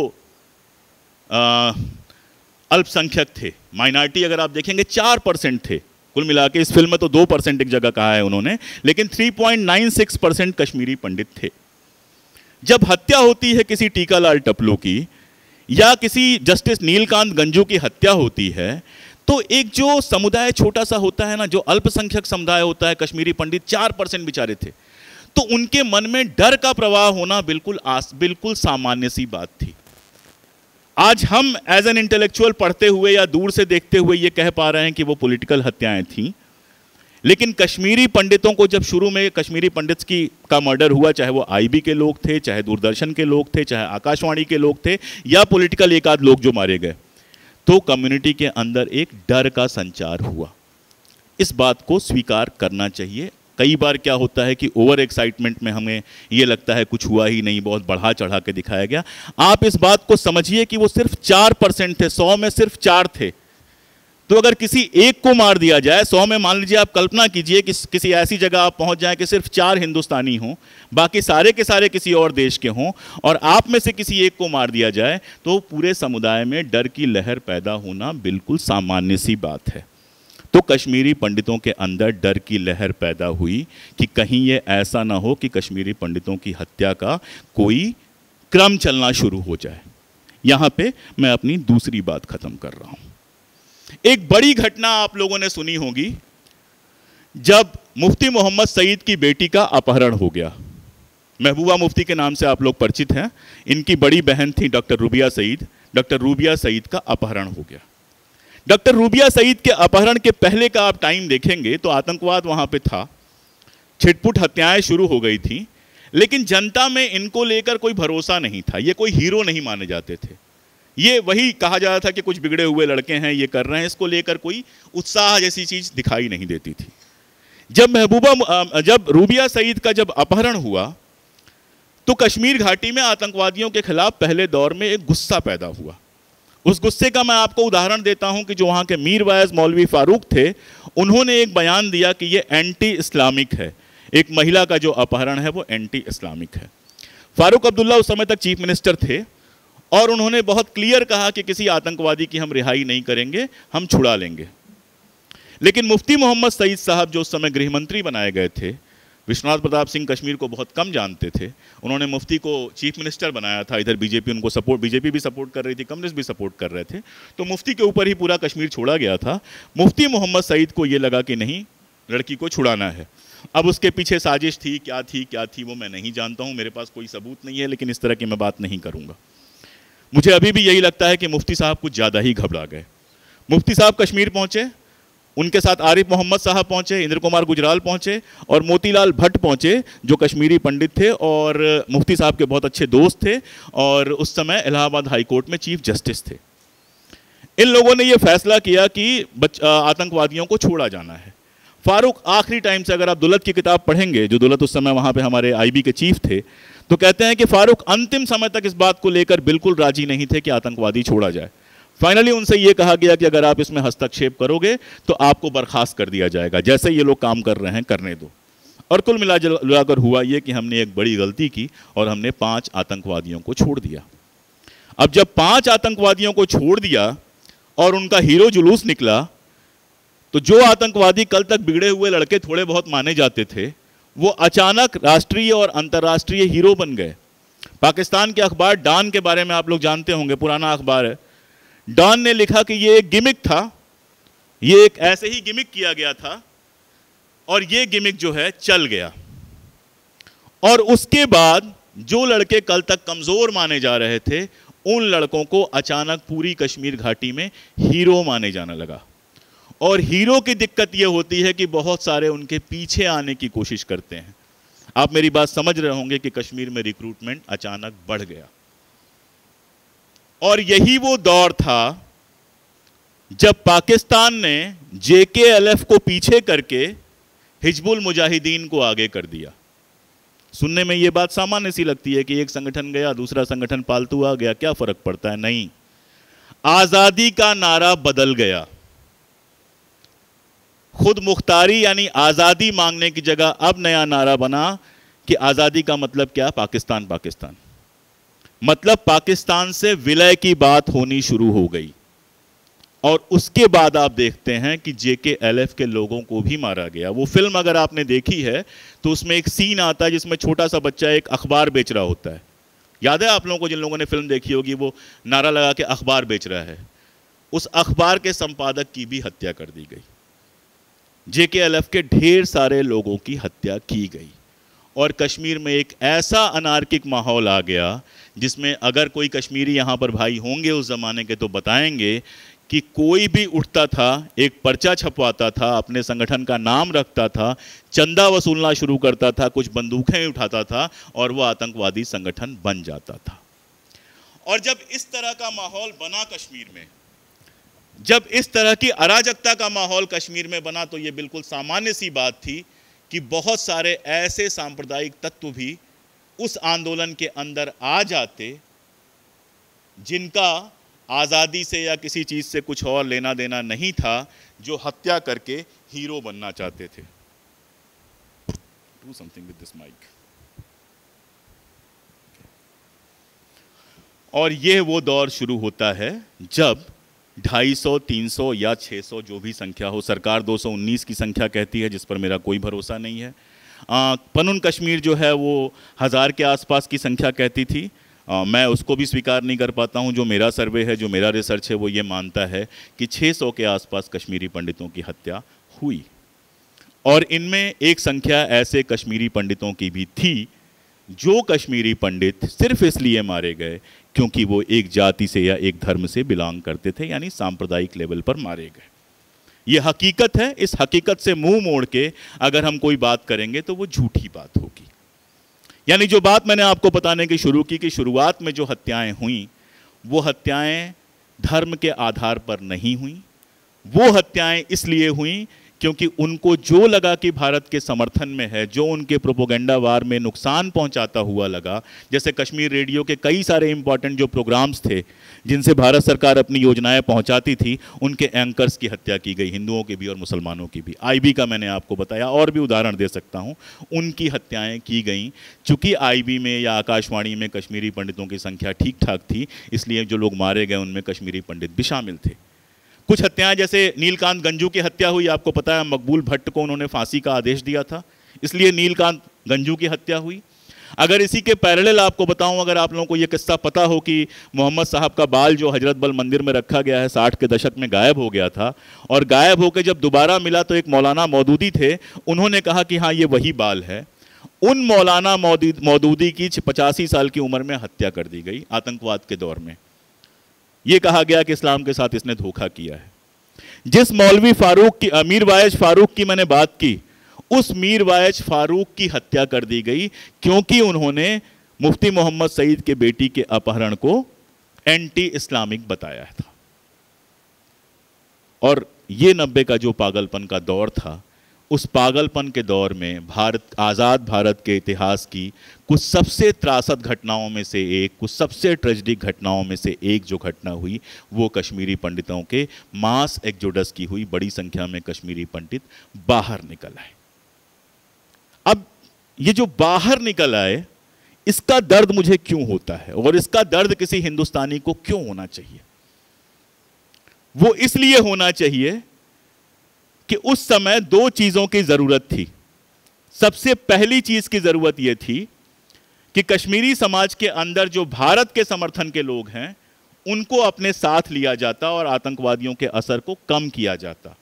S5: अल्पसंख्यक थे, माइनॉरिटी अगर आप देखेंगे 4% थे कुल मिला के। इस फिल्म में तो 2% एक जगह कहा है उन्होंने, लेकिन 3.96% कश्मीरी पंडित थे। जब हत्या होती है किसी टीकालाल टपलू की या किसी जस्टिस नीलकांत गंजू की हत्या होती है, तो एक जो समुदाय छोटा सा होता है ना, जो अल्पसंख्यक समुदाय होता है, कश्मीरी पंडित 4% बेचारे थे, तो उनके मन में डर का प्रवाह होना बिल्कुल सामान्य सी बात थी। आज हम एज एन इंटेलेक्चुअल पढ़ते हुए या दूर से देखते हुए ये कह पा रहे हैं कि वो पॉलिटिकल हत्याएं थीं, लेकिन कश्मीरी पंडितों को जब शुरू में कश्मीरी पंडित का मर्डर हुआ, चाहे वो आईबी के लोग थे, चाहे दूरदर्शन के लोग थे, चाहे आकाशवाणी के लोग थे, या पॉलिटिकल एक आध लोग जो मारे गए, तो कम्युनिटी के अंदर एक डर का संचार हुआ। इस बात को स्वीकार करना चाहिए। कई बार क्या होता है कि ओवर एक्साइटमेंट में हमें ये लगता है कुछ हुआ ही नहीं, बहुत बढ़ा चढ़ा के दिखाया गया। आप इस बात को समझिए कि वो सिर्फ 4% थे, 100 में सिर्फ 4 थे। तो अगर किसी एक को मार दिया जाए, 100 में मान लीजिए, आप कल्पना कीजिए कि किसी ऐसी जगह आप पहुंच जाएं कि सिर्फ 4 हिंदुस्तानी हों, बाकी सारे के सारे किसी और देश के हों, और आप में से किसी एक को मार दिया जाए, तो पूरे समुदाय में डर की लहर पैदा होना बिल्कुल सामान्य सी बात है। तो कश्मीरी पंडितों के अंदर डर की लहर पैदा हुई कि कहीं ये ऐसा ना हो कि कश्मीरी पंडितों की हत्या का कोई क्रम चलना शुरू हो जाए। यहाँ पे मैं अपनी दूसरी बात खत्म कर रहा हूँ। एक बड़ी घटना आप लोगों ने सुनी होगी, जब मुफ्ती मोहम्मद सईद की बेटी का अपहरण हो गया। महबूबा मुफ्ती के नाम से आप लोग परिचित हैं। इनकी बड़ी बहन थी डॉक्टर रूबिया सईद। डॉक्टर रूबिया सईद का अपहरण हो गया। डॉक्टर रूबिया सईद के अपहरण के पहले का आप टाइम देखेंगे तो आतंकवाद वहाँ पे था, छिटपुट हत्याएं शुरू हो गई थी, लेकिन जनता में इनको लेकर कोई भरोसा नहीं था। ये कोई हीरो नहीं माने जाते थे। ये वही कहा जा रहा था कि कुछ बिगड़े हुए लड़के हैं, ये कर रहे हैं, इसको लेकर कोई उत्साह जैसी चीज़ दिखाई नहीं देती थी। जब रूबिया सईद का जब अपहरण हुआ तो कश्मीर घाटी में आतंकवादियों के खिलाफ पहले दौर में एक गुस्सा पैदा हुआ। उस गुस्से का मैं आपको उदाहरण देता हूं कि जो वहाँ के मीर वाइज मौलवी फारूक थे, उन्होंने एक बयान दिया कि ये एंटी इस्लामिक है। एक महिला का जो अपहरण है वो एंटी इस्लामिक है। फारूक अब्दुल्ला उस समय तक चीफ मिनिस्टर थे और उन्होंने बहुत क्लियर कहा कि किसी आतंकवादी की हम रिहाई नहीं करेंगे, हम छुड़ा लेंगे। लेकिन मुफ्ती मोहम्मद सईद साहब जो उस समय गृह मंत्री बनाए गए थे, विश्वनाथ प्रताप सिंह कश्मीर को बहुत कम जानते थे, उन्होंने मुफ्ती को चीफ मिनिस्टर बनाया था। इधर बीजेपी उनको सपोर्ट, बीजेपी भी सपोर्ट कर रही थी, कम्युनिस्ट भी सपोर्ट कर रहे थे, तो मुफ्ती के ऊपर ही पूरा कश्मीर छोड़ा गया था। मुफ्ती मोहम्मद सईद को ये लगा कि नहीं, लड़की को छुड़ाना है। अब उसके पीछे साजिश थी क्या थी वो मैं नहीं जानता हूँ, मेरे पास कोई सबूत नहीं है, लेकिन इस तरह की मैं बात नहीं करूँगा। मुझे अभी भी यही लगता है कि मुफ्ती साहब कुछ ज़्यादा ही घबरा गए। मुफ्ती साहब कश्मीर पहुँचे, उनके साथ आरिफ मोहम्मद साहब पहुँचे, इंद्र कुमार गुजराल पहुँचे और मोतीलाल भट्ट पहुँचे, जो कश्मीरी पंडित थे और मुफ्ती साहब के बहुत अच्छे दोस्त थे और उस समय इलाहाबाद हाई कोर्ट में चीफ जस्टिस थे। इन लोगों ने ये फैसला किया कि आतंकवादियों को छोड़ा जाना है। फारूक आखिरी टाइम से, अगर आप दुलत की किताब पढ़ेंगे, जो दुलत उस समय वहाँ पे हमारे आईबी के चीफ थे, तो कहते हैं कि फारूक अंतिम समय तक इस बात को लेकर बिल्कुल राजी नहीं थे कि आतंकवादी छोड़ा जाए। फाइनली उनसे ये कहा गया कि अगर आप इसमें हस्तक्षेप करोगे तो आपको बर्खास्त कर दिया जाएगा, जैसे ये लोग काम कर रहे हैं करने दो। और कुल मिलाकर हुआ ये कि हमने एक बड़ी गलती की और हमने 5 आतंकवादियों को छोड़ दिया। अब जब 5 आतंकवादियों को छोड़ दिया और उनका हीरो जुलूस निकला, तो जो आतंकवादी कल तक बिगड़े हुए लड़के थोड़े बहुत माने जाते थे, वो अचानक राष्ट्रीय और अंतर्राष्ट्रीय हीरो बन गए। पाकिस्तान के अखबार डॉन के बारे में आप लोग जानते होंगे, पुराना अखबार है। डॉन ने लिखा कि ये एक गिमिक था, ये एक ऐसे ही गिमिक किया गया था और ये गिमिक जो है चल गया। और उसके बाद जो लड़के कल तक कमज़ोर माने जा रहे थे, उन लड़कों को अचानक पूरी कश्मीर घाटी में हीरो माने जाने लगा। और हीरो की दिक्कत यह होती है कि बहुत सारे उनके पीछे आने की कोशिश करते हैं। आप मेरी बात समझ रहे होंगे कि कश्मीर में रिक्रूटमेंट अचानक बढ़ गया। और यही वो दौर था जब पाकिस्तान ने JKLF को पीछे करके हिजबुल मुजाहिदीन को आगे कर दिया। सुनने में ये बात सामान्य सी लगती है कि एक संगठन गया, दूसरा संगठन पालतू आ गया, क्या फर्क पड़ता है। नहीं, आजादी का नारा बदल गया। खुद मुख्तारी यानी आजादी मांगने की जगह अब नया नारा बना कि आजादी का मतलब क्या, पाकिस्तान पाकिस्तान। मतलब पाकिस्तान से विलय की बात होनी शुरू हो गई। और उसके बाद आप देखते हैं कि JKLF के लोगों को भी मारा गया। वो फिल्म अगर आपने देखी है तो उसमें एक सीन आता है जिसमें छोटा सा बच्चा एक अखबार बेच रहा होता है। याद है आप लोगों को, जिन लोगों ने फिल्म देखी होगी, वो नारा लगा के अखबार बेच रहा है। उस अखबार के संपादक की भी हत्या कर दी गई। JKLF के ढेर सारे लोगों की हत्या की गई और कश्मीर में एक ऐसा अनार्किक माहौल आ गया जिसमें अगर कोई कश्मीरी यहाँ पर भाई होंगे उस ज़माने के तो बताएंगे कि कोई भी उठता था, एक पर्चा छपवाता था, अपने संगठन का नाम रखता था, चंदा वसूलना शुरू करता था, कुछ बंदूकें उठाता था और वो आतंकवादी संगठन बन जाता था। और जब इस तरह का माहौल बना कश्मीर में, जब इस तरह की अराजकता का माहौल कश्मीर में बना, तो ये बिल्कुल सामान्य सी बात थी कि बहुत सारे ऐसे सांप्रदायिक तत्व भी उस आंदोलन के अंदर आ जाते जिनका आज़ादी से या किसी चीज़ से कुछ और लेना देना नहीं था, जो हत्या करके हीरो बनना चाहते थे। Do something with this mic. और ये वो दौर शुरू होता है जब 250, 300 या 600 जो भी संख्या हो, सरकार 219 की संख्या कहती है जिस पर मेरा कोई भरोसा नहीं है। पनुन कश्मीर जो है वो 1000 के आसपास की संख्या कहती थी। मैं उसको भी स्वीकार नहीं कर पाता हूँ। जो मेरा सर्वे है, जो मेरा रिसर्च है, वो ये मानता है कि 600 के आसपास कश्मीरी पंडितों की हत्या हुई। और इनमें एक संख्या ऐसे कश्मीरी पंडितों की भी थी जो कश्मीरी पंडित सिर्फ इसलिए मारे गए क्योंकि वो एक जाति से या एक धर्म से बिलोंग करते थे, यानी सांप्रदायिक लेवल पर मारे गए। ये हकीकत है। इस हकीकत से मुंह मोड़ के अगर हम कोई बात करेंगे तो वो झूठी बात होगी। यानी जो बात मैंने आपको बताने की शुरू की कि शुरुआत में जो हत्याएं हुई, वो हत्याएं धर्म के आधार पर नहीं हुई। वो हत्याएं इसलिए हुई क्योंकि उनको जो लगा कि भारत के समर्थन में है, जो उनके प्रोपोगंडा वार में नुकसान पहुंचाता हुआ लगा, जैसे कश्मीर रेडियो के कई सारे इंपॉर्टेंट जो प्रोग्राम्स थे जिनसे भारत सरकार अपनी योजनाएं पहुंचाती थी, उनके एंकर्स की हत्या की गई, हिंदुओं की भी और मुसलमानों की भी। आईबी का मैंने आपको बताया, और भी उदाहरण दे सकता हूं, उनकी हत्याएं की गई। चूंकि आईबी में या आकाशवाणी में कश्मीरी पंडितों की संख्या ठीक ठाक थी, इसलिए जो लोग मारे गए उनमें कश्मीरी पंडित भी शामिल थे। कुछ हत्याएं, जैसे नीलकांत गंजू की हत्या हुई, आपको पता है मकबूल भट्ट को उन्होंने फांसी का आदेश दिया था, इसलिए नीलकांत गंजू की हत्या हुई। अगर इसी के पैरेलल आपको बताऊं, अगर आप लोगों को ये किस्सा पता हो कि मोहम्मद साहब का बाल जो हजरत बल मंदिर में रखा गया है 60 के दशक में गायब हो गया था, और गायब होकर जब दोबारा मिला तो एक मौलाना मौदूदी थे, उन्होंने कहा कि हाँ ये वही बाल है। उन मौलाना मौदूदी की 85 साल की उम्र में हत्या कर दी गई आतंकवाद के दौर में। ये कहा गया कि इस्लाम के साथ इसने धोखा किया है। जिस मौलवी फारूक की, मीर वायज फारूक की मैंने बात की, उस मीर वायज फारूक की हत्या कर दी गई क्योंकि उन्होंने मुफ्ती मोहम्मद सईद के बेटी के अपहरण को एंटी इस्लामिक बताया था। और ये 90 का जो पागलपन का दौर था, उस पागलपन के दौर में आज़ाद भारत के इतिहास की कुछ सबसे त्रासद घटनाओं में से एक, कुछ सबसे ट्रेजिक घटनाओं में से एक जो घटना हुई, वो कश्मीरी पंडितों के मास एक्सोडस की हुई। बड़ी संख्या में कश्मीरी पंडित बाहर निकल आए। अब ये जो बाहर निकल आए, इसका दर्द मुझे क्यों होता है और इसका दर्द किसी हिंदुस्तानी को क्यों होना चाहिए? वो इसलिए होना चाहिए कि उस समय दो चीजों की जरूरत थी। सबसे पहली चीज की जरूरत यह थी कि कश्मीरी समाज के अंदर जो भारत के समर्थन के लोग हैं, उनको अपने साथ लिया जाता और आतंकवादियों के असर को कम किया जाता।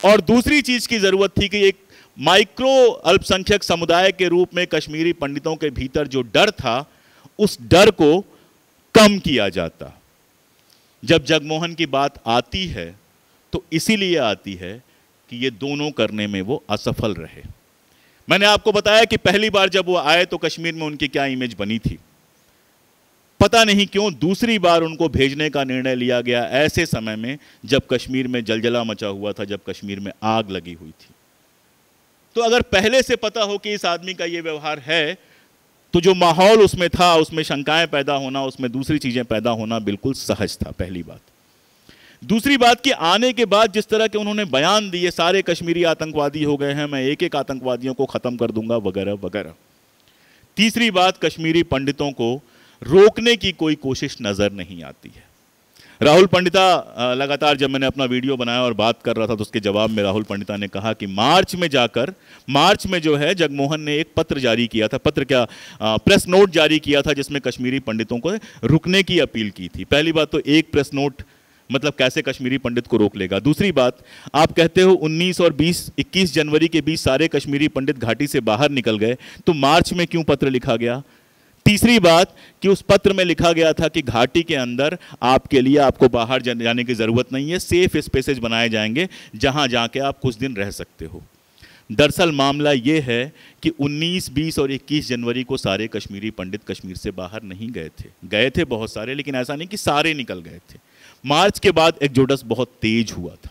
S5: और दूसरी चीज की जरूरत थी कि एक माइक्रो अल्पसंख्यक समुदाय के रूप में कश्मीरी पंडितों के भीतर जो डर था, उस डर को कम किया जाता। जब जगमोहन की बात आती है तो इसीलिए आती है कि ये दोनों करने में वो असफल रहे। मैंने आपको बताया कि पहली बार जब वो आए तो कश्मीर में उनकी क्या इमेज बनी थी। पता नहीं क्यों दूसरी बार उनको भेजने का निर्णय लिया गया ऐसे समय में जब कश्मीर में जलजला मचा हुआ था, जब कश्मीर में आग लगी हुई थी। तो अगर पहले से पता हो कि इस आदमी का ये व्यवहार है, तो जो माहौल उसमें था, उसमें शंकाएं पैदा होना, उसमें दूसरी चीजें पैदा होना बिल्कुल सहज था। पहली बात। दूसरी बात कि आने के बाद जिस तरह के उन्होंने बयान दिए, सारे कश्मीरी आतंकवादी हो गए हैं, मैं एक एक आतंकवादियों को खत्म कर दूंगा, वगैरह वगैरह। तीसरी बात, कश्मीरी पंडितों को रोकने की कोई कोशिश नजर नहीं आती है। राहुल पंडिता लगातार जब मैंने अपना वीडियो बनाया और बात कर रहा था तो उसके जवाब में राहुल पंडिता ने कहा कि मार्च में जो है जगमोहन ने एक पत्र जारी किया था, प्रेस नोट जारी किया था जिसमें कश्मीरी पंडितों को रुकने की अपील की थी। पहली बात तो एक प्रेस नोट मतलब कैसे कश्मीरी पंडित को रोक लेगा। दूसरी बात, आप कहते हो 19 और 21 जनवरी के बीच सारे कश्मीरी पंडित घाटी से बाहर निकल गए, तो मार्च में क्यों पत्र लिखा गया? तीसरी बात कि उस पत्र में लिखा गया था कि घाटी के अंदर आपके लिए आपको बाहर जाने की जरूरत नहीं है, सेफ स्पेसेज बनाए जाएंगे जहां जाके आप कुछ दिन रह सकते हो। दरअसल मामला ये है कि 19, 20 और 21 जनवरी को सारे कश्मीरी पंडित कश्मीर से बाहर नहीं गए थे बहुत सारे, लेकिन ऐसा नहीं कि सारे निकल गए थे। मार्च के बाद एक्सोडस बहुत तेज हुआ था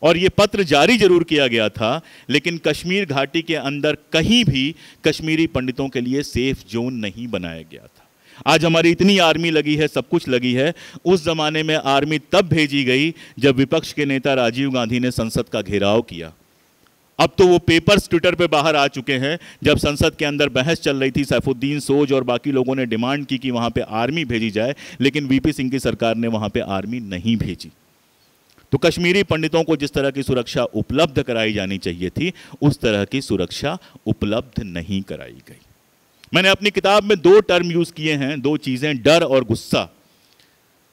S5: और ये पत्र जारी जरूर किया गया था, लेकिन कश्मीर घाटी के अंदर कहीं भी कश्मीरी पंडितों के लिए सेफ जोन नहीं बनाया गया था। आज हमारी इतनी आर्मी लगी है, सब कुछ लगी है। उस जमाने में आर्मी तब भेजी गई जब विपक्ष के नेता राजीव गांधी ने संसद का घेराव किया। अब तो वो पेपर्स ट्विटर पे बाहर आ चुके हैं। जब संसद के अंदर बहस चल रही थी, सैफुद्दीन सोज और बाकी लोगों ने डिमांड की कि वहां पे आर्मी भेजी जाए, लेकिन वीपी सिंह की सरकार ने वहां पे आर्मी नहीं भेजी। तो कश्मीरी पंडितों को जिस तरह की सुरक्षा उपलब्ध कराई जानी चाहिए थी, उस तरह की सुरक्षा उपलब्ध नहीं कराई गई। मैंने अपनी किताब में 2 टर्म यूज किए हैं, 2 चीजें, डर और गुस्सा।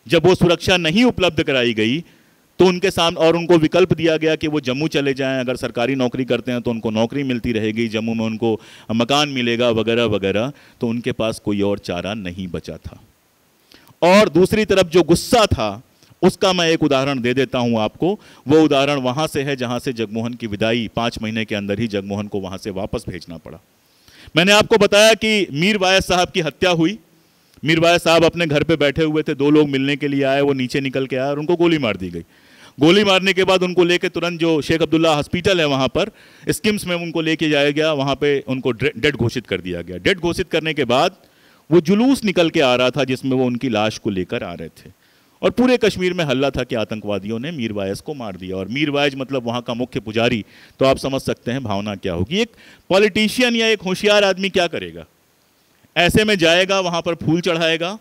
S5: जब वो सुरक्षा नहीं उपलब्ध कराई गई तो उनके सामने और उनको विकल्प दिया गया कि वो जम्मू चले जाएं, अगर सरकारी नौकरी करते हैं तो उनको नौकरी मिलती रहेगी, जम्मू में उनको मकान मिलेगा, वगैरह वगैरह। तो उनके पास कोई और चारा नहीं बचा था। और दूसरी तरफ जो गुस्सा था, उसका मैं एक उदाहरण दे देता हूं आपको। वो उदाहरण वहां से है जहां से जगमोहन की विदाई 5 महीने के अंदर ही जगमोहन को वहां से वापस भेजना पड़ा। मैंने आपको बताया कि मीर वायस साहब की हत्या हुई। मीर वायस साहब अपने घर पे बैठे हुए थे, 2 लोग मिलने के लिए आए, वो नीचे निकल के आए और उनको गोली मार दी गई। गोली मारने के बाद उनको लेके तुरंत जो शेख अब्दुल्ला हॉस्पिटल है वहाँ पर स्किम्स में उनको लेके जाया गया, वहाँ पे उनको डेड घोषित कर दिया गया। डेड घोषित करने के बाद वो जुलूस निकल के आ रहा था जिसमें वो उनकी लाश को लेकर आ रहे थे और पूरे कश्मीर में हल्ला था कि आतंकवादियों ने मीर वाइज को मार दिया। और मीर वाइज मतलब वहाँ का मुख्य पुजारी, तो आप समझ सकते हैं भावना क्या होगी। एक पॉलिटिशियन या एक होशियार आदमी क्या करेगा? ऐसे में जाएगा, वहाँ पर फूल चढ़ाएगा,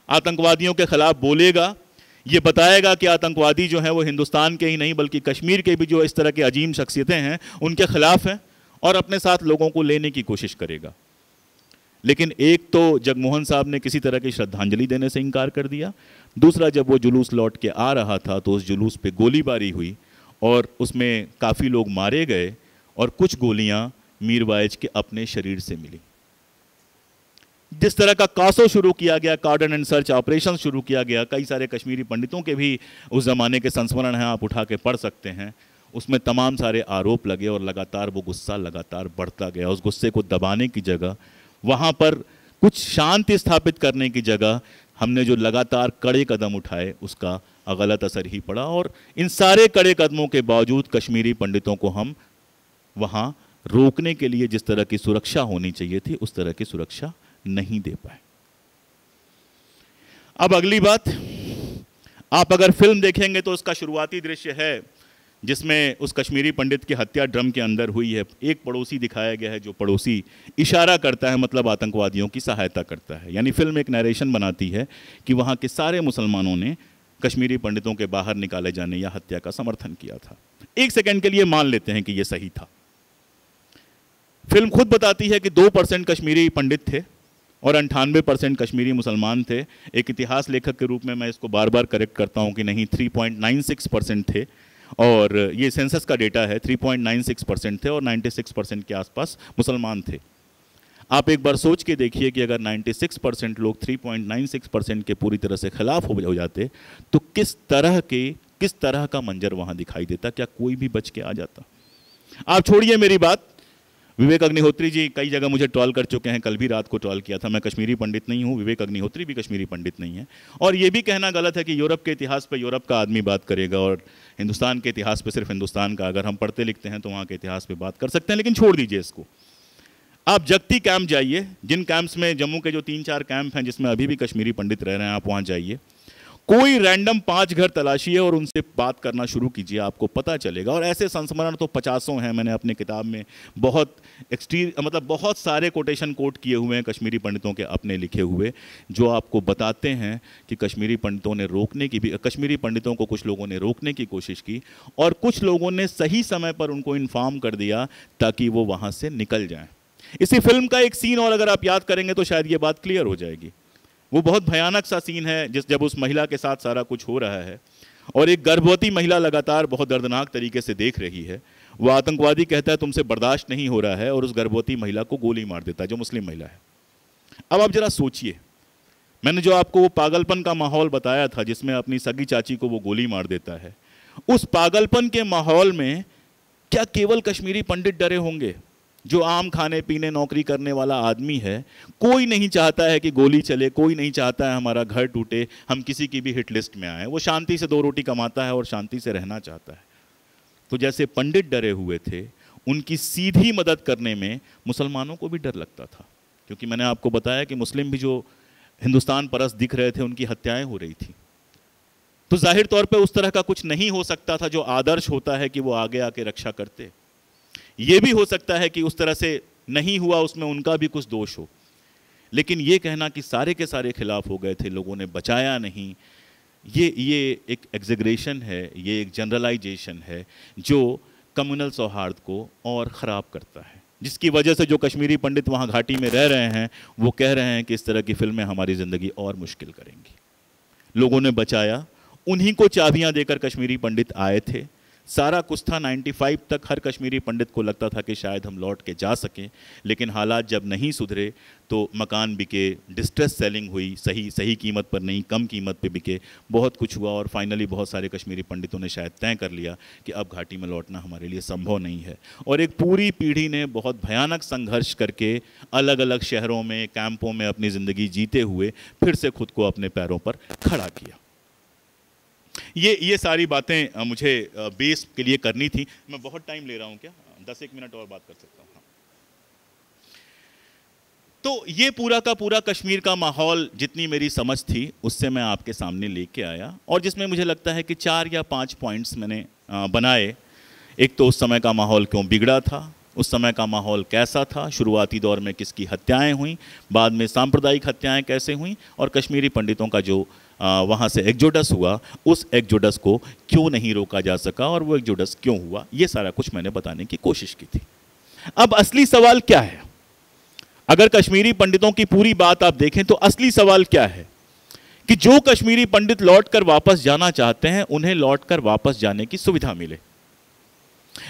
S5: आतंकवादियों के खिलाफ बोलेगा, ये बताएगा कि आतंकवादी जो हैं वो हिंदुस्तान के ही नहीं बल्कि कश्मीर के भी जो इस तरह के अजीम शख्सियतें हैं उनके खिलाफ हैं, और अपने साथ लोगों को लेने की कोशिश करेगा। लेकिन एक तो जगमोहन साहब ने किसी तरह की श्रद्धांजलि देने से इनकार कर दिया, दूसरा जब वो जुलूस लौट के आ रहा था तो उस जुलूस पे गोलीबारी हुई और उसमें काफ़ी लोग मारे गए और कुछ गोलियां मीरवाइज के अपने शरीर से मिली। जिस तरह का कासो शुरू किया गया, कार्डन एंड सर्च ऑपरेशन शुरू किया गया, कई सारे कश्मीरी पंडितों के भी उस ज़माने के संस्मरण हैं, आप उठा के पढ़ सकते हैं। उसमें तमाम सारे आरोप लगे और लगातार वो गुस्सा लगातार बढ़ता गया। उस गुस्से को दबाने की जगह, वहाँ पर कुछ शांति स्थापित करने की जगह हमने जो लगातार कड़े कदम उठाए उसका गलत असर ही पड़ा। और इन सारे कड़े कदमों के बावजूद कश्मीरी पंडितों को हम वहाँ रोकने के लिए जिस तरह की सुरक्षा होनी चाहिए थी उस तरह की सुरक्षा नहीं दे पाए। अब अगली बात, आप अगर फिल्म देखेंगे तो उसका शुरुआती दृश्य है जिसमें उस कश्मीरी पंडित की हत्या ड्रम के अंदर हुई है। एक पड़ोसी दिखाया गया है, जो पड़ोसी इशारा करता है, मतलब आतंकवादियों की सहायता करता है। यानी फिल्म एक नरेशन बनाती है कि वहाँ के सारे मुसलमानों ने कश्मीरी पंडितों के बाहर निकाले जाने या हत्या का समर्थन किया था। एक सेकंड के लिए मान लेते हैं कि यह सही था। फिल्म खुद बताती है कि 2% कश्मीरी पंडित थे और 98% कश्मीरी मुसलमान थे। एक इतिहास लेखक के रूप में मैं इसको बार बार करेक्ट करता हूँ कि नहीं, 3.96% थे और ये सेंसस का डेटा है। 3.96% थे और 96% के आसपास मुसलमान थे। आप एक बार सोच के देखिए कि अगर 96% लोग 3.96% के पूरी तरह से खिलाफ हो जाते तो किस तरह का मंजर वहाँ दिखाई देता? क्या कोई भी बच के आ जाता? आप छोड़िए मेरी बात, विवेक अग्निहोत्री जी कई जगह मुझे ट्रॉल कर चुके हैं, कल भी रात को ट्रॉल किया था। मैं कश्मीरी पंडित नहीं हूँ, विवेक अग्निहोत्री भी कश्मीरी पंडित नहीं है। और ये भी कहना गलत है कि यूरोप के इतिहास पे यूरोप का आदमी बात करेगा और हिंदुस्तान के इतिहास पे सिर्फ हिंदुस्तान का। अगर हम पढ़ते लिखते हैं तो वहाँ के इतिहास पे बात कर सकते हैं, लेकिन छोड़ दीजिए इसको। आप जगती कैंप जाइए, जिन कैंप्स में जम्मू के जो 3-4 कैंप हैं जिसमें अभी भी कश्मीरी पंडित रह रहे हैं, आप वहाँ जाइए, कोई रैंडम 5 घर तलाशिए और उनसे बात करना शुरू कीजिए, आपको पता चलेगा। और ऐसे संस्मरण तो 50 हैं। मैंने अपने किताब में बहुत सारे कोटेशन कोट किए हुए हैं कश्मीरी पंडितों के अपने लिखे हुए, जो आपको बताते हैं कि कश्मीरी पंडितों को कुछ लोगों ने रोकने की कोशिश की और कुछ लोगों ने सही समय पर उनको इन्फॉर्म कर दिया ताकि वो वहाँ से निकल जाएं। इसी फिल्म का एक सीन और अगर आप याद करेंगे तो शायद ये बात क्लियर हो जाएगी। वो बहुत भयानक सा सीन है जब उस महिला के साथ सारा कुछ हो रहा है और एक गर्भवती महिला लगातार बहुत दर्दनाक तरीके से देख रही है। वो आतंकवादी कहता है तुमसे बर्दाश्त नहीं हो रहा है और उस गर्भवती महिला को गोली मार देता है, जो मुस्लिम महिला है। अब आप जरा सोचिए, मैंने जो आपको वो पागलपन का माहौल बताया था जिसमें अपनी सगी चाची को वो गोली मार देता है, उस पागलपन के माहौल में क्या केवल कश्मीरी पंडित डरे होंगे? जो आम खाने पीने नौकरी करने वाला आदमी है, कोई नहीं चाहता है कि गोली चले, कोई नहीं चाहता है हमारा घर टूटे, हम किसी की भी हिट लिस्ट में आए। वो शांति से 2 रोटी कमाता है और शांति से रहना चाहता है। तो जैसे पंडित डरे हुए थे, उनकी सीधी मदद करने में मुसलमानों को भी डर लगता था, क्योंकि मैंने आपको बताया कि मुस्लिम भी जो हिंदुस्तान परस्त दिख रहे थे उनकी हत्याएं हो रही थी। तो जाहिर तौर पे उस तरह का कुछ नहीं हो सकता था जो आदर्श होता है कि वो आगे आके रक्षा करते। ये भी हो सकता है कि उस तरह से नहीं हुआ, उसमें उनका भी कुछ दोष हो। लेकिन ये कहना कि सारे के सारे खिलाफ हो गए थे, लोगों ने बचाया नहीं, ये एक एग्जेग्रेशन है, ये एक जनरलाइजेशन है जो कम्युनल सौहार्द को और ख़राब करता है, जिसकी वजह से जो कश्मीरी पंडित वहाँ घाटी में रह रहे हैं वो कह रहे हैं कि इस तरह की फिल्में हमारी ज़िंदगी और मुश्किल करेंगी। लोगों ने बचाया, उन्हीं को चाबियाँ देकर कश्मीरी पंडित आए थे। सारा कुछ था। 95 तक हर कश्मीरी पंडित को लगता था कि शायद हम लौट के जा सकें, लेकिन हालात जब नहीं सुधरे तो मकान बिके, डिस्ट्रेस सेलिंग हुई, सही कीमत पर नहीं, कम कीमत पे बिके, बहुत कुछ हुआ और फाइनली बहुत सारे कश्मीरी पंडितों ने शायद तय कर लिया कि अब घाटी में लौटना हमारे लिए संभव नहीं है। और एक पूरी पीढ़ी ने बहुत भयानक संघर्ष करके अलग अलग शहरों में, कैंपों में अपनी ज़िंदगी जीते हुए फिर से खुद को अपने पैरों पर खड़ा किया। ये सारी बातें मुझे बेस के लिए करनी थी। मैं बहुत टाइम ले रहा हूँ क्या? 10-1 मिनट और बात कर सकता हूँ? हाँ। तो ये पूरा का पूरा कश्मीर का माहौल जितनी मेरी समझ थी उससे मैं आपके सामने लेके आया, और जिसमें मुझे लगता है कि 4 या 5 पॉइंट्स मैंने बनाए। एक तो उस समय का माहौल क्यों बिगड़ा था, उस समय का माहौल कैसा था, शुरुआती दौर में किसकी हत्याएं हुई, बाद में सांप्रदायिक हत्याएं कैसे हुई, और कश्मीरी पंडितों का जो वहाँ से एक्जोडस हुआ, उस एक्जोडस को क्यों नहीं रोका जा सका और वो एक्जोडस क्यों हुआ, ये सारा कुछ मैंने बताने की कोशिश की थी। अब असली सवाल क्या है? अगर कश्मीरी पंडितों की पूरी बात आप देखें तो असली सवाल क्या है कि जो कश्मीरी पंडित लौट कर वापस जाना चाहते हैं उन्हें लौट कर वापस जाने की सुविधा मिले।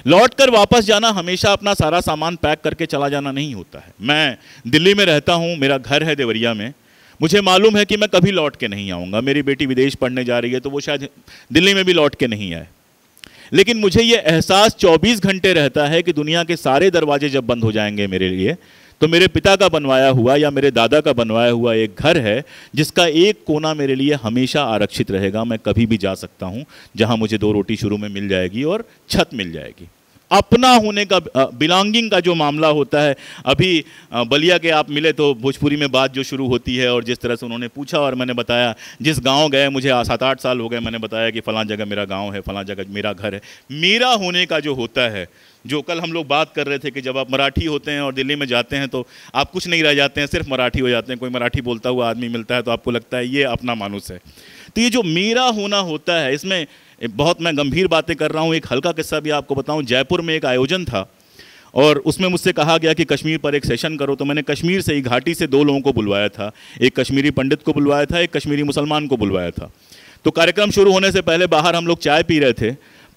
S5: लौट कर वापस जाना हमेशा अपना सारा सामान पैक करके चला जाना नहीं होता है। मैं दिल्ली में रहता हूं, मेरा घर है देवरिया में, मुझे मालूम है कि मैं कभी लौट के नहीं आऊँगा। मेरी बेटी विदेश पढ़ने जा रही है तो वो शायद दिल्ली में भी लौट के नहीं आए, लेकिन मुझे ये एहसास 24 घंटे रहता है कि दुनिया के सारे दरवाजे जब बंद हो जाएंगे मेरे लिए, तो मेरे पिता का बनवाया हुआ या मेरे दादा का बनवाया हुआ एक घर है जिसका एक कोना मेरे लिए हमेशा आरक्षित रहेगा। मैं कभी भी जा सकता हूं, जहां मुझे 2 रोटी शुरू में मिल जाएगी और छत मिल जाएगी। अपना होने का, बिलोंगिंग का जो मामला होता है, अभी बलिया के आप मिले तो भोजपुरी में बात जो शुरू होती है, और जिस तरह से उन्होंने पूछा और मैंने बताया, जिस गांव गए, मुझे 7-8 साल हो गए, मैंने बताया कि फलां जगह मेरा गांव है, फलां जगह मेरा घर है। मेरा होने का जो होता है, जो कल हम लोग बात कर रहे थे कि जब आप मराठी होते हैं और दिल्ली में जाते हैं तो आप कुछ नहीं रह जाते हैं, सिर्फ मराठी हो जाते हैं। कोई मराठी बोलता हुआ आदमी मिलता है तो आपको लगता है ये अपना मानुस है। तो ये जो मेरा होना होता है, इसमें बहुत मैं गंभीर बातें कर रहा हूँ। एक हल्का किस्सा भी आपको बताऊँ। जयपुर में एक आयोजन था और उसमें मुझसे कहा गया कि कश्मीर पर एक सेशन करो, तो मैंने कश्मीर से ही, घाटी से 2 लोगों को बुलवाया था। एक कश्मीरी पंडित को बुलवाया था, एक कश्मीरी मुसलमान को बुलवाया था। तो कार्यक्रम शुरू होने से पहले बाहर हम लोग चाय पी रहे थे।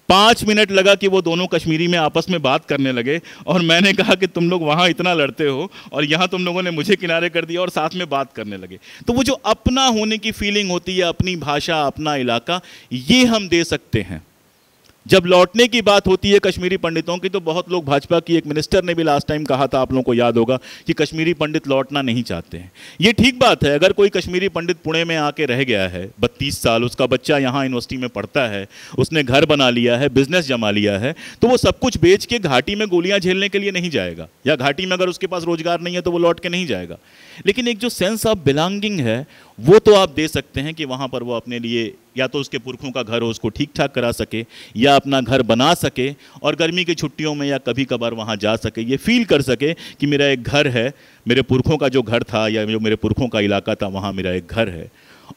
S5: 5 मिनट लगा कि वो दोनों कश्मीरी में आपस में बात करने लगे, और मैंने कहा कि तुम लोग वहाँ इतना लड़ते हो और यहाँ तुम लोगों ने मुझे किनारे कर दिया और साथ में बात करने लगे। तो वो जो अपना होने की फीलिंग होती है, अपनी भाषा, अपना इलाका, ये हम दे सकते हैं। जब लौटने की बात होती है कश्मीरी पंडितों की, तो बहुत लोग, भाजपा की एक मिनिस्टर ने भी लास्ट टाइम कहा था, आप लोगों को याद होगा, कि कश्मीरी पंडित लौटना नहीं चाहते हैं। ये ठीक बात है। अगर कोई कश्मीरी पंडित पुणे में आके रह गया है 32 साल, उसका बच्चा यहाँ यूनिवर्सिटी में पढ़ता है, उसने घर बना लिया है, बिजनेस जमा लिया है, तो वो सब कुछ बेच के घाटी में गोलियां झेलने के लिए नहीं जाएगा, या घाटी में अगर उसके पास रोजगार नहीं है तो वो लौट के नहीं जाएगा। लेकिन एक जो सेंस ऑफ बिलोंगिंग है वो तो आप दे सकते हैं कि वहाँ पर वो अपने लिए, या तो उसके पुरखों का घर हो उसको ठीक ठाक करा सके, या अपना घर बना सके और गर्मी की छुट्टियों में या कभी कभार वहाँ जा सके, ये फील कर सके कि मेरा एक घर है, मेरे पुरखों का जो घर था या जो मेरे पुरखों का इलाका था वहाँ मेरा एक घर है।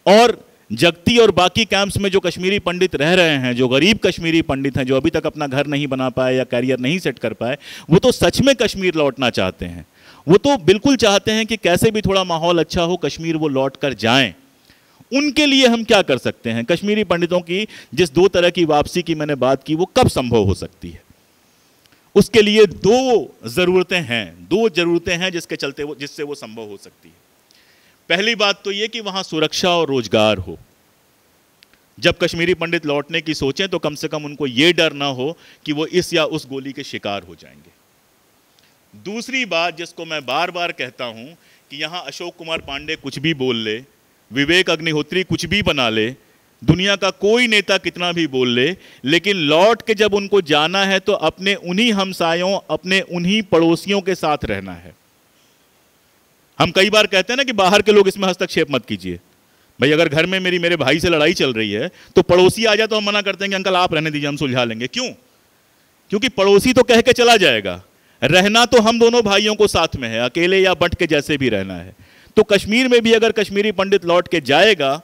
S5: और जगती और बाकी कैंप्स में जो कश्मीरी पंडित रह रहे हैं, जो गरीब कश्मीरी पंडित हैं, जो अभी तक अपना घर नहीं बना पाए या कैरियर नहीं सेट कर पाए, वो तो सच में कश्मीर लौटना चाहते हैं। वो तो बिल्कुल चाहते हैं कि कैसे भी थोड़ा माहौल अच्छा हो, कश्मीर वो लौट कर जाएं। उनके लिए हम क्या कर सकते हैं? कश्मीरी पंडितों की जिस 2 तरह की वापसी की मैंने बात की, वो कब संभव हो सकती है? उसके लिए 2 जरूरतें हैं जिससे वो संभव हो सकती है। पहली बात तो ये कि वहां सुरक्षा और रोजगार हो। जब कश्मीरी पंडित लौटने की सोचें तो कम से कम उनको ये डर ना हो कि वो इस या उस गोली के शिकार हो जाएंगे। दूसरी बात, जिसको मैं बार बार कहता हूं, कि यहां अशोक कुमार पांडे कुछ भी बोल ले, विवेक अग्निहोत्री कुछ भी बना ले, दुनिया का कोई नेता कितना भी बोल ले, लेकिन लौट के जब उनको जाना है तो अपने उन्हीं हमसायों, अपने उन्हीं पड़ोसियों के साथ रहना है। हम कई बार कहते हैं ना कि बाहर के लोग इसमें हस्तक्षेप मत कीजिए। भाई अगर घर में मेरे भाई से लड़ाई चल रही है तो पड़ोसी आ जाए तो हम मना करते हैं कि अंकल आप रहने दीजिए, हम सुलझा लेंगे। क्यों? क्योंकि पड़ोसी तो कह के चला जाएगा, रहना तो हम दोनों भाइयों को साथ में है, अकेले या बंट के जैसे भी रहना है। तो कश्मीर में भी अगर कश्मीरी पंडित लौट के जाएगा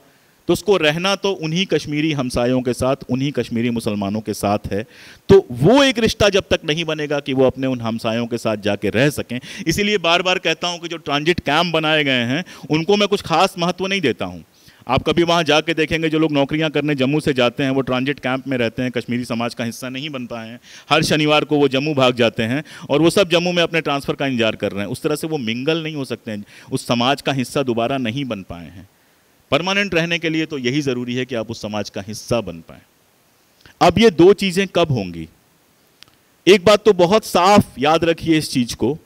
S5: तो उसको रहना तो उन्हीं कश्मीरी हमसायों के साथ, उन्हीं कश्मीरी मुसलमानों के साथ है। तो वो एक रिश्ता जब तक नहीं बनेगा कि वो अपने उन हमसायों के साथ जाके रह सकें। इसीलिए बार बार कहता हूं कि जो ट्रांजिट कैंप बनाए गए हैं उनको मैं कुछ खास महत्व नहीं देता हूं। आप कभी वहाँ जाके देखेंगे जो लोग नौकरियां करने जम्मू से जाते हैं वो ट्रांजिट कैंप में रहते हैं, कश्मीरी समाज का हिस्सा नहीं बन पाए हैं। हर शनिवार को वो जम्मू भाग जाते हैं और वो सब जम्मू में अपने ट्रांसफ़र का इंतजार कर रहे हैं। उस तरह से वो मिंगल नहीं हो सकते हैं, उस समाज का हिस्सा दोबारा नहीं बन पाए हैं। परमानेंट रहने के लिए तो यही ज़रूरी है कि आप उस समाज का हिस्सा बन पाएँ। अब ये 2 चीज़ें कब होंगी? एक बात तो बहुत साफ याद रखिए इस चीज़ को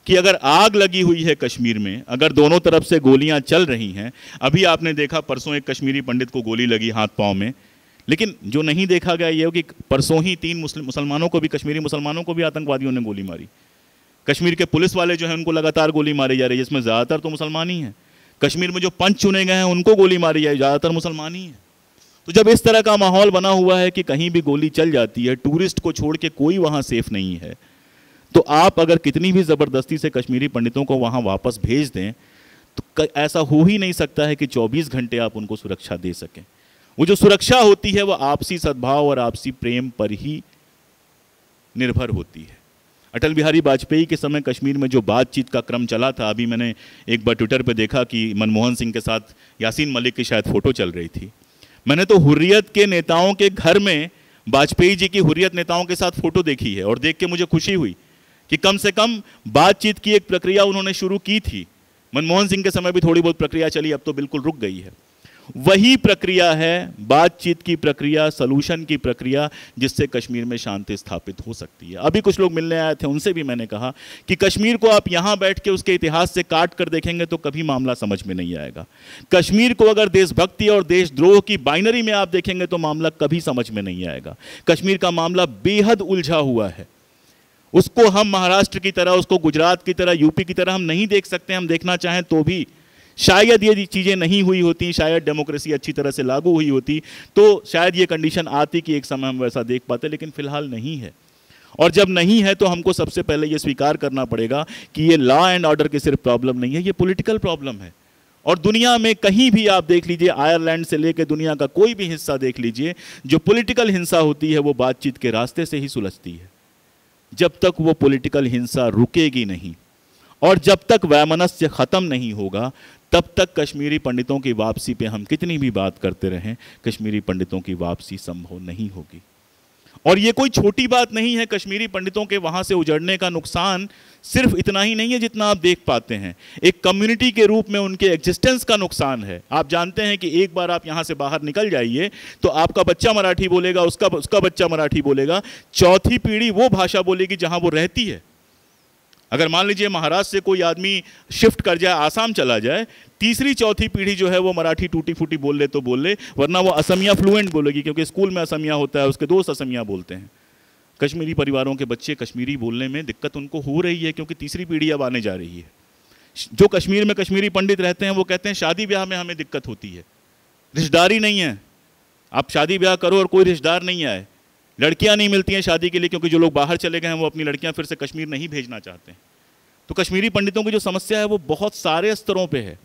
S5: कि अगर आग लगी हुई है कश्मीर में, अगर दोनों तरफ से गोलियां चल रही हैं, अभी आपने देखा परसों एक कश्मीरी पंडित को गोली लगी हाथ पांव में, लेकिन जो नहीं देखा गया ये हो कि परसों ही 3 मुसलमानों को भी, कश्मीरी मुसलमानों को भी आतंकवादियों ने गोली मारी। कश्मीर के पुलिस वाले जो हैं उनको लगातार गोली मारी जा रही है, जिसमें ज़्यादातर तो मुसलमान ही हैं। कश्मीर में जो पंच चुने गए हैं उनको गोली मारी जाए, ज़्यादातर मुसलमान ही हैं। तो जब इस तरह का माहौल बना हुआ है कि कहीं भी गोली चल जाती है, टूरिस्ट को छोड़ के कोई वहाँ सेफ नहीं है, तो आप अगर कितनी भी ज़बरदस्ती से कश्मीरी पंडितों को वहाँ वापस भेज दें तो ऐसा हो ही नहीं सकता है कि 24 घंटे आप उनको सुरक्षा दे सकें। वो जो सुरक्षा होती है वो आपसी सद्भाव और आपसी प्रेम पर ही निर्भर होती है। अटल बिहारी वाजपेयी के समय कश्मीर में जो बातचीत का क्रम चला था, अभी मैंने एक बार ट्विटर पे देखा कि मनमोहन सिंह के साथ यासीन मलिक की शायद फ़ोटो चल रही थी। मैंने तो हुर्रियत के नेताओं के घर में वाजपेयी जी की हुर्रियत नेताओं के साथ फ़ोटो देखी है और देख के मुझे खुशी हुई कि कम से कम बातचीत की एक प्रक्रिया उन्होंने शुरू की थी। मनमोहन सिंह के समय भी थोड़ी बहुत प्रक्रिया चली, अब तो बिल्कुल रुक गई है। वही प्रक्रिया है बातचीत की प्रक्रिया, सलूशन की प्रक्रिया, जिससे कश्मीर में शांति स्थापित हो सकती है। अभी कुछ लोग मिलने आए थे, उनसे भी मैंने कहा कि कश्मीर को आप यहाँ बैठ के उसके इतिहास से काट कर देखेंगे तो कभी मामला समझ में नहीं आएगा। कश्मीर को अगर देशभक्ति और देशद्रोह की बाइनरी में आप देखेंगे तो मामला कभी समझ में नहीं आएगा। कश्मीर का मामला बेहद उलझा हुआ है। उसको हम महाराष्ट्र की तरह, उसको गुजरात की तरह, यूपी की तरह हम नहीं देख सकते। हम देखना चाहें तो भी शायद ये चीज़ें नहीं हुई होती, शायद डेमोक्रेसी अच्छी तरह से लागू हुई होती तो शायद ये कंडीशन आती कि एक समय हम वैसा देख पाते, लेकिन फिलहाल नहीं है। और जब नहीं है तो हमको सबसे पहले ये स्वीकार करना पड़ेगा कि ये लॉ एंड ऑर्डर की सिर्फ प्रॉब्लम नहीं है, ये पॉलिटिकल प्रॉब्लम है। और दुनिया में कहीं भी आप देख लीजिए, आयरलैंड से लेकर दुनिया का कोई भी हिस्सा देख लीजिए, जो पॉलिटिकल हिंसा होती है वो बातचीत के रास्ते से ही सुलझती है। जब तक वो पॉलिटिकल हिंसा रुकेगी नहीं और जब तक वैमनस्य खत्म नहीं होगा, तब तक कश्मीरी पंडितों की वापसी पे हम कितनी भी बात करते रहें, कश्मीरी पंडितों की वापसी संभव नहीं होगी। और ये कोई छोटी बात नहीं है। कश्मीरी पंडितों के वहाँ से उजड़ने का नुकसान सिर्फ इतना ही नहीं है जितना आप देख पाते हैं, एक कम्युनिटी के रूप में उनके एग्जिस्टेंस का नुकसान है। आप जानते हैं कि एक बार आप यहाँ से बाहर निकल जाइए तो आपका बच्चा मराठी बोलेगा, उसका बच्चा मराठी बोलेगा, चौथी पीढ़ी वो भाषा बोलेगी जहाँ वो रहती है। अगर मान लीजिए महाराष्ट्र से कोई आदमी शिफ्ट कर जाए, आसाम चला जाए, तीसरी चौथी पीढ़ी जो है वो मराठी टूटी फूटी बोल ले तो बोल ले, वरना वो असमिया फ्लुएंट बोलेगी, क्योंकि स्कूल में असमिया होता है, उसके दोस्त असमिया बोलते हैं। कश्मीरी परिवारों के बच्चे कश्मीरी बोलने में दिक्कत उनको हो रही है क्योंकि तीसरी पीढ़ी अब आने जा रही है। जो कश्मीर में कश्मीरी पंडित रहते हैं वो कहते हैं शादी ब्याह में हमें दिक्कत होती है, रिश्तेदारी नहीं है। आप शादी ब्याह करो और कोई रिश्तेदार नहीं आए, लड़कियां नहीं मिलती हैं शादी के लिए, क्योंकि जो लोग बाहर चले गए हैं वो अपनी लड़कियां फिर से कश्मीर नहीं भेजना चाहते हैं। तो कश्मीरी पंडितों की जो समस्या है वो बहुत सारे स्तरों पे है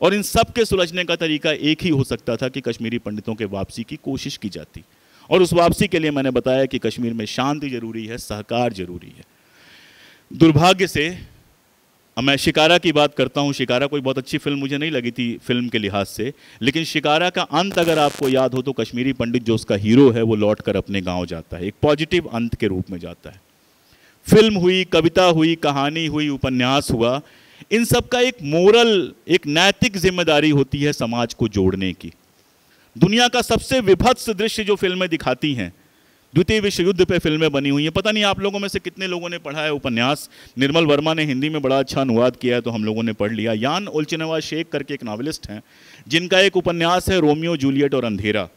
S5: और इन सब के सुलझने का तरीका एक ही हो सकता था कि कश्मीरी पंडितों के वापसी की कोशिश की जाती। और उस वापसी के लिए मैंने बताया कि कश्मीर में शांति जरूरी है, सहकार जरूरी है। दुर्भाग्य से अब मैं शिकारा की बात करता हूँ। शिकारा कोई बहुत अच्छी फिल्म मुझे नहीं लगी थी फिल्म के लिहाज से, लेकिन शिकारा का अंत अगर आपको याद हो तो कश्मीरी पंडित जो उसका हीरो है वो लौट कर अपने गांव जाता है, एक पॉजिटिव अंत के रूप में जाता है। फिल्म हुई, कविता हुई, कहानी हुई, उपन्यास हुआ, इन सब का एक मोरल, एक नैतिक जिम्मेदारी होती है समाज को जोड़ने की। दुनिया का सबसे विभत्स दृश्य जो फिल्में दिखाती हैं, द्वितीय विश्व युद्ध पे फिल्में बनी हुई हैं। पता नहीं आप लोगों में से कितने लोगों ने पढ़ा है उपन्यास, निर्मल वर्मा ने हिंदी में बड़ा अच्छा अनुवाद किया है तो हम लोगों ने पढ़ लिया। यान ओल्चिनवा शेख करके एक नॉवेलिस्ट हैं जिनका एक उपन्यास है रोमियो जूलियट और अंधेरा।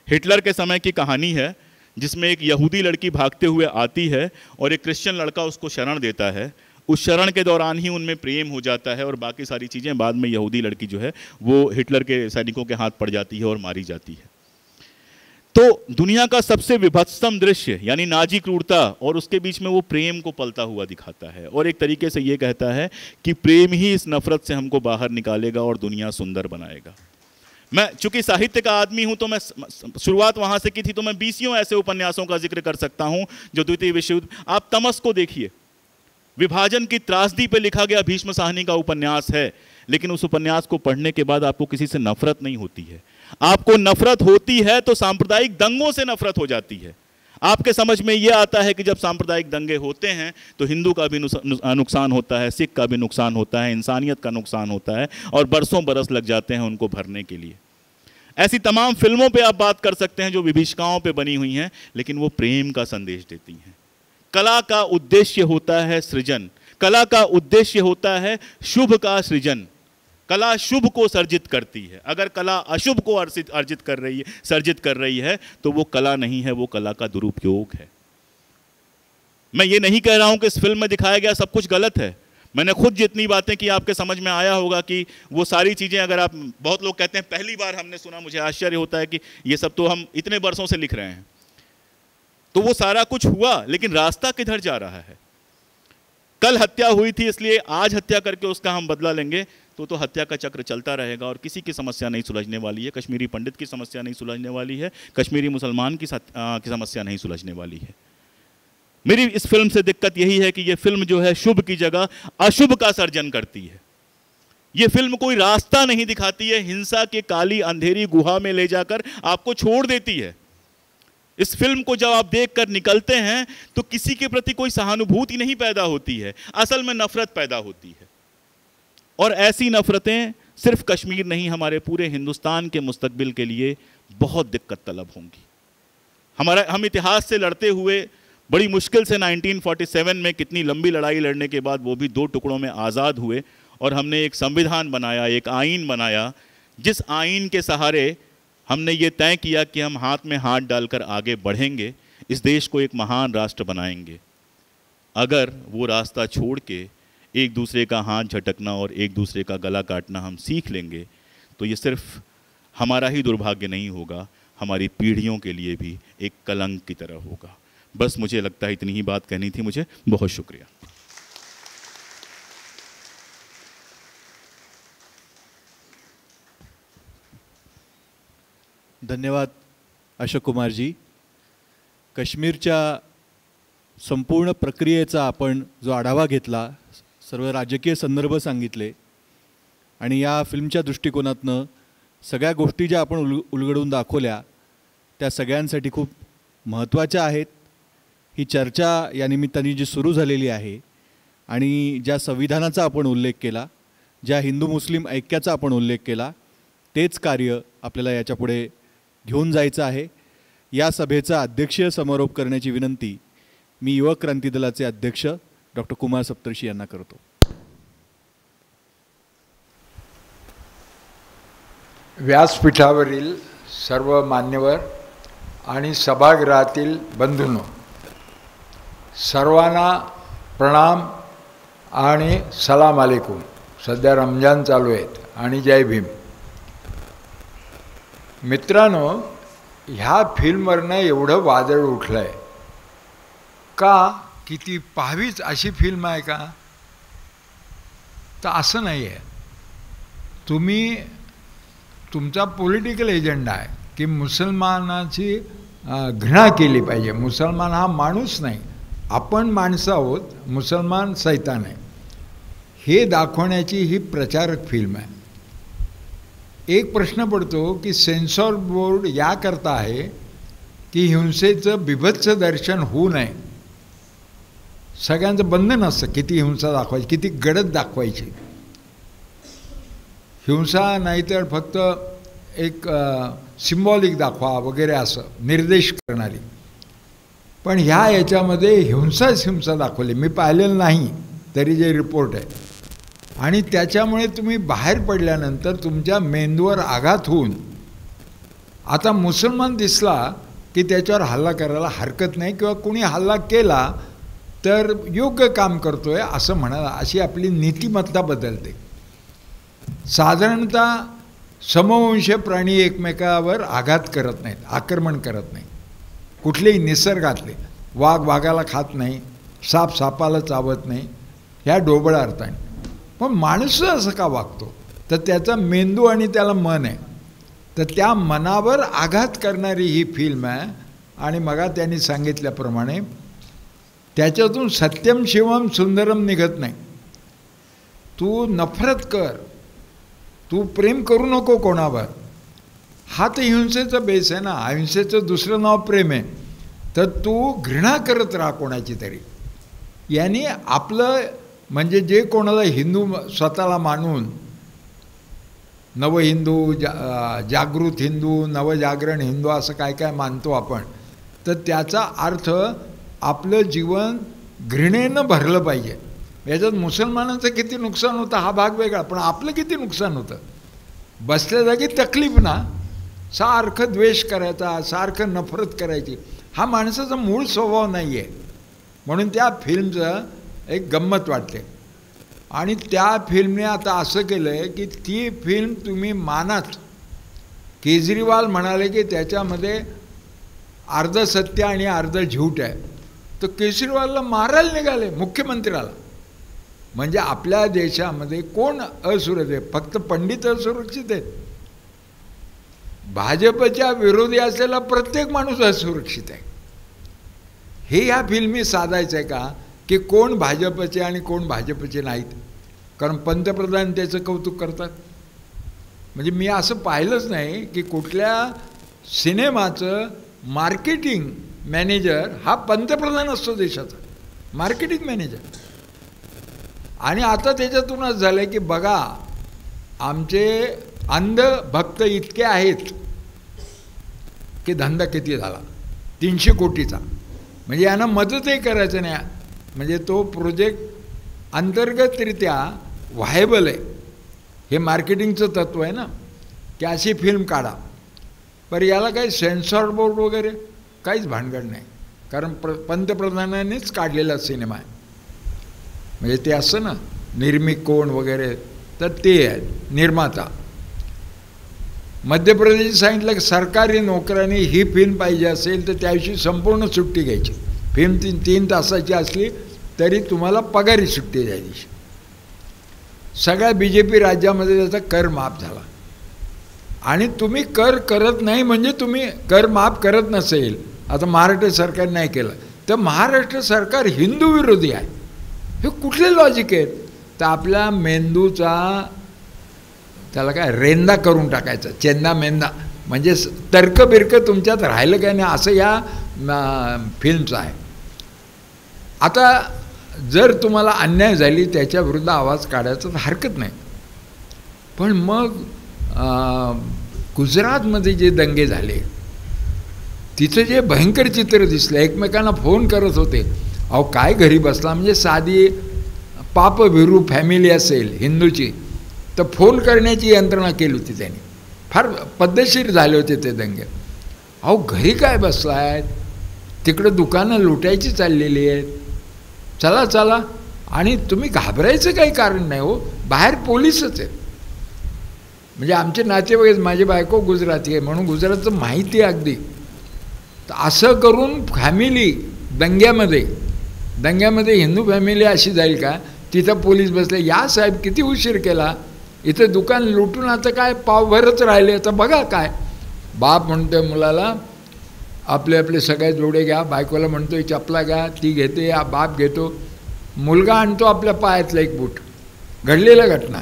S5: हिटलर के समय की कहानी है जिसमें एक यहूदी लड़की भागते हुए आती है और एक क्रिश्चियन लड़का उसको शरण देता है। उस शरण के दौरान ही उनमें प्रेम हो जाता है और बाकी सारी चीज़ें बाद में यहूदी लड़की जो है वो हिटलर के सैनिकों के हाथ पड़ जाती है और मारी जाती है। तो दुनिया का सबसे विभत्सम दृश्य यानी नाजी क्रूरता और उसके बीच में वो प्रेम को पलता हुआ दिखाता है और एक तरीके से ये कहता है कि प्रेम ही इस नफरत से हमको बाहर निकालेगा और दुनिया सुंदर बनाएगा। मैं चूंकि साहित्य का आदमी हूं तो मैं शुरुआत वहां से की थी, तो मैं 20 ऐसे उपन्यासों का जिक्र कर सकता हूं जो द्वितीय विश्व युद्ध। आप तमस को देखिए, विभाजन की त्रासदी पे लिखा गया भीष्म साहनी का उपन्यास है, लेकिन उस उपन्यास को पढ़ने के बाद आपको किसी से नफरत नहीं होती है। आपको नफरत होती है तो सांप्रदायिक दंगों से नफरत हो जाती है। आपके समझ में यह आता है कि जब सांप्रदायिक दंगे होते हैं तो हिंदू का भी नुकसान होता है, सिख का भी नुकसान होता है, इंसानियत का नुकसान होता है और बरसों बरस लग जाते हैं उनको भरने के लिए। ऐसी तमाम फिल्मों पे आप बात कर सकते हैं जो विभीषिकाओं पे बनी हुई हैं, लेकिन वो प्रेम का संदेश देती हैं। कला का उद्देश्य होता है सृजन, कला का उद्देश्य होता है शुभ का सृजन। कला शुभ को सर्जित करती है। अगर कला अशुभ को सर्जित कर रही है तो वो कला नहीं है, वो कला का दुरुपयोग है। मैं ये नहीं कह रहा हूं कि इस फिल्म में दिखाया गया सब कुछ गलत है। मैंने खुद जितनी बातें की आपके समझ में आया होगा कि वो सारी चीज़ें, अगर आप, बहुत लोग कहते हैं पहली बार हमने सुना, मुझे आश्चर्य होता है कि ये सब तो हम इतने बरसों से लिख रहे हैं। तो वो सारा कुछ हुआ, लेकिन रास्ता किधर जा रहा है? कल हत्या हुई थी इसलिए आज हत्या करके उसका हम बदला लेंगे तो हत्या का चक्र चलता रहेगा और किसी की समस्या नहीं सुलझने वाली है। कश्मीरी पंडित की समस्या नहीं सुलझने वाली है, कश्मीरी मुसलमान की समस्या नहीं सुलझने वाली है। मेरी इस फिल्म से दिक्कत यही है कि ये फिल्म जो है शुभ की जगह अशुभ का सर्जन करती है। ये फिल्म कोई रास्ता नहीं दिखाती है, हिंसा के काली अंधेरी गुहा में ले जाकर आपको छोड़ देती है। इस फिल्म को जब आप देखकर निकलते हैं तो किसी के प्रति कोई सहानुभूति नहीं पैदा होती है, असल में नफरत पैदा होती है। और ऐसी नफरतें सिर्फ कश्मीर नहीं, हमारे पूरे हिंदुस्तान के मुस्तकबिल के लिए बहुत दिक्कत तलब होंगी। हम इतिहास से लड़ते हुए बड़ी मुश्किल से 1947 में कितनी लंबी लड़ाई लड़ने के बाद वो भी 2 टुकड़ों में आज़ाद हुए और हमने एक संविधान बनाया, एक आईन बनाया, जिस आईन के सहारे हमने ये तय किया कि हम हाथ में हाथ डालकर आगे बढ़ेंगे, इस देश को एक महान राष्ट्र बनाएंगे। अगर वो रास्ता छोड़ के एक दूसरे का हाथ झटकना और एक दूसरे का गला काटना हम सीख लेंगे तो ये सिर्फ हमारा ही दुर्भाग्य नहीं होगा, हमारी पीढ़ियों के लिए भी एक कलंक की तरह होगा। बस मुझे लगता है इतनी ही बात कहनी थी मुझे। बहुत शुक्रिया।
S1: धन्यवाद अशोक कुमार जी। काश्मीरच्या संपूर्ण प्रक्रियेचा आपण जो आढावा घेतला, सर्व राजकीय संदर्भ सांगितले आणि या फिल्मच्या दृष्टिकोनातनं सगळ्या गोष्टी ज्या आपण उलगडून दाखवल्या त्या सगळ्यांसाठी खूप महत्त्वाच्या आहेत। ही चर्चा या निमित्ताने जी सुरू झालेली आहे आणि ज्या संविधानाचा आपण उल्लेख केला, ज्या हिंदू मुस्लिम ऐक्याचा आपण उल्लेख केला, तेच कार्य आपल्याला याच्यापुढे घेऊन जायचं आहे। या सभेचा अध्यक्षीय समारोप करण्याची विनंती मी युवक क्रांती दलाचे अध्यक्ष डॉक्टर कुमार सप्तर्षी यांना करतो।
S6: व्यासपीठावरील सर्व मान्यवर आणि सभागृहातील बंधूंनो, सर्वांना प्रणाम आणि सलाम अलैकुम। सध्या रमजान चालू आहेत आणि जय भीम। मित्रांनो, ह्या फिल्मवरनं एवढं वादळ उठलं आहे का की ती पाहावीच अशी फिल्म आहे का? तर असं नाही आहे। तुम्ही तुमचा पॉलिटिकल एजेंडा आहे की मुसलमानाची घृणा केली पाहिजे। मुसलमान हा माणूस नाही, आपण माणसं आहोत, मुसलमान सैतान आहे, हे दाखवण्याची ही प्रचारक फिल्म आहे। एक प्रश्न पडतो की सेन्सॉर बोर्ड याकरता आहे की हिंसेचं बिभत्स दर्शन होऊ नये। सगळ्यांचं बंधन असतं किती हिंसा दाखवायची, किती गडद दाखवायची। हिंसा नाहीतर फक्त एक सिम्बॉलिक दाखवा वगैरे असं निर्देश करणारी, पण ह्या याच्यामध्ये हिंसा दाखवली। मी पाहिलेलं नाही तरी जे रिपोर्ट आहे, आणि त्याच्यामुळे तुम्ही बाहेर पडल्यानंतर तुमच्या मेंदूवर आघात होऊन आता मुसलमान दिसला की त्याच्यावर हल्ला करायला हरकत नाही, किंवा कोणी हल्ला केला तर योग्य काम करतोय असं म्हणाला, अशी आपली नीतिमत्ता बदलते। साधारणतः समवंशीय प्राणी एकमेकावर आघात करत नाहीत, आक्रमण करत नाही। कुठलेही निसर्गातले वाघ वाघाला खात नाही, साप सापाला चावत नाही, ह्या ढोबळ अर्थाने। पण माणूस असं का वागतो? तर त्याचा मेंदू आणि त्याला मन आहे, तर त्या मनावर आघात करणारी ही फिल्म आहे। आणि मग त्यांनी सांगितल्याप्रमाणे त्याच्यातून सत्यम शिवम सुंदरम निघत नाही। तू नफरत कर, तू प्रेम करू नको कोणावर, हा तर हिंसेचा बेस आहे ना। अहिंसेचं दुसरं नाव प्रेम आहे, तर तू घृणा करत राहा कोणाची तरी। याने आपलं म्हणजे जे कोणाला हिंदू स्वतःला मानून नवहिंदू, जागृत हिंदू, नवजागरण हिंदू असं काय काय मानतो आपण, तर त्याचा अर्थ आपलं जीवन घृणेनं भरलं पाहिजे। याच्यात मुसलमानांचं किती नुकसान होतं हा भाग वेगळा, पण आपलं किती नुकसान होतं. बसल्या जागी तकलीफ ना, सारखं द्वेष करायचा, सारखं नफरत करायची, हा माणसाचा मूळ स्वभाव नाही आहे. म्हणून त्या फिल्मचं एक गंमत वाटते. आणि त्या फिल्मने आता असं केलं आहे की ती फिल्म तुम्ही मानात. केजरीवाल म्हणाले की त्याच्यामध्ये अर्ध सत्य आणि अर्ध झूट आहे, तर केजरीवालला मारायला निघाले मुख्यमंत्र्याला. म्हणजे आपल्या देशामध्ये कोण असुरक्षित आहे? फक्त पंडित असुरक्षित आहेत. भाजपच्या विरोधी असलेला प्रत्येक माणूस असुरक्षित आहे. हे ह्या फिल्मी साधायचं आहे का की कोण भाजपचे आणि कोण भाजपचे नाहीत? कारण पंतप्रधान त्याचं कौतुक करतात. म्हणजे मी असं पाहिलंच नाही की कुठल्या सिनेमाचं मार्केटिंग मॅनेजर हा पंतप्रधान असतो देशाचा, मार्केटिंग मॅनेजर. आणि आता त्याच्यातूनच झालं की बघा आमचे अंध भक्त इतके आहेत की धंदा किती झाला 300 कोटीचा. म्हणजे यांना मदतही करायचं नाही. म्हणजे तो प्रोजेक्ट अंतर्गतरित्या व्हायबल आहे. हे मार्केटिंगचं तत्त्व आहे ना की अशी फिल्म काढा. पर याला काही सेन्सॉर बोर्ड वगैरे काहीच भानगड नाही, कारण पंतप्रधानांनीच काढलेला सिनेमा आहे. म्हणजे ते असं ना निर्मिक कोण वगैरे, तर ते आहेत निर्माता. मध्य प्रदेश सांगितलं की सरकारी नोकऱ्यांनी ही फिल्म पाहिजे असेल तर त्याविषयी संपूर्ण सुट्टी घ्यायची. फिल्म 3 तासाची असली तरी तुम्हाला पगारी सुट्टी द्यायची. सगळ्या BJP राज्यामध्ये त्याचा कर माफ झाला. आणि तुम्ही कर करत नाही म्हणजे तुम्ही कर माफ करत नसेल, आता महाराष्ट्र सरकार नाही केलं तर महाराष्ट्र सरकार हिंदू विरोधी आहे. हे कुठले लॉजिक आहेत? तर आपल्या मेंदूचा त्याला काय रेंदा करून टाकायचा, चेंदा मेंदा. म्हणजे तर्क बिर्क तुमच्यात राहिलं काय नाही असं या फिल्मचं आहे. आता जर तुम्हाला अन्याय झाली त्याच्याविरुद्ध आवाज काढायचा तर हरकत नाही. पण मग गुजरातमध्ये जे दंगे झाले तिथं जे भयंकर चित्र दिसलं, एकमेकांना फोन करत होते. अहो काय घरी बसला, म्हणजे साधी पापभिरू फॅमिली असेल हिंदूची तर फोन करण्याची यंत्रणा केली होती त्यांनी. फार पद्धतशीर झाले होते ते दंगे. अहो घरी काय बसला आहेत, तिकडं दुकानं लुटायची चाललेली आहेत, चला चला. आणि तुम्ही घाबरायचं काही कारण नाही हो, बाहेर पोलीसच आहेत. म्हणजे आमचे नातेवाईक, माझी बायको गुजराती आहे म्हणून गुजरातचं माहिती आहे अगदी. तर असं करून फॅमिली दंग्यामध्ये हिंदू फॅमिली अशी जाईल का? तिथं पोलीस बसले, या साहेब किती उशीर केला, इथं दुकान लुटून आता काय पावभरच राहिले. तर बघा काय बाप म्हणतोय मुलाला आपले आपले सगळे जोडे घ्या, बायकोला म्हणतोय चपला घ्या, ती घेते, बाप घेतो, मुलगा आणतो आपल्या पायातलं एक बूट. घडलेल्या घटना.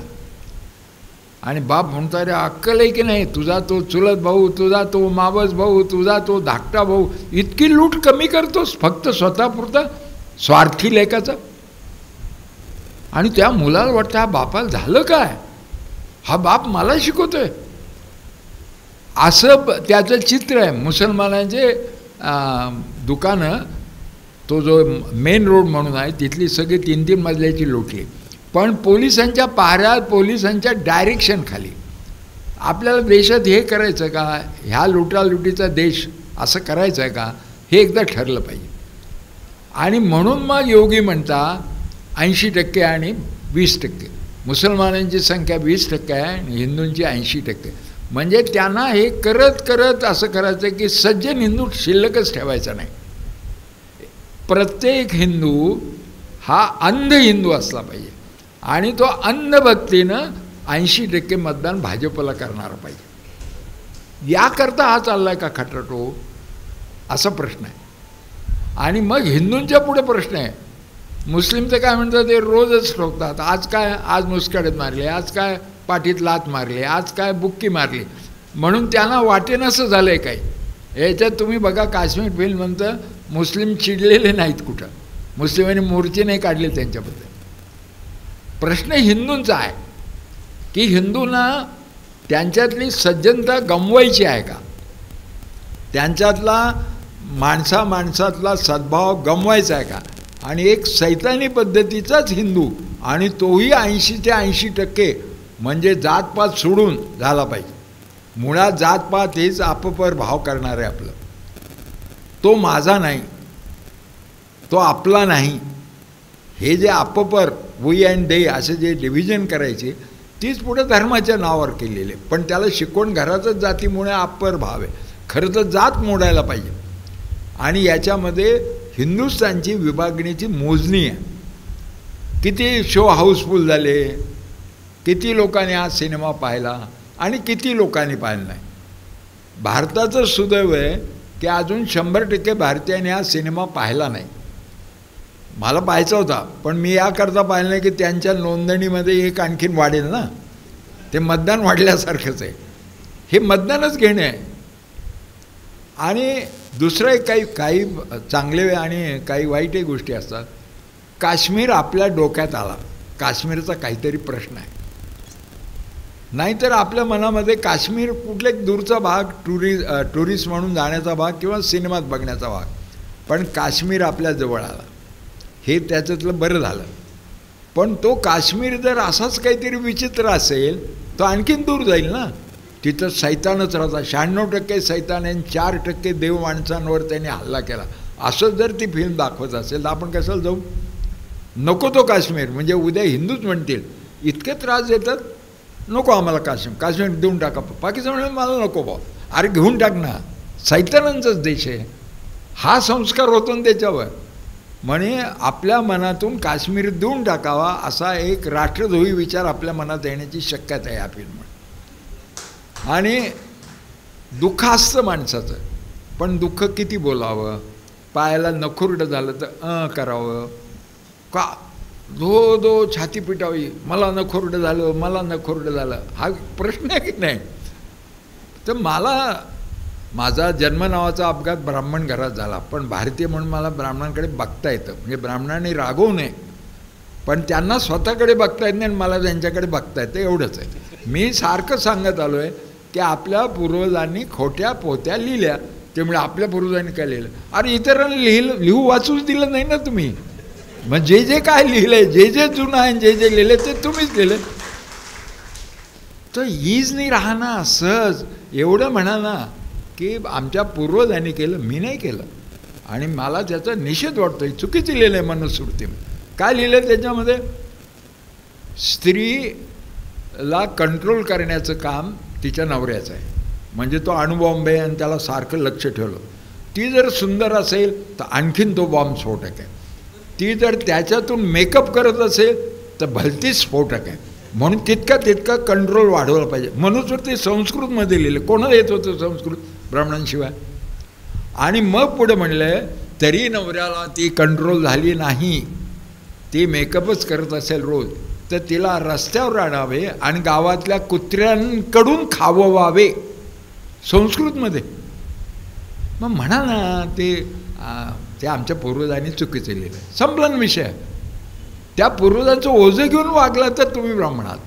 S6: आणि बाप म्हणतो अरे अक्कल आहे की नाही, तुझा तो चुलत भाऊ, तुझा तो मावस भाऊ, तुझा तो धाकटा भाऊ, इतकी लूट कमी करतोस फक्त स्वतःपुरता स्वार्थी लेकाचा. आणि त्या मुलाला वाटतं हा बापाला झालं काय, हा बाप मला शिकवतोय असं त्याचं चित्र आहे. मुसलमानांचे दुकानं, तो जो मेन रोड म्हणून आहे तिथली सगळी 3-3 मजल्याची लुटली. पण पोलिसांच्या पाऱ्यात, पोलिसांच्या डायरेक्शन खाली. आपल्याला देशात हे करायचं का, ह्या लुटालुटीचा देश असं करायचं आहे का, हे एकदा ठरलं पाहिजे. आणि म्हणून मग योगी म्हणता 80% आणि 20%. मुसलमानांची संख्या 20% आहे आणि हिंदूंची 80%. म्हणजे त्यांना हे करत करत असं करायचं की सज्जन हिंदू शिल्लकच ठेवायचा नाही. प्रत्येक हिंदू हा अंध हिंदू असला पाहिजे आणि तो अंधभक्तीनं 80% मतदान भाजपला करणारा पाहिजे. याकरता हा चाललाय का खटाटो, असा प्रश्न आहे. आणि मग हिंदूंच्या पुढे प्रश्न आहे. मुस्लिमचं काय म्हणतात, ते रोजच ठोकतात. आज काय, आज मुस्कडीत मारले, आज काय पाठीत लात मारले, आज काय बुक्की मारली. म्हणून त्यांना वाटेनसं झालं आहे काही. याच्यात तुम्ही बघा काश्मीर फिल्मनंतर मुस्लिम चिडलेले नाहीत कुठं, मुस्लिमांनी मोर्चे नाही काढले त्यांच्याबद्दल. प्रश्न हिंदूंचा आहे की हिंदूंना त्यांच्यातली सज्जनता गमवायची आहे का, त्यांच्यातला माणसातला सद्भाव गमवायचा आहे का. आणि एक सैतानी पद्धतीचाच हिंदू, आणि तोही 80 ते 80% म्हणजे जातपात सोडून झाला पाहिजे. मुळात जातपात हेच आपपर भाव करणार आहे आपलं. तो माझा नाही, तो आपला नाही, हे जे आपपर वी अँड दे असे जे डिव्हिजन करायचे तीच पुढे धर्माच्या नावावर केलेले. पण त्याला शिकवण घरातच जातीमुळे आपपर भाव आहे. खरं तर जात मोडायला पाहिजे. आणि याच्यामध्ये हिंदुस्थानची विभागणीची मोजणी आहे. किती शो हाऊसफुल झाले, किती लोकांनी हा सिनेमा पाहिला आणि किती लोकांनी पाहिला नाही. भारताचं सुदैव आहे की अजून 100% भारतीयांनी हा सिनेमा पाहिला नाही. मला पाहायचा होता, पण मी याकरता पाहिलं नाही की त्यांच्या नोंदणीमध्ये एक आणखीन वाढेल ना. ते मतदान वाढल्यासारखंच आहे. हे मतदानच घेणे आहे. आणि दुसरं एक काही चांगले आणि काही वाईटही गोष्टी असतात. काश्मीर आपल्या डोक्यात आला, काश्मीरचा काहीतरी प्रश्न आहे. नाहीतर आपल्या मनामध्ये काश्मीर कुठला एक दूरचा भाग, टुरिस्ट म्हणून जाण्याचा भाग किंवा सिनेमात बघण्याचा भाग, पण काश्मीर आपल्या जवळ आला, हे त्याच्यातलं बरं झालं. पण तो काश्मीर जर असाच काहीतरी विचित्र असेल तर आणखीन दूर जाईल ना. तिथं सैतानच राहतात. 96% सैतान आणि 4% देव माणसांवर त्यांनी हल्ला केला. असं जर ती फिल्म दाखवत असेल तर आपण कशाला जाऊ? नको तो काश्मीर. म्हणजे उद्या हिंदूच म्हणतील इतके त्रास देतात, नको आम्हाला काश्मीर देऊन टाका. पाकिस्तान म्हणजे मला नको बा. अरे घेऊन टाक ना, सैतानांचाच देश आहे. हा संस्कार होतो ना त्याच्यावर. म्हणे आपल्या मनातून काश्मीर देऊन टाकावा असा एक राष्ट्रद्रोही विचार आपल्या मनात येण्याची शक्यता आहे या फिल्ममध्ये. आणि दुःख असतं माणसाचं, पण दुःख किती बोलावं? पायाला नखुरडं झालं तर करावं का? धो छाती पिटावी, मला नखुरडं झालं, मला नखुरडं झालं, हा प्रश्न आहे की नाही? तर माझा जन्म नावाचा अपघात ब्राह्मण घरात झाला, पण भारतीय म्हणून मला ब्राह्मणांकडे बघता येतं. म्हणजे ब्राह्मणांनी रागवू नये, पण त्यांना स्वतःकडे बघता येत नाही आणि मला त्यांच्याकडे बघता येतं, एवढंच आहे. मी सारखं सांगत आलो आहे की आपल्या पूर्वजांनी खोट्या पोत्या लिहिल्या, त्यामुळे आपल्या पूर्वजांनी काय लिहिलं? अरे इतरांनी लिहू वाचूच दिलं नाही ना तुम्ही. मग जे काय लिहिलं आहे, जे जुनं आहे, जे लिहिलं ते तुम्हीच लिहिलं. तर हीच राहा ना सहज. एवढं म्हणा ना की आमच्या पूर्वजांनी केलं, मी नाही केलं, आणि मला त्याचा निषेध वाटतो. चुकीचं लिहिलं आहे मनुस्मृती. काय लिहिलं आहे त्याच्यामध्ये? स्त्रीला कंट्रोल करण्याचं काम तिच्या नवऱ्याचं आहे. म्हणजे तो अणुबॉम्ब आहे आणि त्याला सारखं लक्ष ठेवलं. ती जर सुंदर असेल तर आणखीन तो बॉम्ब स्फोटक आहे. ती जर त्याच्यातून मेकअप करत असेल तर भलतीच स्फोटक आहे. म्हणून तितका कंट्रोल वाढवला पाहिजे. मनुस्मृती संस्कृतमध्ये लिहिलं. कोणाला येत होतं संस्कृत? ब्राह्मणांशिवाय. आणि मग पुढे म्हणलं तरी नवऱ्याला ती कंट्रोल झाली नाही, ती मेकअपच करत असेल रोज, तर तिला रस्त्यावर आणावे आणि गावातल्या कुत्र्यांकडून खाववावे. संस्कृतमध्ये. मग म्हणा ना ते आमच्या पूर्वजांनी चुकीचं लिहिलं. संपलन विषय. त्या पूर्वजांचं ओझं घेऊन वागला तर तुम्ही ब्राह्मण आहात,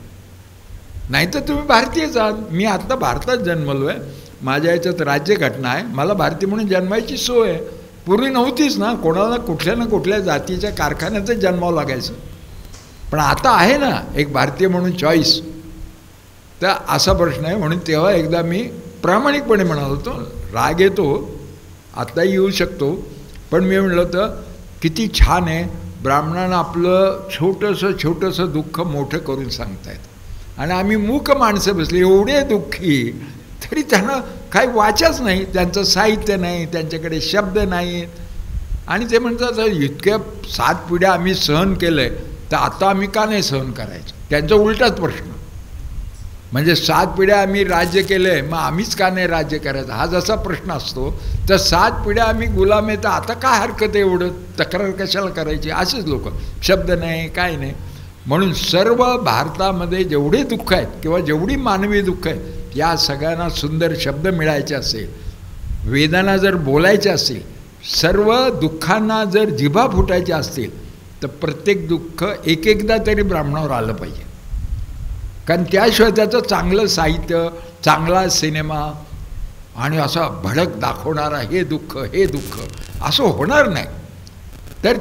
S6: नाही तर तुम्ही भारतीयच आहात. मी आत्ता भारतात जन्मलो आहे, माझ्या याच्यात राज्यघटना आहे, मला भारतीय म्हणून जन्मायची सोय आहे. पूर्वी नव्हतीच ना. कोणाला कुठल्या ना कुठल्या जातीच्या कारखान्यातच जन्मावं लागायचं. पण आता आहे ना एक भारतीय म्हणून चॉईस. तर असा प्रश्न आहे. म्हणून तेव्हा एकदा मी प्रामाणिकपणे म्हणालो होतो, राग येतो आत्ताही येऊ शकतो, पण मी म्हणलं होतं किती छान आहे, ब्राह्मणांना आपलं छोटंसं दुःख मोठं करून सांगतायत. आणि आम्ही मूक माणसं बसली एवढे दुःखी, तरी त्यांना काही वाचाच नाही, त्यांचं साहित्य नाही, त्यांच्याकडे शब्द नाहीत. आणि ते म्हणतात इतक्या 7 पिढ्या आम्ही सहन केलं आहे, तर आता आम्ही का नाही सहन करायचं? त्यांचा उलटाच प्रश्न. म्हणजे 7 पिढ्या आम्ही राज्य केलं आहे, मग आम्हीच का नाही राज्य करायचं? हा जसा प्रश्न असतो, तर 7 पिढ्या आम्ही गुलाम आहे, तर आता काय हरकत आहे एवढं तक्रार कशाला करायची? असेच लोक. शब्द नाही, काय नाही. म्हणून सर्व भारतामध्ये जेवढे दुःख आहेत किंवा जेवढी मानवी दुःख आहेत, या सगळ्यांना सुंदर शब्द मिळायचे असेल, वेदना जर बोलायच्या असतील, सर्व दुःखांना जर जिभा फुटायच्या असतील, तर प्रत्येक दुःख एकदा तरी ब्राह्मणावर आलं पाहिजे. कारण त्याशिवाय त्याचं चांगलं साहित्य, चांगला सिनेमा आणि असा भडक दाखवणारा हे दुःख असं होणार नाही. तर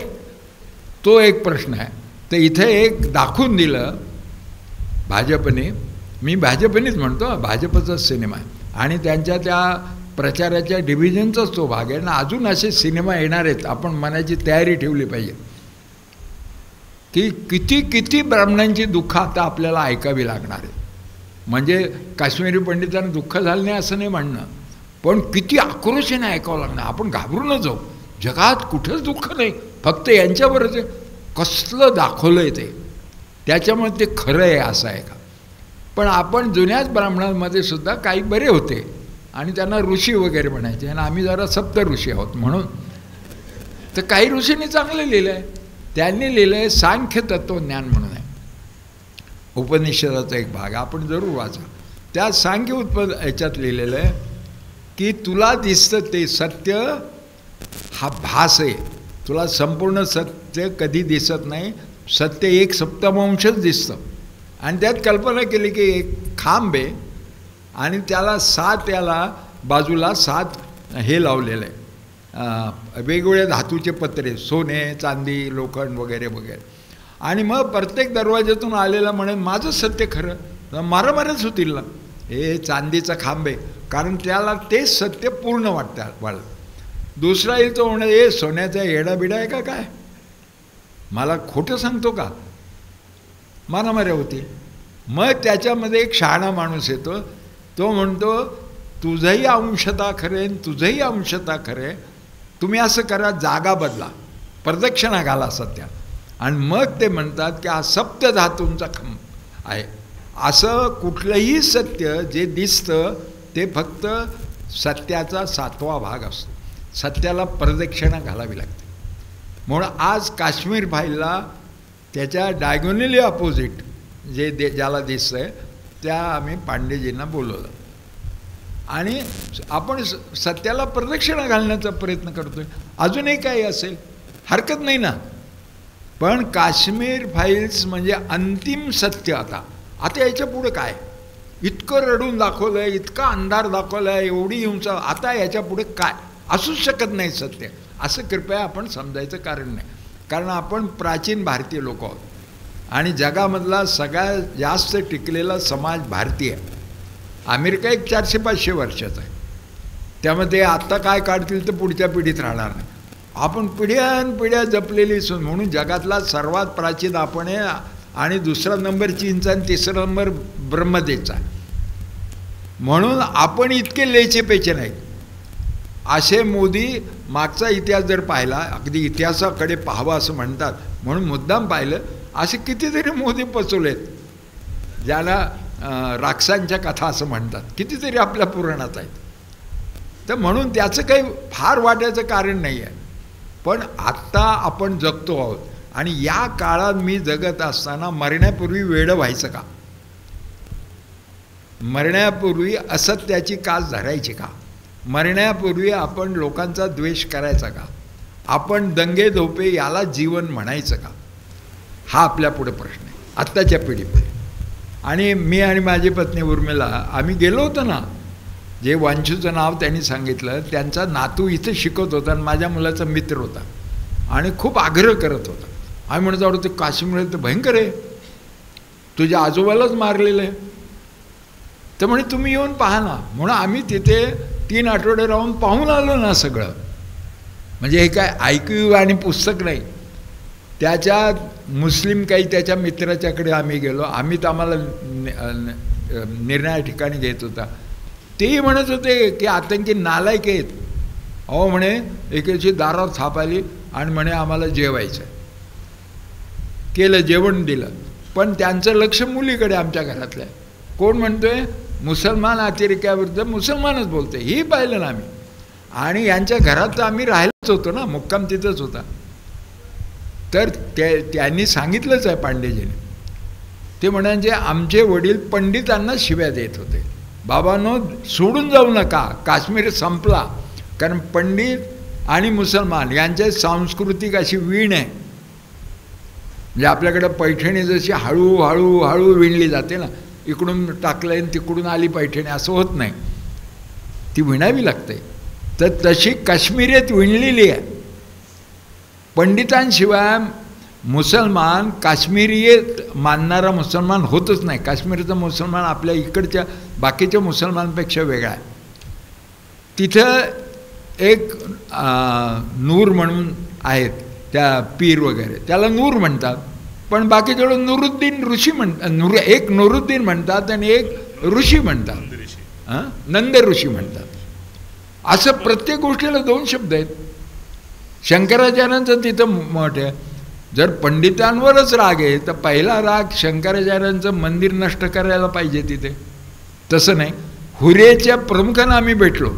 S6: तो एक प्रश्न आहे. तर इथे एक दाखवून दिलं भाजपने, मी भाजपनेच म्हणतो, भाजपचाच सिनेमा आहे आणि त्यांच्या त्या प्रचाराच्या डिव्हिजनचाच तो भाग आहे. आणि अजून असे सिनेमा येणार आहेत. आपण मनाची तयारी ठेवली पाहिजे की किती किती ब्राह्मणांची दुःख आता आपल्याला ऐकावी लागणार आहे. म्हणजे काश्मीरी पंडितांना दुःख झालं नाही असं नाही म्हणणं, पण किती आक्रोशाने ऐकावं लागणार. आपण घाबरूनच जाऊ. जगात कुठंच दुःख नाही, फक्त यांच्यावरच कसलं दाखवलं आहे ते, त्याच्यामुळे ते खरं आहे असं आहे का. पण आपण जुन्याच ब्राह्मणांमध्ये सुद्धा काही बरे होते आणि त्यांना ऋषी वगैरे म्हणायचे आणि आम्ही जरा सप्त ऋषी आहोत म्हणून. तर काही ऋषींनी चांगलं लिहिलं आहे. त्यांनी लिहिलं आहे सांख्य तत्वज्ञान म्हणून आहे, उपनिषदाचा एक भाग आपण जरूर वाचा. त्या सांख्य याच्यात लिहिलेलं आहे की तुला दिसतं ते सत्य हा भास आहे, तुला संपूर्ण सत्य कधी दिसत नाही, सत्य एक सप्तमांशच दिसतं. आणि त्यात कल्पना केली की एक खांब आहे आणि त्याला 7 याला बाजूला 7 हे लावलेलं आहे, वेगवेगळ्या धातूचे पत्रे, सोने चांदी लोखंड वगैरे वगैरे. आणि मग प्रत्येक दरवाज्यातून आलेला म्हणे माझं सत्य खरं, मारामारच होतील ना, हे चांदीचा खांब आहे, कारण त्याला तेच सत्य पूर्ण वाटतं. दुसरा येईल तो म्हणे हे सोन्याचा येडाबिडा आहे का काय, मला खोटं सांगतो का, मारामाऱ्या होती. मग त्याच्यामध्ये एक शहाणा माणूस येतो, तो म्हणतो तुझंही अंशता खरे तुझंही अंशता खरे, तुम्ही असं करा जागा बदला, प्रदक्षिणा घाला सत्या. आणि मग ते म्हणतात की हा सप्तधातूंचा खांब आहे. असं कुठलंही सत्य जे दिसतं ते फक्त सत्याचा 7वा भाग असतो, सत्याला प्रदक्षिणा घालावी लागते. म्हणून आज काश्मीर फाईलला त्याच्या डायगोनली अपोजिट जे ज्याला दिसतं आहे त्या आम्ही पांडेजींना बोलवलं आणि आपण सत्याला प्रदक्षिणा घालण्याचा प्रयत्न करतो आहे. अजूनही काही असेल हरकत नाही ना, पण काश्मीर फाईल्स म्हणजे अंतिम सत्य. आता याच्या पुढे काय, इतकं रडून दाखवलं आहे, इतका अंधार दाखवला आहे, एवढी हिंसा, आता याच्या पुढे काय असूच शकत नाही सत्य, असं कृपया आपण समजायचं कारण नाही. कारण आपण प्राचीन भारतीय लोक आहोत आणि जगामधला सगळ्यात जास्त टिकलेला समाज भारतीय आहे. अमेरिका एक 400-500 वर्षाचा आहे, त्यामध्ये आत्ता काय काढतील तर पुढच्या पिढीत राहणार नाही. आपण पिढ्यानपिढ्या जपलेली म्हणून जगातला सर्वात प्राचीन आपण आहे. आणि दुसरा नंबर चीनचा आणि तिसरा नंबर ब्रह्मदेशचा. म्हणून आपण इतके लेचे पेचे नाहीत. असे मोदी मागचा इतिहास जर पाहिला, अगदी इतिहासाकडे पाहावं असं म्हणतात म्हणून मुद्दाम पाहिलं, असे कितीतरी मोदी पचवलेत ज्याला राक्षसांच्या कथा असं म्हणतात, कितीतरी आपल्या पुराणात आहेत. तर म्हणून त्याचं काही फार वाटायचं कारण नाही आहे. पण आत्ता आपण जगतो आहोत आणि या काळात मी जगत असताना मरण्यापूर्वी वेडं व्हायचं का, मरण्यापूर्वी असत्याची कास धरायची का, मरण्यापूर्वी आपण लोकांचा द्वेष करायचा का, आपण दंगे धोपे याला जीवन म्हणायचं का, हा आपल्या पुढे प्रश्न आहे आत्ताच्या पिढीपुढे. आणि मी आणि माझी पत्नी उर्मिला आम्ही गेलो होतो ना, जे वांशूचं नाव त्यांनी सांगितलं, त्यांचा नातू इथे शिकत होता आणि माझ्या मुलाचा मित्र होता आणि खूप आग्रह करत होता. आम्ही म्हणत आहोत ते काश्मीर तर भयंकर आहे, तुझ्या आजोबालाच मारलेलं आहे. तर म्हणे तुम्ही येऊन पाहा ना. म्हणून आम्ही तिथे 3 आठवडे राहून पाहून आलो ना सगळं. म्हणजे हे काय ऐकू आणि पुस्तक नाही. त्याच्या मुस्लिम काही त्याच्या मित्राच्याकडे आम्ही गेलो, आम्ही तर आम्हाला निर्णया ठिकाणी घेत होता. तेही म्हणत होते की आतंकी नालायक आहेत. अहो म्हणे एकेची दारावर थाप आली आणि म्हणे आम्हाला जेवायचं. केलं, जेवण दिलं, पण त्यांचं लक्ष मुलीकडे आमच्या घरातलं. कोण म्हणतोय मुसलमान अतिरेक्याविरुद्ध मुसलमानच बोलते, ही पाहिलं ना आम्ही. आणि यांच्या घरात तर आम्ही राहिलोच होतो ना, मुक्काम तिथंच होता. तर त्यांनी सांगितलंच आहे पांडेजीने, ते म्हणायचे आमचे वडील पंडितांना शिव्या देत होते, बाबांनो सोडून जाऊ नका, काश्मीर संपला. कारण पंडित आणि मुसलमान यांचे सांस्कृतिक अशी वीण आहे. म्हणजे आपल्याकडं पैठणी जशी हळूहळू हळू विणली जाते ना, इकडून टाकलं आणि तिकडून आली पैठणी, असं होत नाही, ती विणावी लागते. तर तशी काश्मीरीत विणलेली आहे. पंडितांशिवाय मुसलमान काश्मीरी मानणारा मुसलमान होतच नाही. काश्मीरचा मुसलमान आपल्या इकडच्या बाकीच्या मुसलमानपेक्षा वेगळा आहे. तिथं एक नूर म्हणून आहेत त्या पीर वगैरे, त्याला नूर म्हणतात, पण बाकीच्याकडे नुरुद्दीन ऋषी म्हणतात. एक नुरुद्दीन म्हणतात आणि एक ऋषी म्हणतात, नंद ऋषी म्हणतात. असं प्रत्येक गोष्टीला दोन शब्द आहेत. शंकराचार्यांचं तिथं मठ आहे. जर पंडितांवरच राग आहे तर पहिला राग शंकराचार्यांचं मंदिर नष्ट करायला पाहिजे तिथे. तसं नाही. हुरेच्या प्रमुखांना आम्ही भेटलो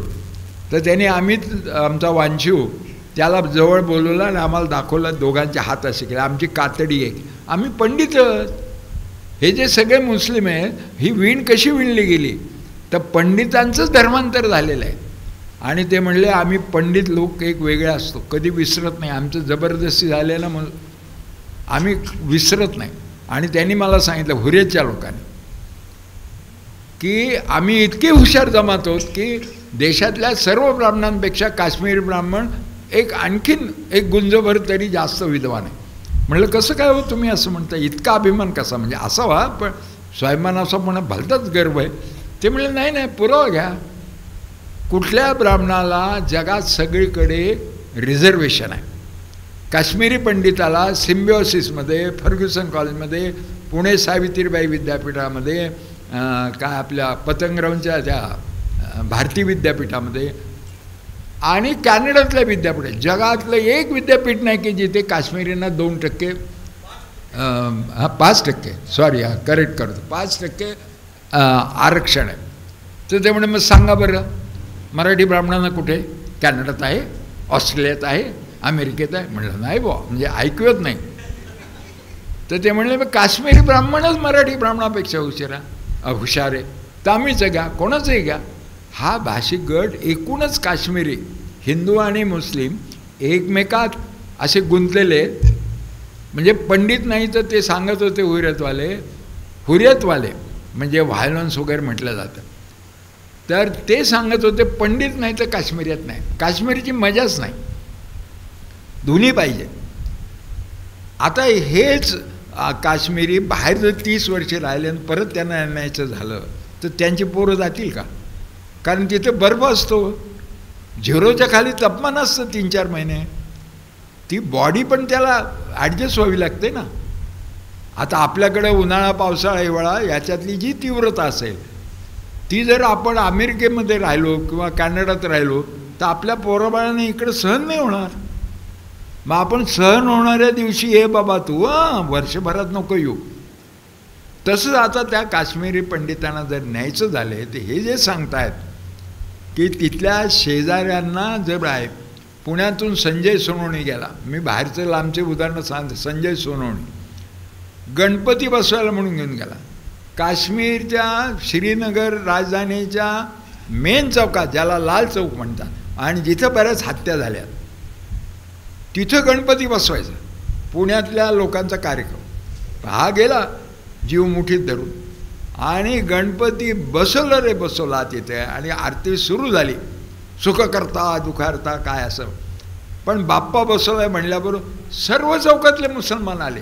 S6: तर त्याने आमचा वांशिव त्याला जवळ बोलवला आणि आम्हाला दाखवला, दोघांचे हात असे केले, आमची कातडी आहे, आम्ही पंडितच. हे जे सगळे मुस्लिम आहेत, ही वीण कशी विणली गेली तर पंडितांचंच धर्मांतर झालेलं आहे. आणि ते म्हणले आम्ही पंडित लोक एक वेगळे असतो, कधी विसरत नाही, आमचं जबरदस्ती झालेलं म्हणून आम्ही विसरत नाही. आणि त्यांनी मला सांगितलं हुरेच्या लोकांनी की आम्ही इतके हुशार जमात आहोत की देशातल्या सर्व ब्राह्मणांपेक्षा काश्मीरी ब्राह्मण आणखीन एक गुंजभर तरी जास्त विद्वान आहे. म्हणलं कसं काय हो तुम्ही असं म्हणता, इतका अभिमान कसा, म्हणजे असावा पण स्वाभिमान असा म्हणा भलताच गर्व आहे. ते म्हणले नाही नाही पुरावा घ्या. कुठल्या ब्राह्मणाला जगात सगळीकडे रिझर्वेशन आहे. काश्मीरी पंडिताला सिम्बिओसिसमध्ये, फर्ग्युसन कॉलेजमध्ये, पुणे सावित्रीबाई विद्यापीठामध्ये, काय आपल्या पतंगरावांच्या त्या भारती विद्यापीठामध्ये आणि कॅनडातल्या विद्यापीठ, जगातलं एक विद्यापीठ नाही की जिथे काश्मीरींना 2% 5% सॉरी करेक्ट करतो 5% आरक्षण आहे. तर ते म्हणे मग सांगा बरं मराठी ब्राह्मणांना कुठे, कॅनडात आहे, ऑस्ट्रेलियात आहे, अमेरिकेत आहे. म्हणलं नाही बुवा, म्हणजे ऐकूच नाही. तर ते म्हणले मग काश्मीरी ब्राह्मणच मराठी ब्राह्मणापेक्षा हुशार आहे, तर आम्हीच घ्या, कोणाचंही घ्या. हा भाषिक गट एकूणच काश्मीरी हिंदू आणि मुस्लिम एकमेकात असे गुंतलेले. म्हणजे पंडित नाही तर ते सांगत होते हुरियतवाले म्हणजे व्हायलन्स वगैरे म्हटलं जातं, तर ते सांगत होते पंडित नाही तर काश्मीरीत नाही, काश्मीरीची मजाच नाही, दोन्ही पाहिजे. आता हेच काश्मीरी बाहेर जर 30 वर्षे राहिले आणि परत त्यांना न्यायचं झालं तर त्यांची पोरं जातील का? कारण तिथे बर्फ असतो, 0च्या खाली तापमान असतं 3-4 महिने, ती बॉडी पण त्याला ॲडजस्ट व्हावी लागते ना. आता आपल्याकडे उन्हाळा पावसाळा हिवाळा याच्यातली जी तीव्रता असेल ती जर आपण अमेरिकेमध्ये राहिलो किंवा कॅनडात राहिलो तर आपल्या पोराबाळांना इकडं सहन नाही होणार. मग आपण सहन होणाऱ्या दिवशी ये बाबा तू वर्षभरात नको येऊ. तसंच आता त्या काश्मीरी पंडितांना जर न्यायचं झाले तर हे जे सांगतायत की तिथल्या शेजाऱ्यांना जर आहे, पुण्यातून संजय सोनवणे गेला, मी बाहेरचं लांबचे उदाहरणं सांगते, संजय सोनवणे गणपती बसवायला म्हणून घेऊन गेला काश्मीरच्या श्रीनगर राजधानीच्या मेन चौकात, ज्याला लाल चौक म्हणतात आणि जिथं बऱ्याच हत्या झाल्या, तिथं गणपती बसवायचा पुण्यातल्या लोकांचा कार्यक्रम. हा गेला जीव मुठीत धरून आणि गणपती बसवलं रे बसवला तिथे आणि आरती सुरू झाली, सुख करता दुखारता काय असं. पण बाप्पा बसवलाय म्हणल्याबरोबर सर्व चौकातले मुसलमान आले,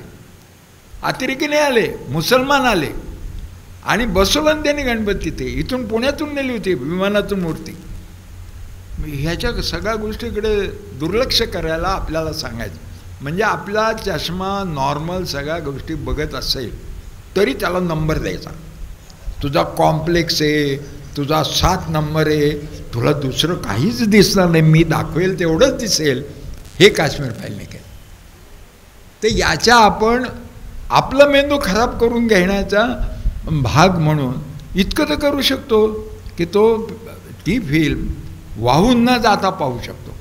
S6: अतिरेकी नाही आले, मुसलमान आले आणि बसवलं त्यांनी गणपती तिथे. इथून पुण्यातून नेली होती विमानातून मूर्ती. ह्याच्या सगळ्या गोष्टीकडे दुर्लक्ष करायला आपल्याला सांगायचं. म्हणजे आपला चष्मा नॉर्मल सगळ्या गोष्टी बघत असेल तरी त्याला नंबर द्यायचा. तुझा कॉम्प्लेक्स आहे, तुझा 7 नंबर आहे, तुला दुसरं काहीच दिसणार नाही, मी दाखवेल तेवढंच दिसेल, हे काश्मीर फाईल नाही केलं. तर याच्या आपण आपला मेंदू खराब करून घेण्याचा भाग म्हणून इतकं तर करू शकतो की ती फिल्म वाहून न जाता पाहू शकतो.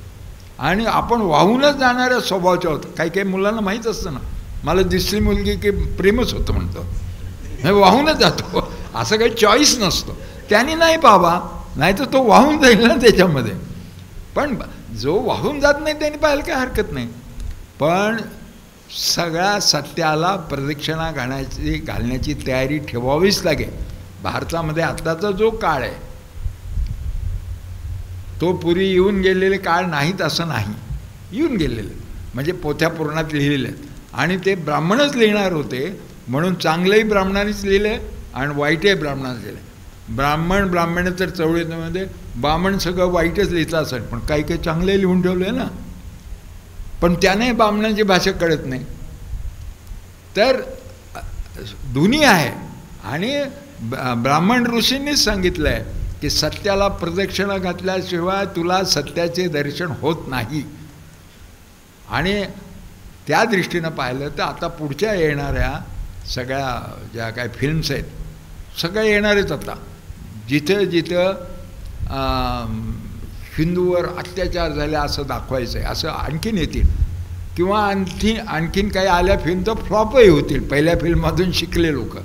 S6: आणि आपण वाहूनच जाणाऱ्या स्वभावाच्या होतं. काही काही मुलांना माहीत असतं ना, मला दिसली मुलगी की प्रेमच होतं म्हणतो, वाहूनच जातो, असं काही चॉईस नसतो. त्याने नाही पाहावा, नाही तर तो वाहून जाईल ना त्याच्यामध्ये. पण जो वाहून जात नाही त्याने पाहायला काही हरकत नाही. पण सगळ्या सत्याला प्रदक्षिणा घालण्याची तयारी ठेवावीच लागेल. भारतामध्ये आत्ताचा जो काळ आहे तो पूर्वी येऊन गेलेले काळ नाहीत असं नाही, येऊन गेलेले म्हणजे पोथ्या पुराणात लिहिलेले आहेत. आणि ते ब्राह्मणच लिहिणार होते म्हणून चांगलंही ब्राह्मणानेच लिहिलं आणि वाईटही ब्राह्मणानेच लिहिलं. ब्राह्मण तर चवळीमध्ये ब्राह्मण सगळं वाईटच लिहितं असेल, पण काही काही चांगले लिहून ठेवले ना, पण त्याने ब्राह्मणांची भाषा कळत नाही. तर दोन्ही आहे. आणि ब्राह्मण ऋषींनीच सांगितलं आहे की सत्याला प्रदक्षिणा घातल्याशिवाय तुला सत्याचे दर्शन होत नाही. आणि त्या दृष्टीनं पाहिलं तर आता पुढच्या येणाऱ्या सगळ्या ज्या काय फिल्म्स आहेत सगळ्या येणार आहेत आता, जिथं जिथं हिंदूवर अत्याचार झाले असं दाखवायचं आहे, असं आणखीन येतील. किंवा आणखीन काही आल्या फिल्म तर फ्लॉपही होतील. पहिल्या फिल्ममधून शिकले लोक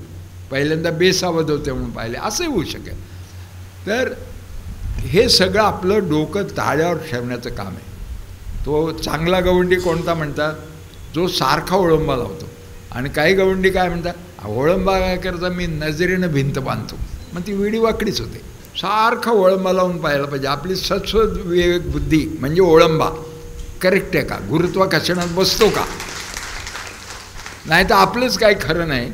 S6: पहिल्यांदा बेसावध होते म्हणून पाहिले, असंही होऊ शकेल. तर हे सगळं आपलं डोकं ताळ्यावर ठेवण्याचं काम आहे. तो चांगला गवंडी कोणता म्हणतात, जो सारखा ओळंबा लावतो. आणि काही गवंडी काय म्हणतात, ओळंबा काय करता, मी नजरेनं भिंत बांधतो. मग ती वेडी वाकडीच होते. सारखा ओळंबा लावून पाहायला पाहिजे. आपली सत्सद विवेक बुद्धी म्हणजे ओळंबा करेक्ट आहे का, गुरुत्वाकर्षणात बसतो का, नाही तर आपलंच काही खरं नाही.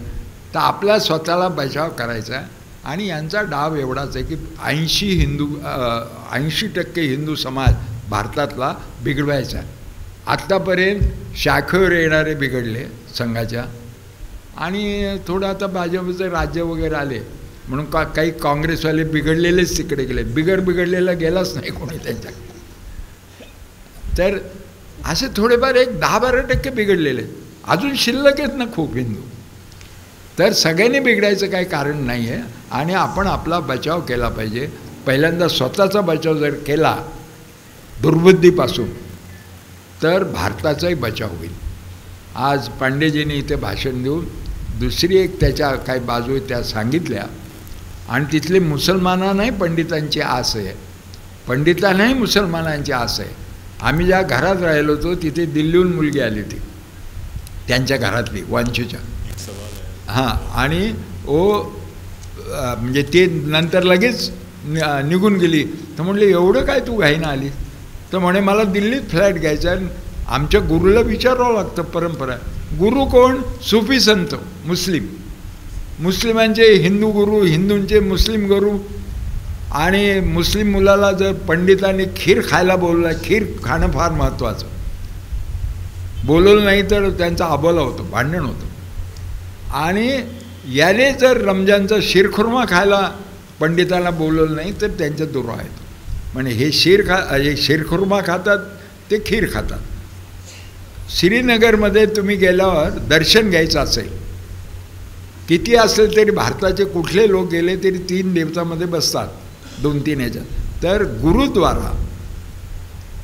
S6: तर आपल्या स्वतःला बचाव करायचा. आणि यांचा डाव एवढाच आहे की 80% हिंदू समाज भारतातला बिघडवायचा. आत्तापर्यंत शाखेवर येणारे बिघडले संघाच्या, आणि थोडं आता भाजपचं राज्य वगैरे आले म्हणून काही काँग्रेसवाले बिघडलेलेच तिकडे गेले. बिघडलेला गेलाच नाही कोणी त्यांच्याकडे. तर असे थोडेफार एक 10-12% बिघडलेले अजून शिल्लक आहेत ना खूप हिंदू. तर सगळ्यांनी बिघडायचं काही कारण नाही आहे. आणि आपण आपला बचाव केला पाहिजे. पहिल्यांदा स्वतःचा बचाव जर केला दुर्बुद्धीपासून तर भारताचाही बचाव होईल. आज पांडेजींनी इथे भाषण देऊन दुसरी एक त्याच्या काही बाजू त्या सांगितल्या. आणि तिथले मुसलमानांनाही पंडितांची आस आहे, पंडितांनाही मुसलमानांची आस आहे. आम्ही ज्या घरात राहिलो होतो तिथे दिल्लीहून मुलगी आली होती त्यांच्या घरातली वांचूच्या. हां. आणि म्हणजे ते नंतर लगेच निघून गेली. तर म्हणले एवढं काय तू घाईनं आली. तर म्हणे मला दिल्लीत फ्लॅट घ्यायचा. आमच्या गुरुला विचारावं लागतं परंपरा. गुरु कोण, सुफी संत मुस्लिमांचे हिंदू गुरु, हिंदूंचे मुस्लिम गुरु. आणि मुस्लिम मुलाला जर पंडितांनी खीर खायला बोलवलं, खीर खाणं फार महत्त्वाचं, बोलवलं नाही तर त्यांचा अबोला होतो, भांडण होतं. आणि याने जर रमजानचा शिरखुर्मा खायला पंडितांना बोलवलं नाही तर त्यांच्या दुरा आहेत. म्हणजे हे शिरखुर्मा खातात, ते खीर खातात. श्रीनगरमध्ये तुम्ही गेल्यावर दर्शन घ्यायचं असेल, किती असेल तरी भारताचे कुठले लोक गेले तरी 3 दिवसामध्ये बसतात, 2-3 ह्याच्यात. तर गुरुद्वारा,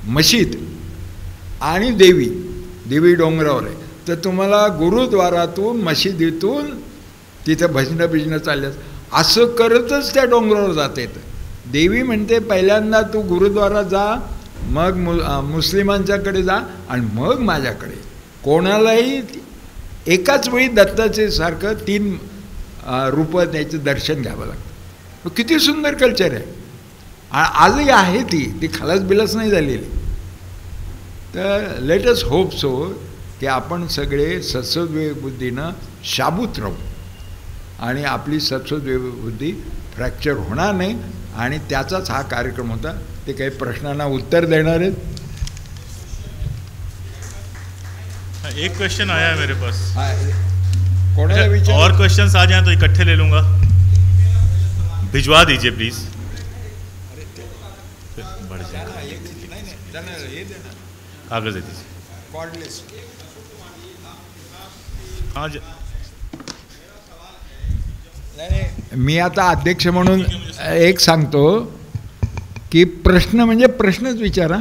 S6: मशीद आणि देवी डोंगरावर आहे. तर तुम्हाला गुरुद्वारातून मशिदीतून तिथं भजनं चालल्यात असं करतच त्या डोंगरावर जाता येतं. देवी म्हणते पहिल्यांदा तू गुरुद्वारा जा, मग मुस्लिमांच्याकडे जा आणि मग माझ्याकडे. कोणालाही एकाच वेळी दत्ताचे सारखं 3 रूपं त्याचं दर्शन घ्यावं लागतं. किती सुंदर कल्चर आहे. आजही आहे ती खलास बिलास नाही झालेली. तर लेट अस होप सो की आपण सगळे सत्सद्विवेक बुद्धीनं शाबूत राहू आणि आपली सत्सद्विवेक बुद्धी फ्रॅक्चर होणार नाही. आणि त्याचाच हा कार्यक्रम होता. ते काही प्रश्नांना उत्तर देणार आहेत.
S5: एक क्वेश्चन आया है मेरे पास.
S6: कोणाला विचार
S5: और क्वेश्चंस आ जाएं तो इकट्ठे ले लूँगा. भिजवा दीजिए प्लीज. बढ़ जाए कागज दे दीजिए. हाँ
S6: मी आता अध्यक्ष म्हणून एक सांगतो की प्रश्न म्हणजे प्रश्नच विचारा.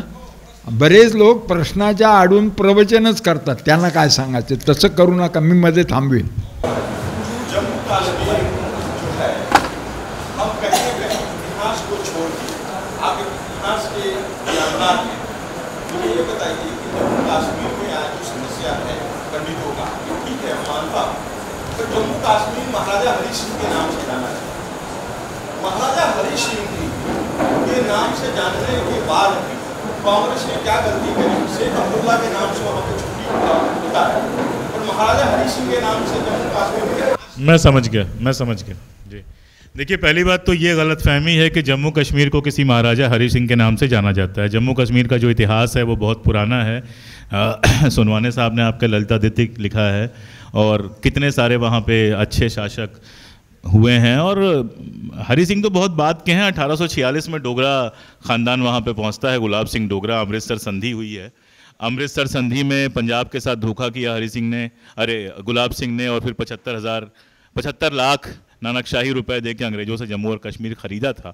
S6: बरेच लोक प्रश्नाच्या आडून प्रवचनच करतात, त्यांना काय सांगायचं. तसं करू नका, मी मध्ये थांबवीन.
S7: जम्मू कश्मीर जो है हम कहीं ना कहीं इतिहास को छोड़ दिए. आप इतिहास के जानकार हैं, मुझे ये बताइए कि जम्मू कश्मीर में आज जो समस्या है पंडितों का, ठीक है मानता हूँ, तो जम्मू कश्मीर महाराजा हरि सिंह के नाम से जाना है. महाराजा हरि सिंह के नाम से जानने के बाद कांग्रेस ने क्या गलती करी, शेख अब्दुल्ला के नाम से वहाँ पे छुट्टी होता है और महाराजा हरि सिंह के नाम से जम्मू कश्मीर
S5: मैं समझ गया जी। देखिए, पहली बात तो ये गलतफहमी है कि जम्मू कश्मीर को किसी महाराजा हरि सिंह के नाम से जाना जाता है। जम्मू कश्मीर का जो इतिहास है वो बहुत पुराना है। सोनवाने साहब ने आपका ललितादित्य लिखा है और कितने सारे वहाँ पे अच्छे शासक हुए हैं। और हरि सिंह तो बहुत बात के हैं। 1846 में डोगरा ख़ानदान वहाँ पे पहुँचता है, गुलाब सिंह डोगरा। अमृतसर संधि हुई है। अमृतसर संधि में पंजाब के साथ धोखा किया हरि सिंह ने, गुलाब सिंह ने, और फिर 75 लाख नानकशाही रुपए दे के अंग्रेजों से जम्मू और कश्मीर खरीदा था।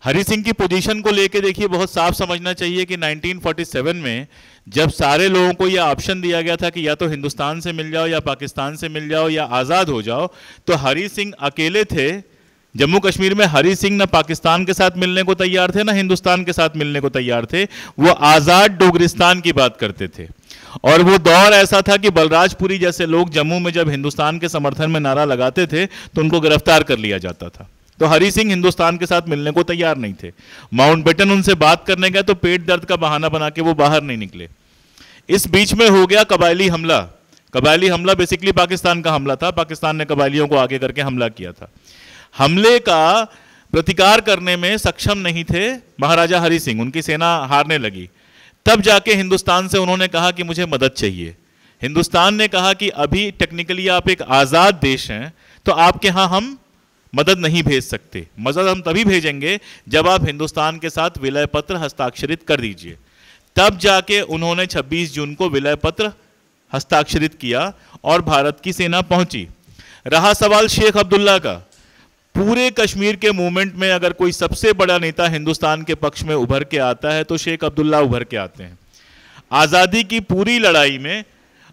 S5: हरि सिंह की पोजीशन को लेके देखिए, बहुत साफ समझना चाहिए कि 1947 में जब सारे लोगों को यह ऑप्शन दिया गया था कि या तो हिंदुस्तान से मिल जाओ या पाकिस्तान से मिल जाओ या आज़ाद हो जाओ, तो हरि सिंह अकेले थे। जम्मू कश्मीर में हरि सिंह न पाकिस्तान के साथ मिलने को तैयार थे, न हिंदुस्तान के साथ मिलने को तैयार थे। वो आज़ाद डोगरिस्तान की बात करते थे। और वो दौर ऐसा था कि बलराजपुरी जैसे लोग जम्मू में जब हिंदुस्तान के समर्थन में नारा लगाते थे तो उनको गिरफ्तार कर लिया जाता था। तो हरि सिंह हिंदुस्तान के साथ मिलने को तैयार नहीं थे। माउंटबेटन उनसे बात करने गए तो पेट दर्द का बहाना बना के वो बाहर नहीं निकले। इस बीच में हो गया कबायली हमला। कबायली हमला बेसिकली पाकिस्तान का हमला था। पाकिस्तान ने कबायलियों को आगे करके हमला किया था। हमले का प्रतिकार करने में सक्षम नहीं थे महाराजा हरि सिंह। उनकी सेना हारने लगी। तब जाके हिंदुस्तान से उन्होंने कहा कि मुझे मदद चाहिए। हिंदुस्तान ने कहा कि अभी टेक्निकली आप एक आज़ाद देश हैं, तो आपके यहाँ हम मदद नहीं भेज सकते। मदद हम तभी भेजेंगे जब आप हिंदुस्तान के साथ विलय पत्र हस्ताक्षरित कर दीजिए। तब जाके उन्होंने 26 जून को विलय पत्र हस्ताक्षरित किया और भारत की सेना पहुंची। रहा सवाल शेख अब्दुल्ला का। पूरे कश्मीर के मूवमेंट में अगर कोई सबसे बड़ा नेता हिंदुस्तान के पक्ष में उभर के आता है तो शेख अब्दुल्ला उभर के आते हैं। आज़ादी की पूरी लड़ाई में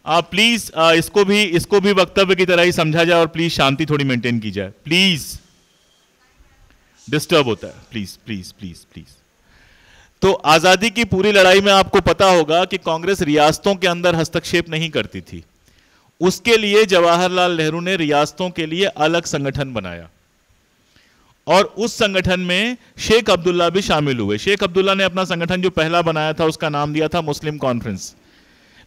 S5: प्लीज़ इसको भी वक्तव्य की तरह ही समझा जाए और प्लीज़ शांति थोड़ी मेंटेन की जाए। प्लीज़, डिस्टर्ब होता है। Please please please please. तो आज़ादी की पूरी लड़ाई में आपको पता होगा कि कांग्रेस रियासतों के अंदर हस्तक्षेप नहीं करती थी। उसके लिए जवाहरलाल नेहरू ने रियासतों के लिए अलग संगठन बनाया और उस संगठन में शेख अब्दुल्ला भी शामिल हुए। शेख अब्दुल्ला ने अपना संगठन जो पहला बनाया था उसका नाम दिया था मुस्लिम कॉन्फ्रेंस।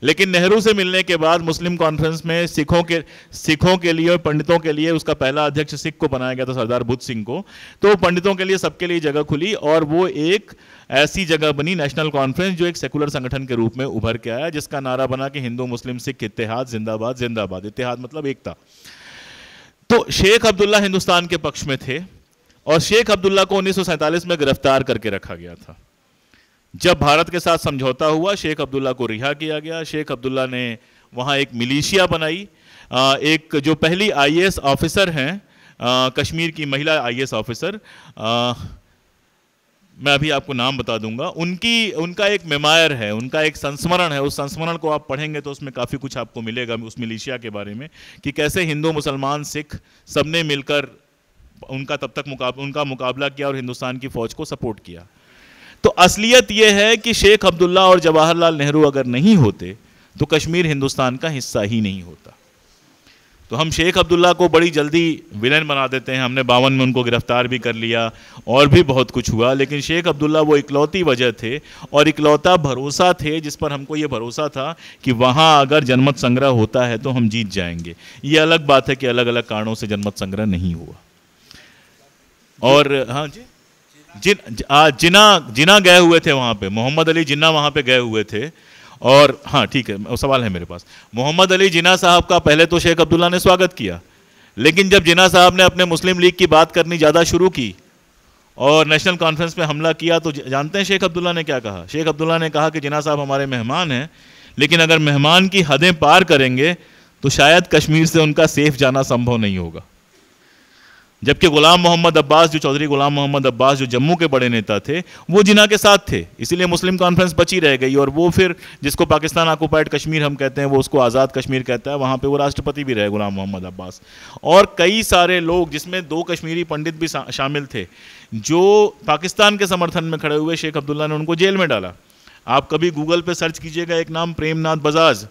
S5: लेकिन नेहरू से मिलने के बाद मुस्लिम कॉन्फ्रेंस में सिखों के लिए और पंडितों के लिए उसका पहला अध्यक्ष सिख को बनाया गया था, सरदार बुद्ध सिंह को। तो पंडितों के लिए, सबके लिए जगह खुली और वो एक ऐसी जगह बनी नेशनल कॉन्फ्रेंस जो एक सेकुलर संगठन के रूप में उभर के आया, जिसका नारा बना कि हिंदू मुस्लिम सिख इत्तेहाद जिंदाबाद जिंदाबाद। इत्तेहाद मतलब एकता। तो शेख अब्दुल्ला हिंदुस्तान के पक्ष में थे और शेख अब्दुल्ला को 1947 में गिरफ्तार करके रखा गया था। जब भारत के साथ समझौता हुआ, शेख अब्दुल्ला को रिहा किया गया। शेख अब्दुल्ला ने वहाँ एक मिलिशिया बनाई। एक जो पहली आईएएस ऑफिसर हैं कश्मीर की, महिला आईएएस ऑफिसर, मैं अभी आपको नाम बता दूंगा। उनका एक मेमायर है, उनका एक संस्मरण है। उस संस्मरण को आप पढ़ेंगे तो उसमें काफ़ी कुछ आपको मिलेगा उस मिलिशिया के बारे में, कि कैसे हिंदू मुसलमान सिख सबने मिलकर उनका तब तक उनका मुकाबला किया और हिंदुस्तान की फौज को सपोर्ट किया। तो असलियत यह है कि शेख अब्दुल्ला और जवाहरलाल नेहरू अगर नहीं होते तो कश्मीर हिंदुस्तान का हिस्सा ही नहीं होता। तो हम शेख अब्दुल्ला को बड़ी जल्दी विलेन बना देते हैं। हमने 52 में उनको गिरफ्तार भी कर लिया और भी बहुत कुछ हुआ, लेकिन शेख अब्दुल्ला वो इकलौती वजह थे और इकलौता भरोसा थे जिस पर हमको ये भरोसा था कि वहाँ अगर जनमत संग्रह होता है तो हम जीत जाएंगे। ये अलग बात है कि अलग अलग कारणों से जनमत संग्रह नहीं हुआ। और हाँ जी, जिन्ना गए हुए थे वहाँ पे, मोहम्मद अली जिन्ना वहाँ पे गए हुए थे। और हाँ ठीक है, सवाल है मेरे पास। मोहम्मद अली जिन्ना साहब का पहले तो शेख अब्दुल्ला ने स्वागत किया, लेकिन जब जिन्ना साहब ने अपने मुस्लिम लीग की बात करनी ज़्यादा शुरू की और नेशनल कॉन्फ्रेंस पे हमला किया तो जानते हैं शेख अब्दुल्ला ने क्या कहा? शेख अब्दुल्ला ने कहा कि जिन्ना साहब हमारे मेहमान हैं, लेकिन अगर मेहमान की हदें पार करेंगे तो शायद कश्मीर से उनका सेफ जाना संभव नहीं होगा। जबकि गुलाम मोहम्मद अब्बास, जो चौधरी गुलाम मोहम्मद अब्बास जो जम्मू के बड़े नेता थे, वो जिन्ना के साथ थे, इसीलिए मुस्लिम कॉन्फ्रेंस बची रह गई। और वो फिर जिसको पाकिस्तान ऑक्युपाइड कश्मीर हम कहते हैं, वो उसको आज़ाद कश्मीर कहता है, वहाँ पे वो राष्ट्रपति भी रहे गुलाम मोहम्मद अब्बास। और कई सारे लोग, जिसमें 2 कश्मीरी पंडित भी शामिल थे, जो पाकिस्तान के समर्थन में खड़े हुए, शेख अब्दुल्ला ने उनको जेल में डाला। आप कभी गूगल पर सर्च कीजिएगा एक नाम, प्रेमनाथ बजाज।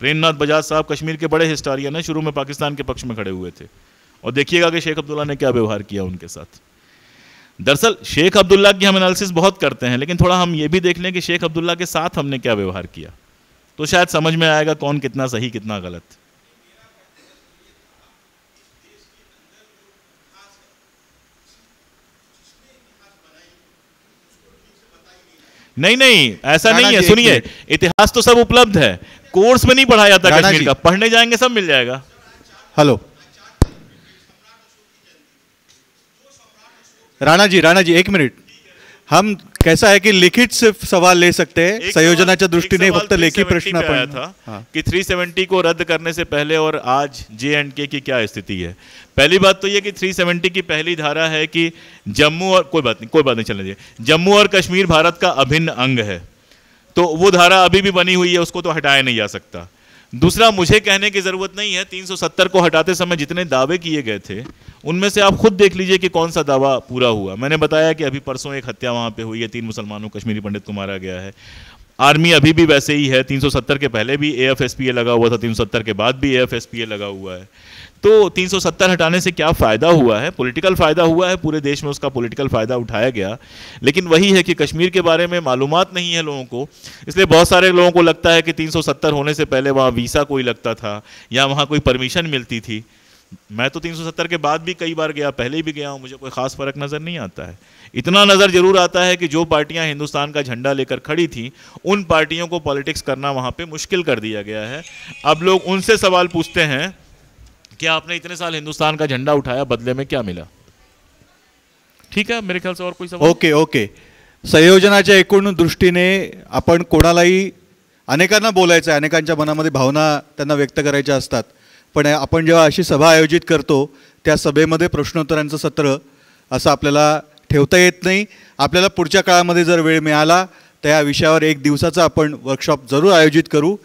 S5: प्रेमनाथ बजाज साहब कश्मीर के बड़े हिस्टोरियन हैं, शुरू में पाकिस्तान के पक्ष में खड़े हुए थे। और देखिएगा कि शेख अब्दुल्ला ने क्या व्यवहार किया उनके साथ। दरअसल शेख अब्दुल्ला की हम एनालिसिस बहुत करते हैं, लेकिन थोड़ा हम ये भी देख लें कि शेख अब्दुल्ला के साथ हमने क्या व्यवहार किया। तो शायद समझ में आएगा कौन कितना सही कितना गलत। नहीं नहीं, ऐसा नहीं है, सुनिए, इतिहास तो सब उपलब्ध है, कोर्स में नहीं पढ़ाया जाता कश्मीर का, पढ़ने जाएंगे सब मिल जाएगा।
S1: हेलो राणा जी एक मिनिट, हम कैसा है कि लिखित सिर्फ सवाल ले सकते हैं, संयोजनाच्या दृष्टीने फक्त लेखी प्रश्न
S5: आया था कि 370 को रद्द करने से पहले और आज J&K की क्या स्थिति है। पहली बात तो ये कि 370 की पहली धारा है कि जम्मू और कोई बात नहीं चलने दीजिए, जम्मू और कश्मीर भारत का अभिन्न अंग है, तो वो धारा अभी भी बनी हुई है, उसको तो हटाया नहीं जा सकता। दूसरा, मुझे कहने की जरूरत नहीं है, 370 को हटाते समय जितने दावे किए गए थे उनमें से आप खुद देख लीजिए कि कौन सा दावा पूरा हुआ। मैंने बताया कि अभी परसों एक हत्या वहां पे हुई है, 3 मुसलमानों कश्मीरी पंडित को मारा गया है। आर्मी अभी भी वैसे ही है, 370 के पहले भी AFSPA लगा हुआ था, 370 के बाद भी AFSPA लगा हुआ है। तो 370 हटाने से क्या फ़ायदा हुआ है? पॉलिटिकल फ़ायदा हुआ है, पूरे देश में उसका पॉलिटिकल फ़ायदा उठाया गया, लेकिन वही है कि कश्मीर के बारे में मालूमात नहीं है लोगों को, इसलिए बहुत सारे लोगों को लगता है कि 370 होने से पहले वहाँ वीज़ा कोई लगता था या वहाँ कोई परमिशन मिलती थी। मैं तो 370 के बाद भी कई बार गया, पहले भी गया हूँ, मुझे कोई ख़ास फ़र्क नज़र नहीं आता है। इतना नज़र ज़रूर आता है कि जो पार्टियाँ हिंदुस्तान का झंडा लेकर खड़ी थी उन पार्टियों को पॉलिटिक्स करना वहाँ पे मुश्किल कर दिया गया है। अब लोग उनसे सवाल पूछते हैं कि आपने इतने साल हिंदुस्तान का झंडा उठाया, बदले में क्या मिला? ठीक है, मेरे ख्याल से और कोई सवाल?
S1: ओके संयोजनाच्या एकूण दृष्टीने आपण कोणालाही, अनेकांना बोलायचं आहे, अनेकांच्या मनामध्ये भावना त्यांना व्यक्त करायच्या असतात, पण आपण जेव्हा अशी सभा आयोजित करतो त्या सभेमध्ये प्रश्नोत्तरांचं सत्र असं आपल्याला ठेवता येत नाही। आपल्याला पुढच्या काळामध्ये जर वेळ मिळाला तर या विषयावर एक दिवसाचा आपण वर्कशॉप जरूर आयोजित करू।